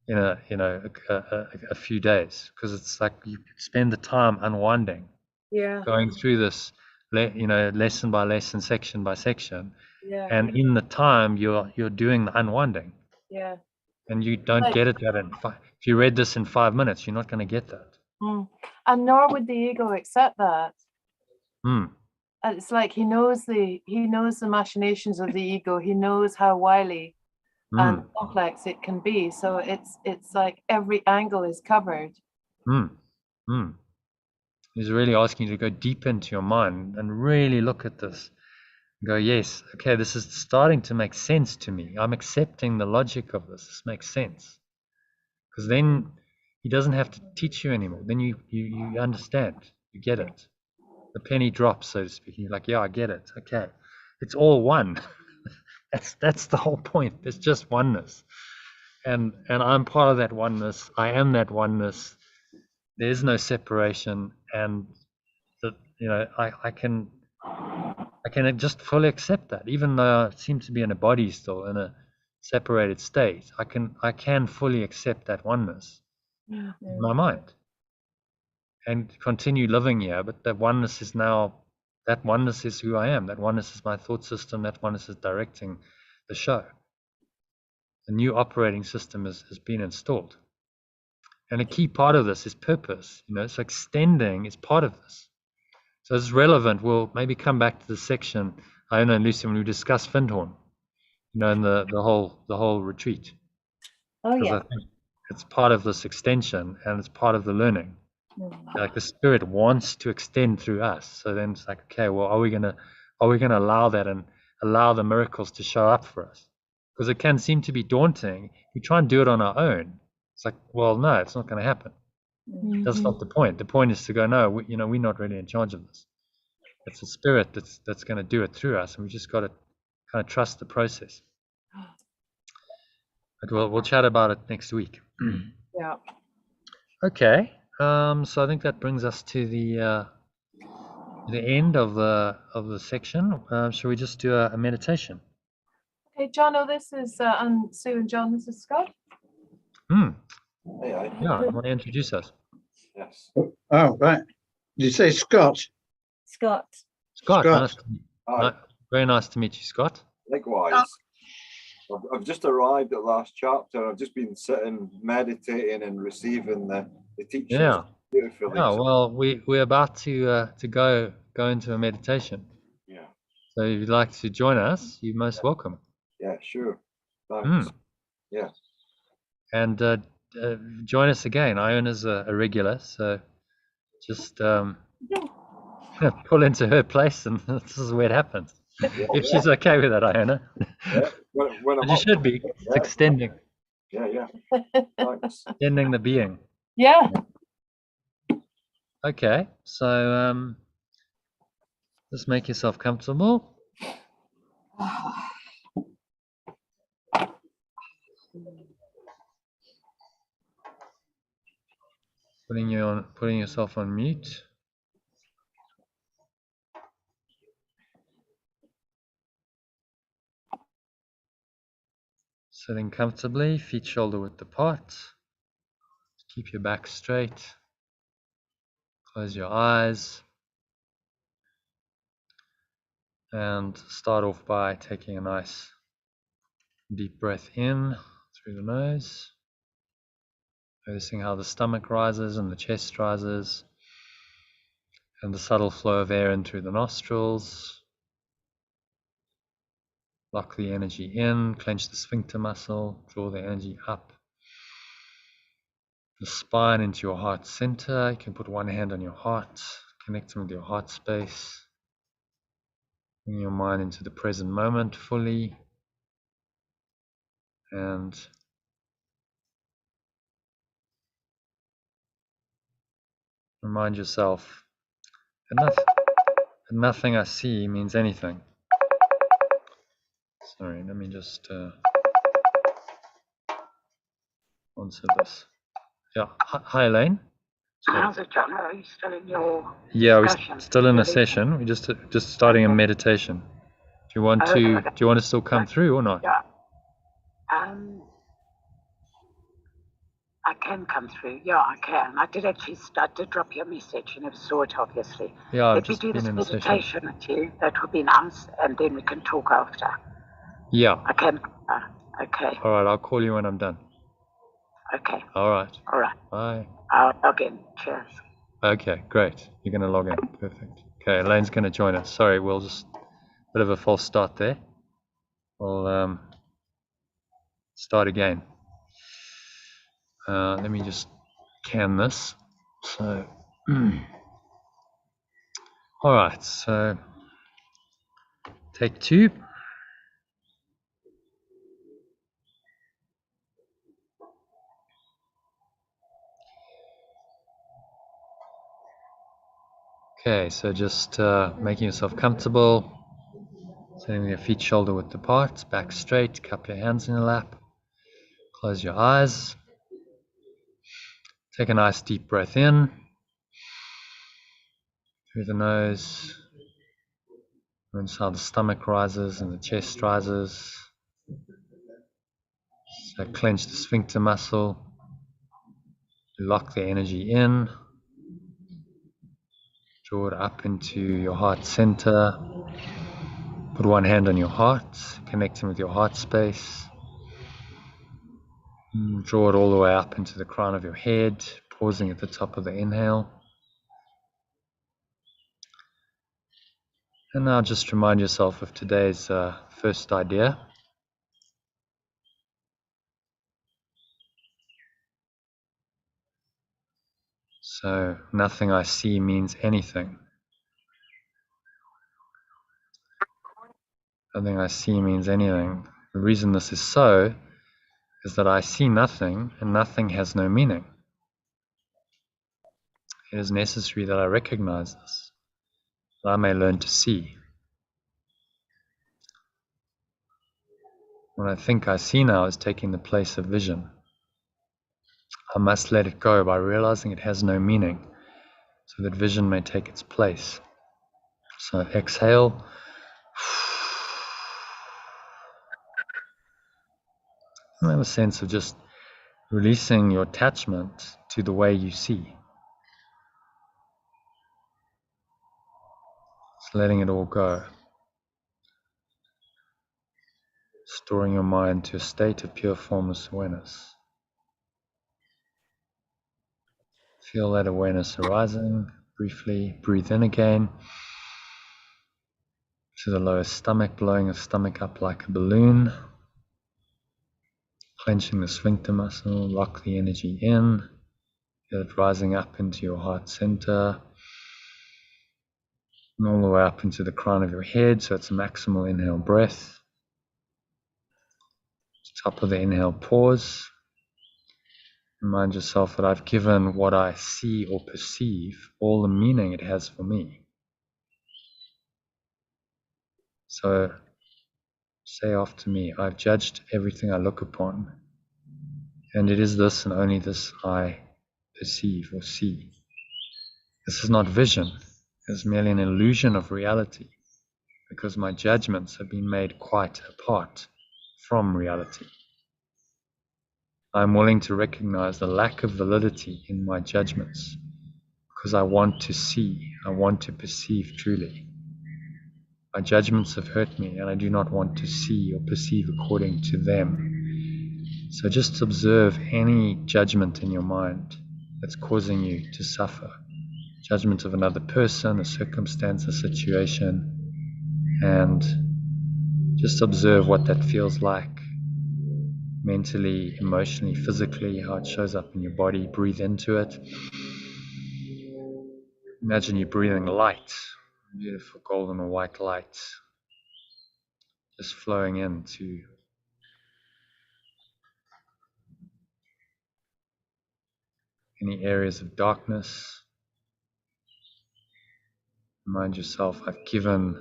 in a few days, because it's like you spend the time unwinding, Yeah. going through this, lesson by lesson, section by section, Yeah. and in the time you're doing the unwinding, Yeah. and you don't get it that in if you read this in 5 minutes, you're not going to get that. And nor would the ego accept that. Mm. And it's like he knows the machinations of the ego. He knows how wily and complex it can be. So it's like every angle is covered. He's really asking you to go deep into your mind and really look at this. Go, yes, okay, this is starting to make sense to me. I'm accepting the logic of this. This makes sense. Because then he doesn't have to teach you anymore. Then you understand. You get it. The penny drops, so to speak. You're like, yeah, I get it. Okay. It's all one. That's the whole point. It's just oneness. And I'm part of that oneness. I am that oneness. There's no separation, and that I can just fully accept that, even though I seem to be in a body still, in a separated state. I can fully accept that oneness in my mind and continue living here. But that oneness is who I am. That oneness is my thought system. That oneness is directing the show. A new operating system has been installed. And a key part of this is purpose. So extending is part of this. So it's relevant. We'll maybe come back to the section, Iona and Lucy, when we discuss Findhorn, in the whole retreat. Oh, yeah. I think it's part of this extension, and it's part of the learning. Like the Spirit wants to extend through us. So then it's like, okay, well, are we gonna allow that and allow the miracles to show up for us? Because it can seem to be daunting. We try and do it on our own. It's like, well, no, it's not going to happen. That's not the point. The point is to go, no, we're not really in charge of this. It's the Spirit that's going to do it through us, and we just got to kind of trust the process. But we'll chat about it next week. Yeah. Okay. So I think that brings us to the end of the section. Shall we just do a meditation? Okay, John. This is and Sue and John. This is Scott. Hey, Yeah, I want to introduce us. yes. Oh, right. Did you say Scott? Scott. Scott. Hi. Very nice to meet you, Scott. Likewise. I've just arrived at the last chapter. I've just been sitting, meditating, and receiving the teachings. Yeah. Beautifully. Yeah. Well, we're about to go into a meditation. Yeah. So if you'd like to join us, you're most welcome. Yeah. Sure. Thanks. Yeah. And join us again. Iona's a regular, so just pull into her place, and this is where it happens. If she's okay with that, Iona. Yeah. When I'm You up, should be. It's extending. Yeah. Thanks. Extending the being. Yeah. Okay, so just make yourself comfortable. Putting yourself on mute. Sitting comfortably, feet shoulder width apart. Keep your back straight. Close your eyes. And start off by taking a nice deep breath in through the nose. Noticing how the stomach rises and the chest rises. And the subtle flow of air in through the nostrils. Lock the energy in, clench the sphincter muscle, draw the energy up. The spine into your heart center. You can put one hand on your heart, connecting with your heart space. Bring your mind into the present moment fully. And remind yourself that nothing I see means anything. Sorry, let me just answer this. Yeah, hi Elaine. How's it, John? Are you still in your Yeah, discussion? we're still in a Really? session. We're just starting a meditation. Do you want to still come through or not? Yeah. I can come through. Yeah, I can. I did drop you a message. You never saw it, obviously. Yeah, I've Let me just do been this in a session. meditation with you. That would be nice, and then we can talk after. Yeah. I can. Okay. All right, I'll call you when I'm done. Okay. All right. All right. Bye. I'll log in. Cheers. Okay, great. You're going to log in. Perfect. Okay, Elaine's going to join us. Sorry, we'll just bit of a false start there. We'll start again. Let me just can this. So, all right. So, take 2. Okay, so just making yourself comfortable, sitting with your feet shoulder width apart, back straight, cup your hands in your lap, close your eyes, take a nice deep breath in through the nose, notice how the stomach rises and the chest rises, so clench the sphincter muscle, lock the energy in, draw it up into your heart center. Put one hand on your heart, connecting with your heart space. Draw it all the way up into the crown of your head, pausing at the top of the inhale. And now just remind yourself of today's first idea. So, nothing I see means anything. Nothing I see means anything. The reason this is so is that I see nothing and nothing has no meaning. It is necessary that I recognize this, that I may learn to see. What I think I see now is taking the place of vision. I must let it go by realizing it has no meaning, so that vision may take its place. So exhale. And have a sense of just releasing your attachment to the way you see. Just letting it all go. Storing your mind to a state of pure formless awareness. Feel that awareness arising. Briefly breathe in again to the lower stomach, blowing the stomach up like a balloon. Clenching the sphincter muscle, lock the energy in. Feel it rising up into your heart center. And all the way up into the crown of your head, so it's a maximal inhale breath. Top of the inhale, pause. Remind yourself that I've given what I see or perceive all the meaning it has for me. So say after me, I've judged everything I look upon, and it is this and only this I perceive or see. This is not vision, it's merely an illusion of reality, because my judgments have been made quite apart from reality. I'm willing to recognize the lack of validity in my judgments, because I want to see, I want to perceive truly. My judgments have hurt me, and I do not want to see or perceive according to them. So just observe any judgment in your mind that's causing you to suffer. Judgment of another person, a circumstance, a situation, and just observe what that feels like. Mentally, emotionally, physically, how it shows up in your body. Breathe into it. Imagine you're breathing light, beautiful golden or white light, just flowing into any areas of darkness. Remind yourself, I've given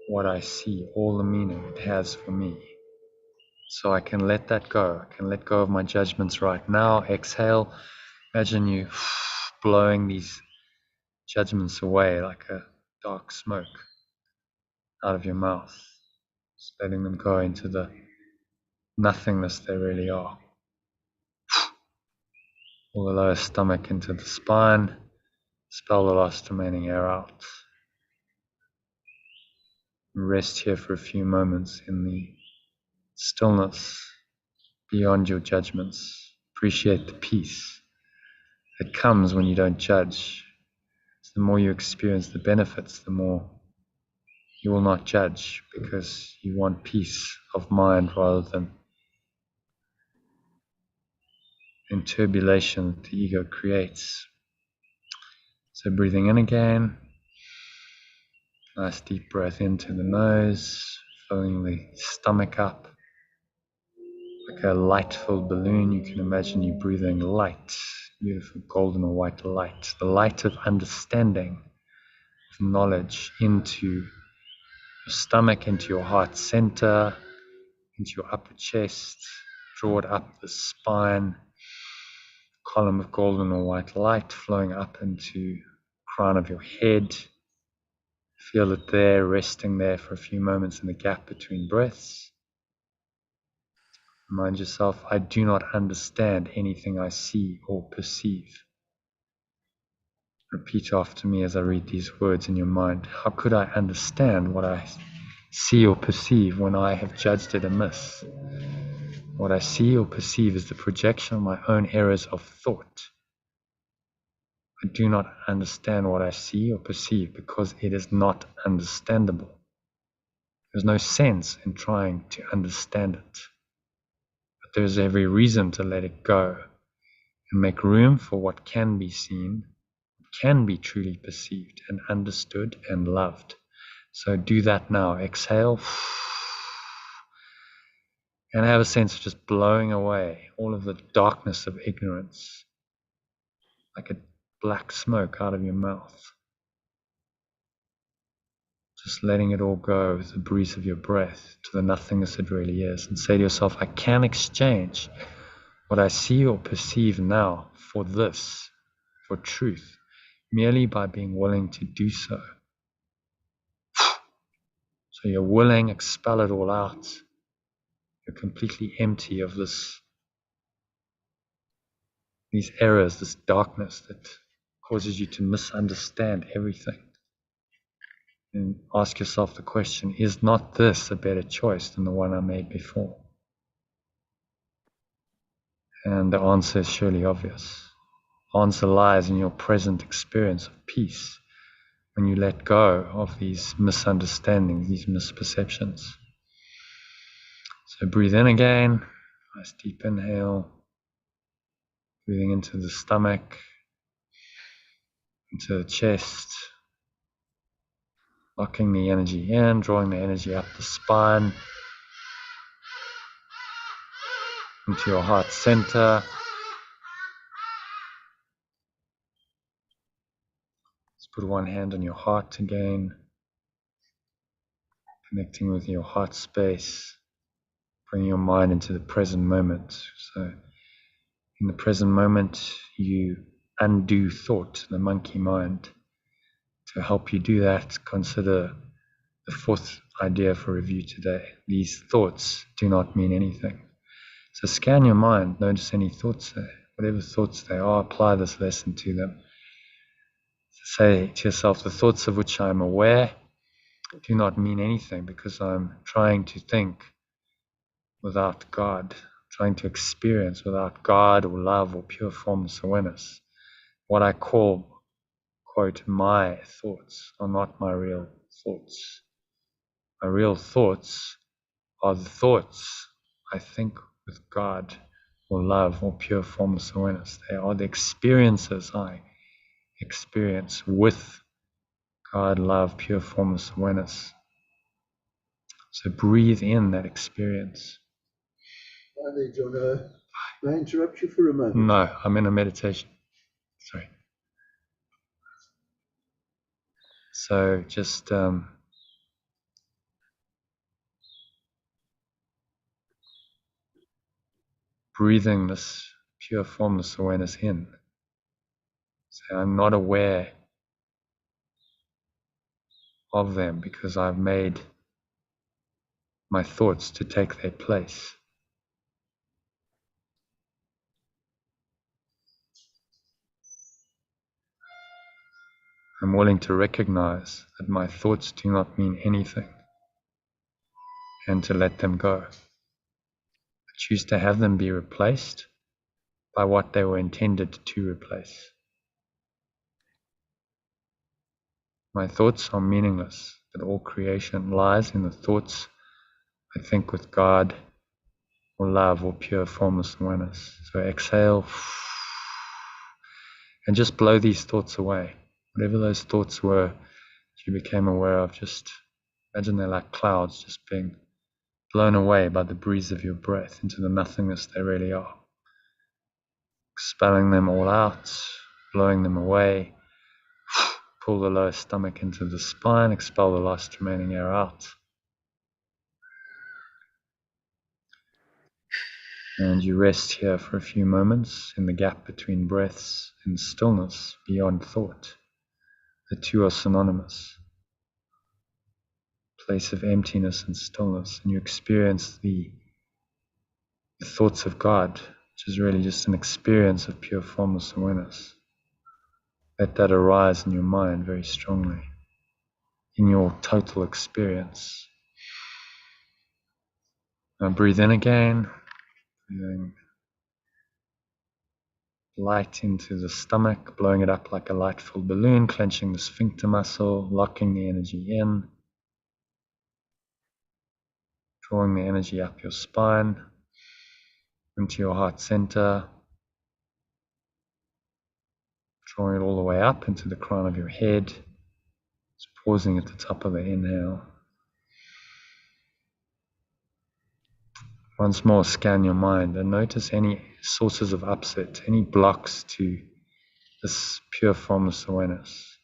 what I see, all the meaning it has for me. So I can let that go. I can let go of my judgments right now. Exhale. Imagine you blowing these judgments away like a dark smoke out of your mouth. Just letting them go into the nothingness they really are. All the lower stomach into the spine. Expel the last remaining air out. Rest here for a few moments in the stillness beyond your judgments. Appreciate the peace that comes when you don't judge. So the more you experience the benefits, the more you will not judge, because you want peace of mind rather than in turbulation that the ego creates. So breathing in again, nice deep breath into the nose, filling the stomach up. Like a light-filled balloon, you can imagine you breathing light, beautiful golden or white light, the light of understanding, of knowledge into your stomach, into your heart center, into your upper chest, draw it up the spine, column of golden or white light flowing up into the crown of your head. Feel it there, resting there for a few moments in the gap between breaths. Remind yourself, I do not understand anything I see or perceive. Repeat after me as I read these words in your mind. How could I understand what I see or perceive when I have judged it amiss? What I see or perceive is the projection of my own errors of thought. I do not understand what I see or perceive because it is not understandable. There's no sense in trying to understand it. But there's every reason to let it go and make room for what can be seen, can be truly perceived and understood and loved. So do that now. Exhale. And have a sense of just blowing away all of the darkness of ignorance, like a black smoke out of your mouth. Just letting it all go with the breeze of your breath to the nothingness it really is. And say to yourself, I can exchange what I see or perceive now for this, for truth, merely by being willing to do so. So you're willing, expel it all out. You're completely empty of these errors, this darkness that causes you to misunderstand everything. And ask yourself the question, is not this a better choice than the one I made before? And the answer is surely obvious. The answer lies in your present experience of peace when you let go of these misunderstandings, these misperceptions. So breathe in again, nice deep inhale, breathing into the stomach, into the chest, locking the energy in, drawing the energy up the spine, into your heart center. Let's put one hand on your heart again, connecting with your heart space, bringing your mind into the present moment. So in the present moment, you undo thought, the monkey mind. To help you do that, consider the fourth idea for review today. These thoughts do not mean anything. So scan your mind, notice any thoughts there. Whatever thoughts they are, apply this lesson to them. Say to yourself, the thoughts of which I'm aware do not mean anything because I'm trying to think without God, trying to experience without God or love or pure formless awareness. What I call, quote, my thoughts are not my real thoughts. My real thoughts are the thoughts I think with God or love or pure formless awareness. They are the experiences I experience with God, love, pure formless awareness. So breathe in that experience. Hi there, John. May I interrupt you for a moment? No, I'm in a meditation. Sorry. So just breathing this pure formless awareness in. So I'm not aware of them because I've made my thoughts to take their place. I'm willing to recognize that my thoughts do not mean anything and to let them go. I choose to have them be replaced by what they were intended to replace. My thoughts are meaningless, but all creation lies in the thoughts I think with God or love or pure formless awareness. So exhale and just blow these thoughts away. Whatever those thoughts were that you became aware of, just imagine they're like clouds just being blown away by the breeze of your breath into the nothingness they really are. Expelling them all out, blowing them away. Pull the lower stomach into the spine, expel the last remaining air out. And you rest here for a few moments in the gap between breaths in stillness beyond thought. The two are synonymous. Place of emptiness and stillness, and you experience the thoughts of God, which is really just an experience of pure formless awareness. Let that arise in your mind very strongly, in your total experience. Now breathe in again, breathing light into the stomach, blowing it up like a light-filled balloon, clenching the sphincter muscle, locking the energy in, drawing the energy up your spine, into your heart center, drawing it all the way up into the crown of your head, just pausing at the top of the inhale. Once more, scan your mind and notice any sources of upset, any blocks to this pure formless awareness.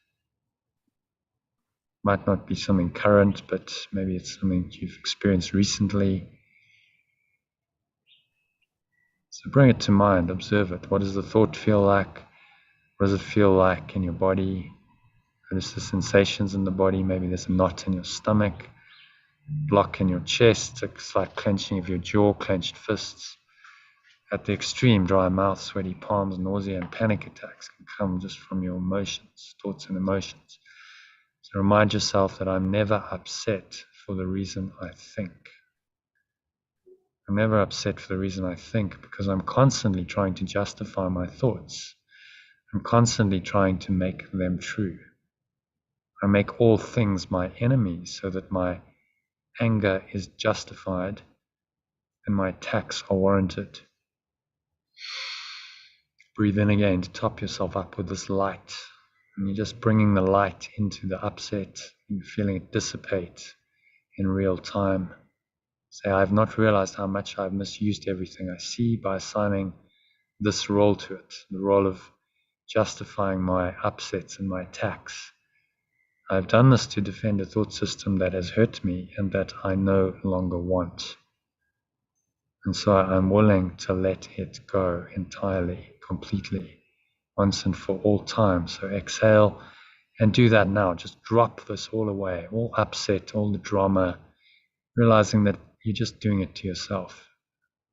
Might not be something current, but maybe it's something you've experienced recently. So bring it to mind, observe it. What does the thought feel like? What does it feel like in your body? Notice the sensations in the body. Maybe there's a knot in your stomach, block in your chest, a slight clenching of your jaw, clenched fists. At the extreme, dry mouth, sweaty palms, nausea, and panic attacks can come just from your emotions, thoughts and emotions. So remind yourself that I'm never upset for the reason I think. I'm never upset for the reason I think because I'm constantly trying to justify my thoughts. I'm constantly trying to make them true. I make all things my enemies so that my anger is justified and my attacks are warranted. Breathe in again to top yourself up with this light. And you're just bringing the light into the upset. You're feeling it dissipate in real time. Say, I've not realized how much I've misused everything I see by assigning this role to it, the role of justifying my upsets and my attacks. I've done this to defend a thought system that has hurt me and that I no longer want. And so I'm willing to let it go entirely, completely, once and for all time. So exhale and do that now. Just drop this all away, all upset, all the drama, realizing that you're just doing it to yourself.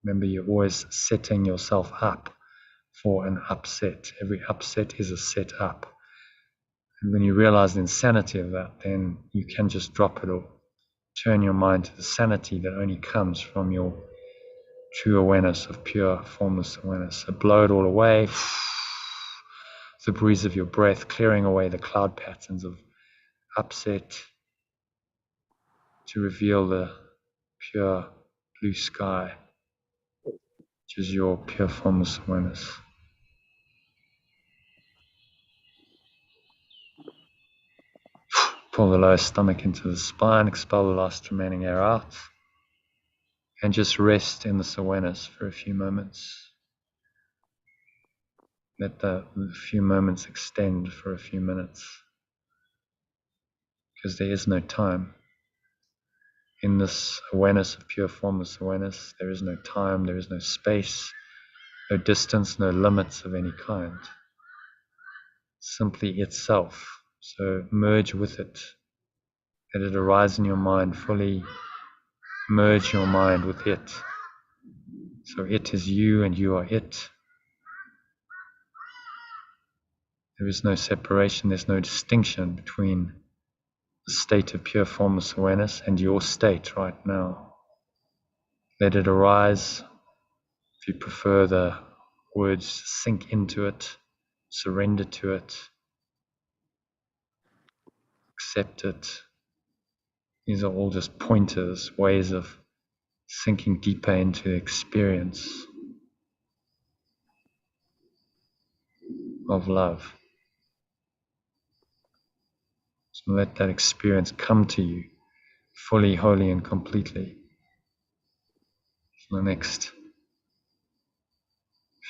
Remember, you're always setting yourself up for an upset. Every upset is a set up. And when you realize the insanity of that, then you can just drop it all. Turn your mind to the sanity that only comes from your true awareness of pure formless awareness. So blow it all away. The breeze of your breath, clearing away the cloud patterns of upset to reveal the pure blue sky, which is your pure formless awareness. Pull the lower stomach into the spine, expel the last remaining air out, and just rest in this awareness for a few moments. Let the few moments extend for a few minutes, because there is no time. In this awareness of pure formless awareness, there is no time, there is no space, No distance, no limits of any kind. Simply itself. So merge with it. Let it arise in your mind fully. Merge your mind with it. So it is you and you are it. There is no separation, there's no distinction between the state of pure formless awareness and your state right now. Let it arise. If you prefer the words, sink into it, surrender to it, accept it. These are all just pointers, ways of sinking deeper into the experience of love. So let that experience come to you fully, wholly, and completely for the next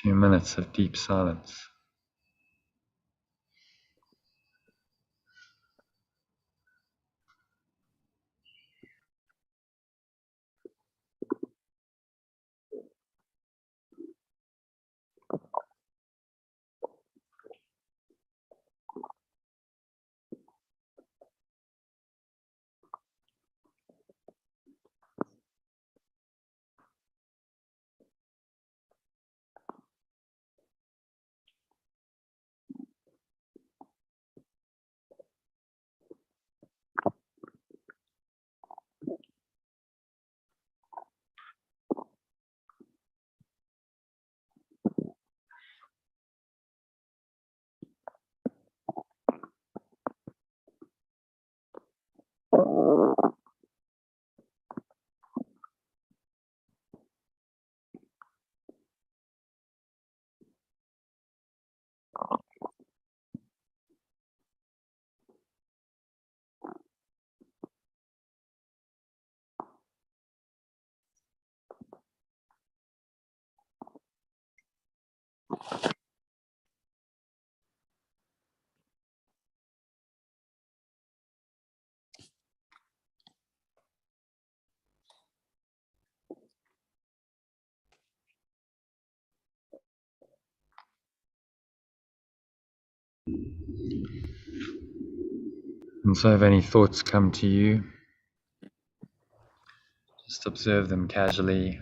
few minutes of deep silence. And so if any thoughts come to you, just observe them casually.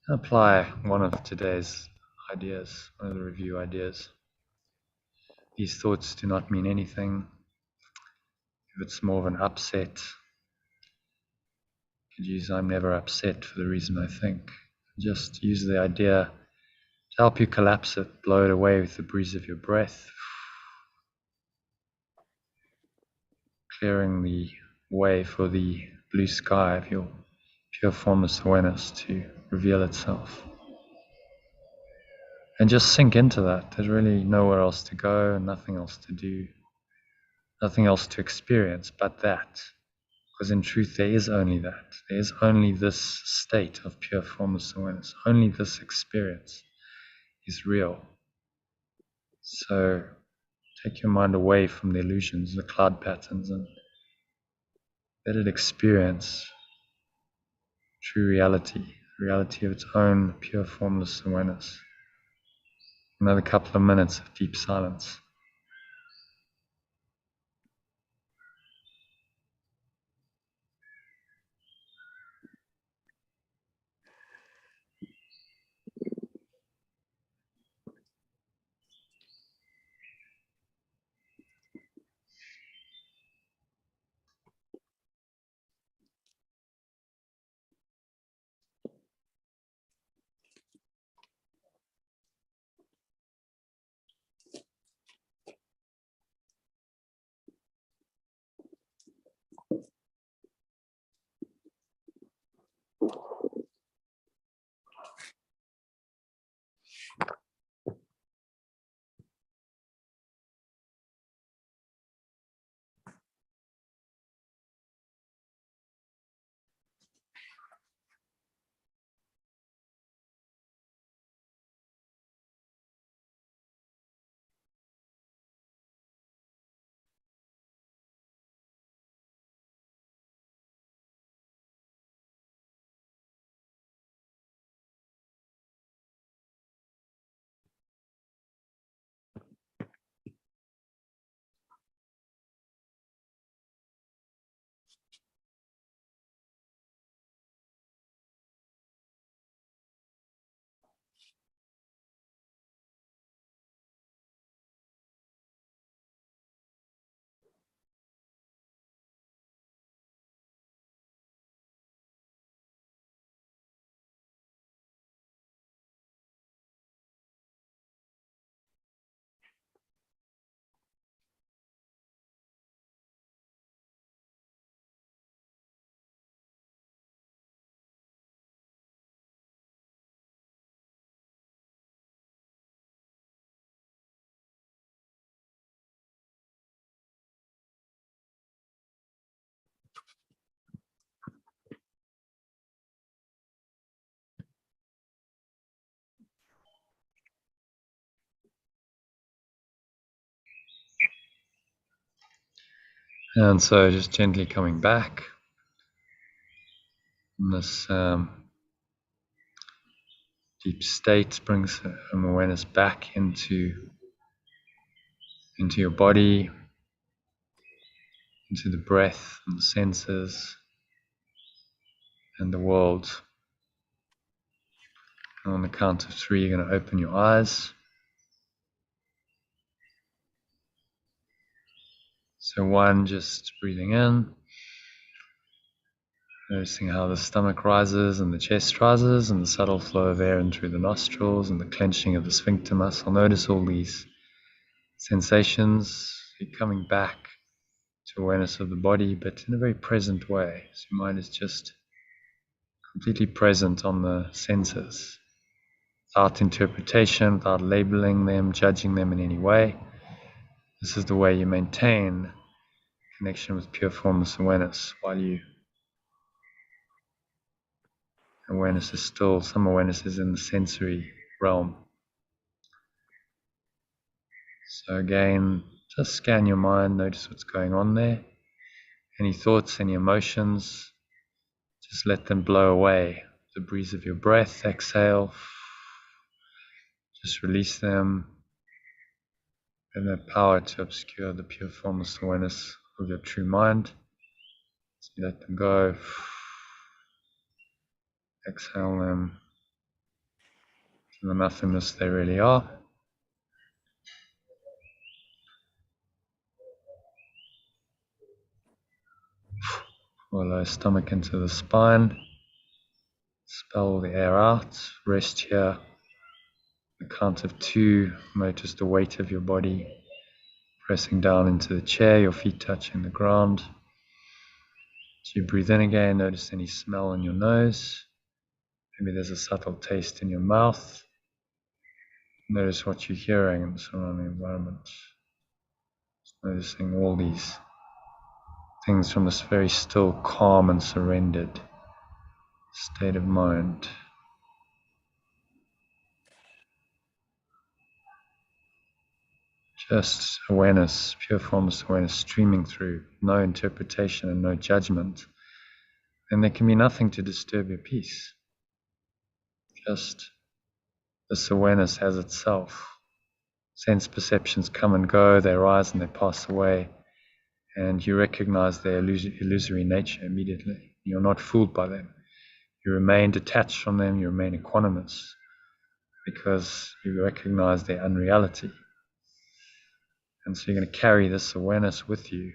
Apply one of today's ideas, one of the review ideas. These thoughts do not mean anything. If it's more of an upset, you could use I'm never upset for the reason I think. Just use the idea to help you collapse it, blow it away with the breeze of your breath, clearing the way for the blue sky of your pure formless awareness to reveal itself. And just sink into that. There's really nowhere else to go, nothing else to do, nothing else to experience but that. Because in truth, there is only that. There is only this state of pure formless awareness. Only this experience is real. So take your mind away from the illusions, the cloud patterns, and let it experience true reality, the reality of its own pure formless awareness. Another couple of minutes of deep silence. And so just gently coming back. And this deep state brings awareness back into your body, into the breath and the senses and the world. And on the count of 3, you're going to open your eyes. So 1, just breathing in, noticing how the stomach rises and the chest rises and the subtle flow of air in through the nostrils and the clenching of the sphincter muscle. Notice all these sensations. You're coming back to awareness of the body, but in a very present way. So your mind is just completely present on the senses, without interpretation, without labeling them, judging them in any way. This is the way you maintain connection with pure formless awareness, while awareness is still, some awareness is in the sensory realm. So again, just scan your mind, notice what's going on there. Any thoughts, any emotions, just let them blow away. The breeze of your breath, exhale. Just release them. And the power to obscure the pure formless awareness of your true mind. So you let them go. Exhale them to the nothingness they really are. Lower stomach into the spine. Expel the air out. Rest here. The count of 2. Notice the weight of your body pressing down into the chair, your feet touching the ground. So you breathe in again. Notice any smell in your nose. Maybe there's a subtle taste in your mouth. Notice what you're hearing in the surrounding environment. Just noticing all these things from this very still, calm and surrendered state of mind. Just awareness, pure formless awareness streaming through, no interpretation and no judgment. And there can be nothing to disturb your peace. Just this awareness as itself. Sense perceptions come and go, they rise and they pass away, and you recognize their illusory nature immediately. You're not fooled by them. You remain detached from them, you remain equanimous, because you recognize their unreality. And so you're going to carry this awareness with you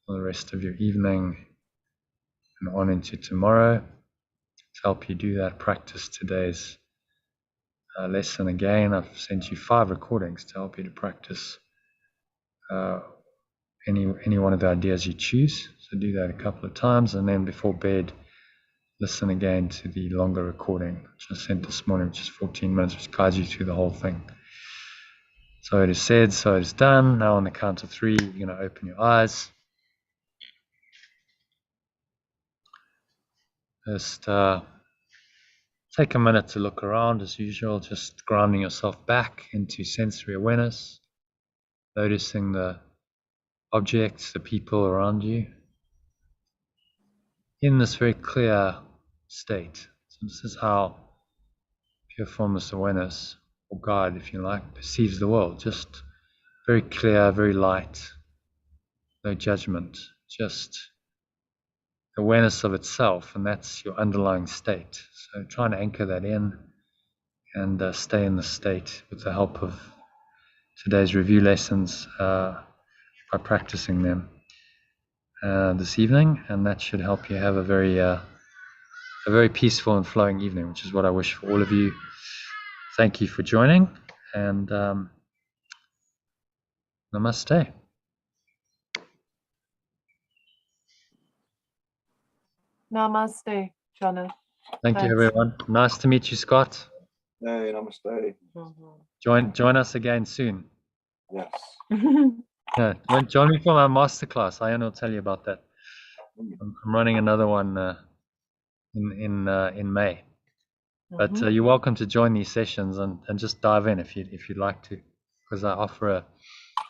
for the rest of your evening and on into tomorrow. To help you do that, practice today's lesson again. I've sent you 5 recordings to help you to practice any one of the ideas you choose. So do that a couple of times, and then before bed, listen again to the longer recording, which I sent this morning, which is 14 minutes, which guides you through the whole thing. So it is said, so it is done. Now on the count of 3, you're going to open your eyes. Just take a minute to look around as usual, just grounding yourself back into sensory awareness, noticing the objects, the people around you, in this very clear state. So this is how pure formless awareness, or God, if you like, perceives the world. Just very clear, very light, no judgment, just awareness of itself, and that's your underlying state. So try and anchor that in and stay in the state with the help of today's review lessons by practicing them this evening, and that should help you have a very peaceful and flowing evening, which is what I wish for all of you. Thank you for joining, and namaste. Namaste, Shana. Thank you, Thanks. everyone. Nice to meet you, Scott. Hey, namaste. Join us again soon. Yes. Yeah, join me for my masterclass. Ian will tell you about that. I'm running another one in May. But you're welcome to join these sessions and just dive in if you'd like to, because I offer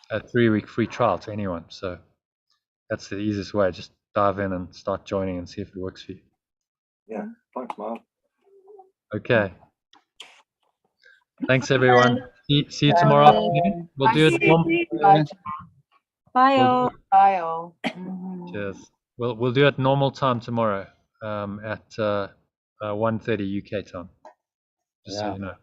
a 3-week free trial to anyone. So that's the easiest way. Just dive in and start joining and see if it works for you. Yeah, thanks, Mark. Okay. Thanks, everyone. See you tomorrow afternoon. We'll do it. Bye We'll all. do, Bye all. cheers. We'll do it normal time tomorrow at 1:30 UK time. Just so you know.